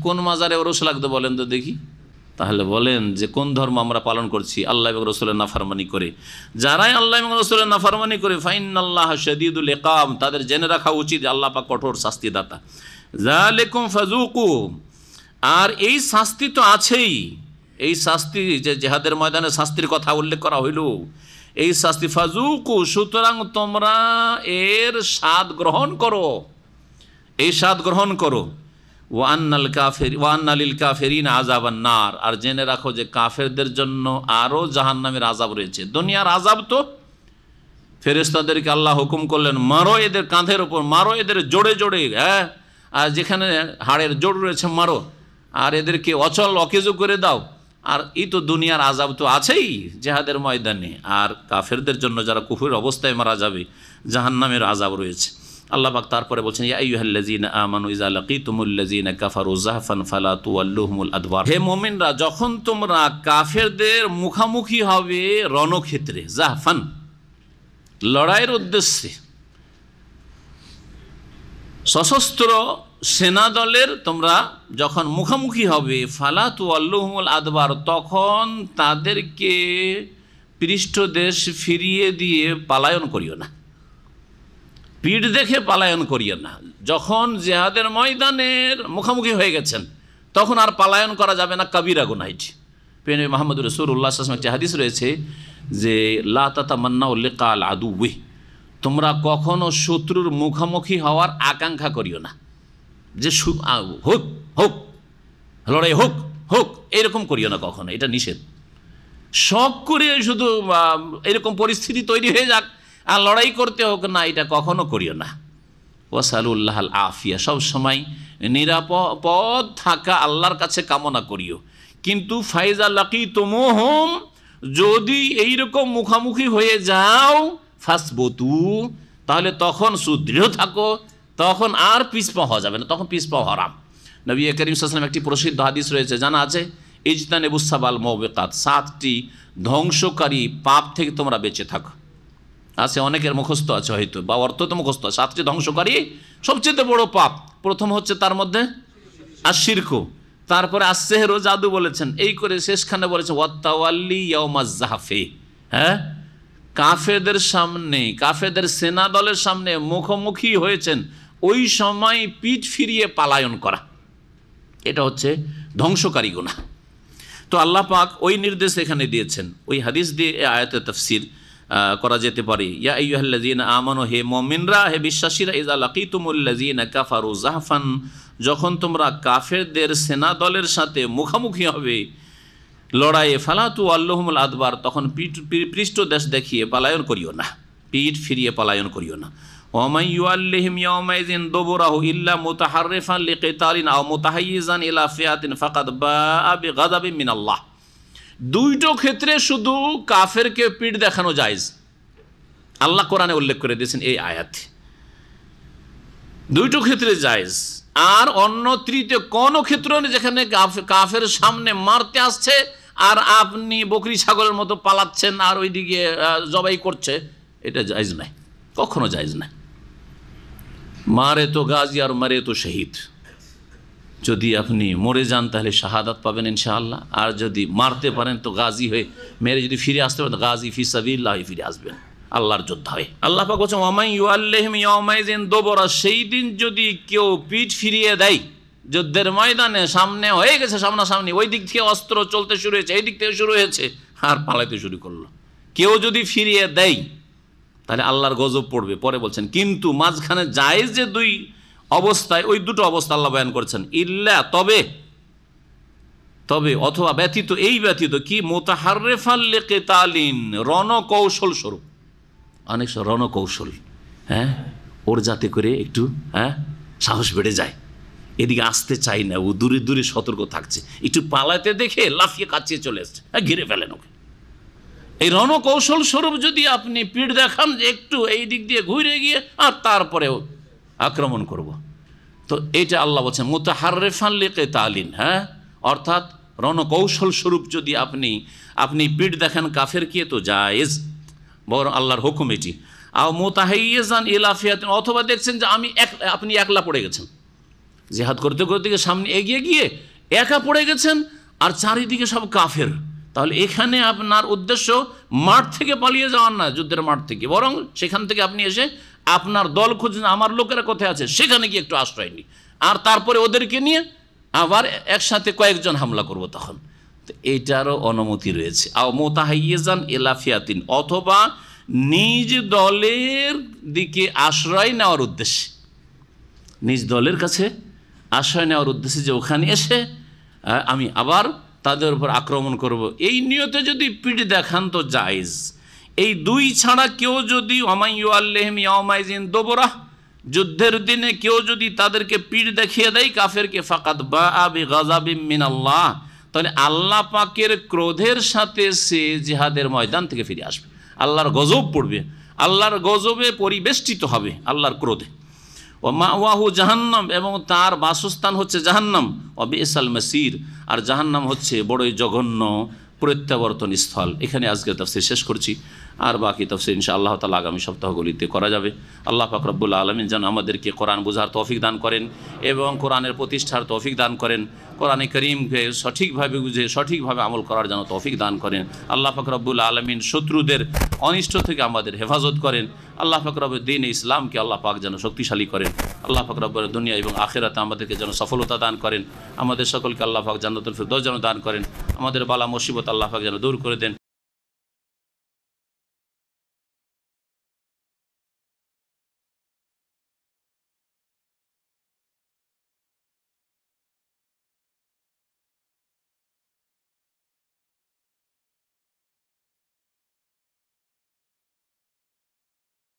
কোন মাজারে ওরস লাগতো বলেন তো দেখি। তাহলে বলেন যে কোন ধর্ম আমরা পালন করছি? আল্লাহ এবং রসুলের নাফরমানি করে। যারাই আল্লাহ এবং রসুলের নাফরমানি করে, ফাইন্নাল্লাহ শাদীদুল ইকাব, তাদের জেনে রাখা উচিত আল্লাহ পাক কঠোর শাস্তিদাতা। যালিকুম ফাযুকু, আর এই শাস্তি তো আছেই, এই শাস্তি যে জিহাদের ময়দানে শাস্তির কথা উল্লেখ করা হইল, এই শাস্তি ফাযুকু, সুতরাং তোমরা এর স্বাদ গ্রহণ করো, এই স্বাদ গ্রহণ করো। ওয়া আন্না লিল কাফিরিন আযাবান নার, আর জেনে রাখো যে কাফেরদের জন্য আরও জাহান্নামের আযাব রয়েছে। দুনিয়ার আযাব তো ফেরেশতাদেরকে আল্লাহ হুকুম করলেন, মারো এদের কাঁধের ওপর, মারো এদের জোড়ে জোড়ে, আর যেখানে হাড়ের জোড় রয়েছে মারো, আর এদেরকে অচল অকেজো করে দাও। আর এই তো দুনিয়ার আযাব তো আছেই জিহাদের ময়দানে, আর কাফেরদের জন্য যারা কুফর অবস্থায় মারা যাবে জাহান্নামের আযাব রয়েছে। আল্লাহ পাক তারপরে বলছেন, ইয়া আইয়ুহাল্লাযীনা আমানু ইযা লাকীতুমুল্লাযীনা কাফারু যাহফান ফালা তুওয়াল্লুহুমুল আদবার, হে মুমিনরা, যখন তোমরা কাফেরদের মুখামুখি হবে রণক্ষেত্রে, যাহফান লড়াইয়ের উদ্দেশ্যে, সশস্ত্র সেনা দলের তোমরা যখন মুখামুখি হবে, ফালা তুওয়াল্লুহুমুল আদবার, তখন তাদেরকে পৃষ্ঠদেশ ফিরিয়ে দিয়ে পালায়ন করিও না, পিঠ দেখে পালায়ন করিও না। যখন জিহাদের ময়দানের মুখোমুখি হয়ে গেছেন তখন আর পালায়ন করা যাবে না, কবিরা গুনাহ। প্রিয় নবী মুহাম্মদ রাসূলুল্লাহ সাল্লাল্লাহু আলাইহি ওয়াসাল্লাম একটি হাদিস রয়েছে যে লা তাতামান্নাউ লিকাল আদুওয়ি, তোমরা কখনো শত্রুর মুখোমুখি হওয়ার আকাঙ্ক্ষা করিও না, যে হোক হোক লড়াই হোক হোক এরকম করিও না কখনো, এটা নিষেধ। শখ করে শুধু এরকম পরিস্থিতি তৈরি হয়ে যাক আর লড়াই করতে হোক না, এটা কখনো করিও না। ওয়াসালুল্লাহ আল আফিয়া, সবসময় নিরাপদ থাকা আল্লাহর কাছে কামনা করিও। কিন্তু ফাইজা লাকিতুমুহুম, যদি এইরকম মুখামুখি হয়ে যাও, ফাসবুতু, তাহলে তখন সুদৃঢ় থাকো, তখন আর পিছপা হওয়া যাবে না, তখন পিছপা হারাম। নবী করিম সাল্লাল্লাহু আলাইহি ওয়াসাল্লাম একটি প্রসিদ্ধ হাদিস রয়েছে, জানা আছে, ইজতানিবুস সাবাল মুবিকাত, 7টি ধ্বংসকারী পাপ থেকে তোমরা বেঁচে থাকো। আছে, অনেকের মুখস্থ আছে হয়তো, বা অর্থ তো মুখস্থ। 7টি ধ্বংসকারী সবচেয়ে বড় পাপ, প্রথম হচ্ছে তার মধ্যে আশিরকু, তারপরে আসসেহরু, জাদু বলেছেন, এই করে শেষখানে বলেছে ওয়াত্তাওয়াল্লি ইয়াউমাজ জাহফে, কাফেরদের সামনে, কাফেরদের সেনা দলের সামনে মুখোমুখি হয়েছেন, ওই সময় পিঠ ফিরিয়ে পালায়ন করা, এটা হচ্ছে ধ্বংসকারী গুনাহ। তো আল্লাহ পাক ওই নির্দেশ এখানে দিয়েছেন। ওই হাদিস দিয়ে আয়াতের তাফসীর করা যেতে পারে, ইয়া আইয়ুহাল্লাযীনা আমানু, হে মুমিনরা, হে বিশ্বাসীরা, ইযা লাকীতুমুল্লাযীনা কাফারু যাহফান, যখন তোমরা কাফেরদের সেনা দলের সাথে মুখামুখি হবে লড়াইয়ে, ফালা তুওয়াল্লুহুমুল আদবার, তখন পৃষ্ঠদেশ দেখিয়ে পালায়ন করিও না, পিঠ ফিরিয়ে পালায়ন করিও না। ওয়া মান ইউআল্লিহিম ইয়াওমাইযিন দুবুরাহু ইল্লা মুতাহাররিফান লিকিতালিন আও মুতাহাইয়িজান ইলা ফিয়াতিন ফাকাদ বাআ বিগাযাবিন মিনাল্লাহ, দুইটো ক্ষেত্রে শুধু কাফেরকে পিঠ দেখানো জায়েজ, আল্লাহ কোরআনে উল্লেখ করে দিয়েছেন এই আয়াতে, দুইটো ক্ষেত্রে জায়েজ। আর অন্য তৃতীয় কোনো ক্ষেত্র নেই যেখানে কাফের সামনে মারতে আসছে আর আপনি বকরি ছাগলের মতো পালাচ্ছেন আর ওইদিকে জবাই করছে, এটা জায়েজ নাই, কখনো জায়েজ নাই। মারে তো গাজী আর মারে তো শহীদ। যদি আপনি মরে যান তাহলে শাহাদাত পাবেন ইনশাআল্লাহ, আর যদি মারতে পারেন তো গাজী হয়ে মেরে যদি ফিরে আসতে পারেন, গাজী ফি সাবিলিল্লাহ ফিরে আসবেন, আল্লাহর যোদ্ধা হয়ে। আল্লাহ পাক বলেছেন ওয়ামান ইউআল্লিহিম ইয়াওমাইযিন দুবুরা, সেই দিন যদি কেউ পিঠ ফিরিয়ে দেয় যুদ্ধের ময়দানে, সামনে হয়ে গেছে সামনাসামনি, ওই দিক থেকে অস্ত্র চলতে শুরু হয়েছে, এই দিক থেকে শুরু হয়েছে, আর পালাইতে শুরু করলো, কেউ যদি ফিরিয়ে দেয় তাহলে আল্লাহর গজব পড়বে। পরে বলছেন কিন্তু মাঝখানে জায়েজ যে দুই অবস্থায়, ওই দুটো অবস্থা আল্লাহ বয়ান করেছেন, ইল্লা তবে অথবা ব্যতীত, এই ব্যতীত কি মুতাহাররিফাল লিকিতালিন, রণকৌশল স্বরূপ, অনেক রণকৌশল, হ্যাঁ, ওর যাতে করে একটু সাহস বেড়ে যায়, এদিকে আসতে চাই না, ও দূরে দূরে সতর্ক থাকছে, একটু পালাতে দেখে লাফিয়ে কাছিয়ে চলে আসছে, ঘিরে ফেলেন ওকে। এই রণকৌশল স্বরূপ যদি আপনি পিঠ দেখান যে একটু এই দিক দিয়ে ঘুরে গিয়ে আর তারপরেও আক্রমণ করব, তো এটা আল্লাহ বলছেন মুতাহাররিফান লিকিতালিন, হ্যাঁ, অর্থাৎ রণকৌশল স্বরূপ যদি আপনি পিঠ দেখান কাফের কে, তো জায়েজ, বরং আল্লাহর হুকুম এটি। আর মুতাহাইয়িজান ইলা ফিয়াতিন, অথবা দেখছেন যে আপনি একলা পড়ে গেছেন, জিহাদ করতে করতে সামনে এগিয়ে গিয়ে একা পড়ে গেছেন আর চারিদিকে সব কাফের, তাহলে এখানে আপনার উদ্দেশ্য মাঠ থেকে পালিয়ে যাওয়ার না, যুদ্ধের মাঠ থেকে, বরং সেখান থেকে আপনি এসে আপনার দল খুঁজছেন, আমার লোকেরা কোথায় আছে সেখানে গিয়ে একটু আশ্রয় নিই, আর তারপরে ওদেরকে নিয়ে আবার একসাথে কয়েকজন হামলা করব, তখন তো এইটারও অনুমতি রয়েছে। আও মুতাহাইয়িজান ইলা ফিয়াতিন, অথবা নিজ দলের দিকে আশ্রয় নেওয়ার উদ্দেশ্যে, নিজ দলের কাছে আশ্রয় নেওয়ার উদ্দেশ্যে, যে ওখানে এসে আমি আবার তাদের উপর আক্রমণ করব, এই নিয়তে যদি পিঠ দেখান তো জায়েজ। এই দুই ছাড়া কেউ যদি ওয়ামান ইউআল্লিহিম ইয়াওমাইযিন দুবুরা, যুদ্ধের দিনে কেউ যদি তাদেরকে পিঠ দেখিয়ে দেয় কাফেরকে, ফাকাদ বাআ বিগাযাবিম মিনাল্লাহ, তাহলে আল্লাহ পাকের ক্রোধের সাথে সে জিহাদের ময়দান থেকে ফিরে আসবে, আল্লাহর গজব পড়বে, আল্লাহর গজবে পরিবেষ্টিত হবে, আল্লাহর ক্রোধে। ও মাওয়াহু জাহান্নাম, এবং তার বাসস্থান হচ্ছে জাহান্নাম। ও বিসাল মাসির, আর জাহান্নাম হচ্ছে বড়ই জঘন্য প্রত্যাবর্তন স্থল। এখানে আজকে তাফসীর শেষ করছি, আর বাকি তাফসীর ইনশাআল্লাহ তাআলা আগামী সপ্তাহগুলিতে করা যাবে। আল্লাহ পাক রব্বুল আলামিন যেন আমাদেরকে কোরআন বোঝার তৌফিক দান করেন এবং কোরআনের প্রতিষ্ঠার তৌফিক দান করেন, কোরআনে করিমকে সঠিকভাবে বুঝে সঠিকভাবে আমল করার জন্য তৌফিক দান করেন। আল্লাহ পাক রব্বুল আলামিন শত্রুদের অনিষ্ট থেকে আমাদের হেফাজত করেন। আল্লাহ পাক রব্বুল দ্বীন ইসলামকে আল্লাহ পাক যেন শক্তিশালী করেন। আল্লাহ পাক রব্বুল দুনিয়া এবং আখিরাতে আমাদেরকে যেন সফলতা দান করেন। আমাদের সকলকে আল্লাহ পাক জান্নাতুল ফিরদৌস যেন দান করেন। আমাদের বালা মুসিবত আল্লাহ পাক যেন দূর করে দেন।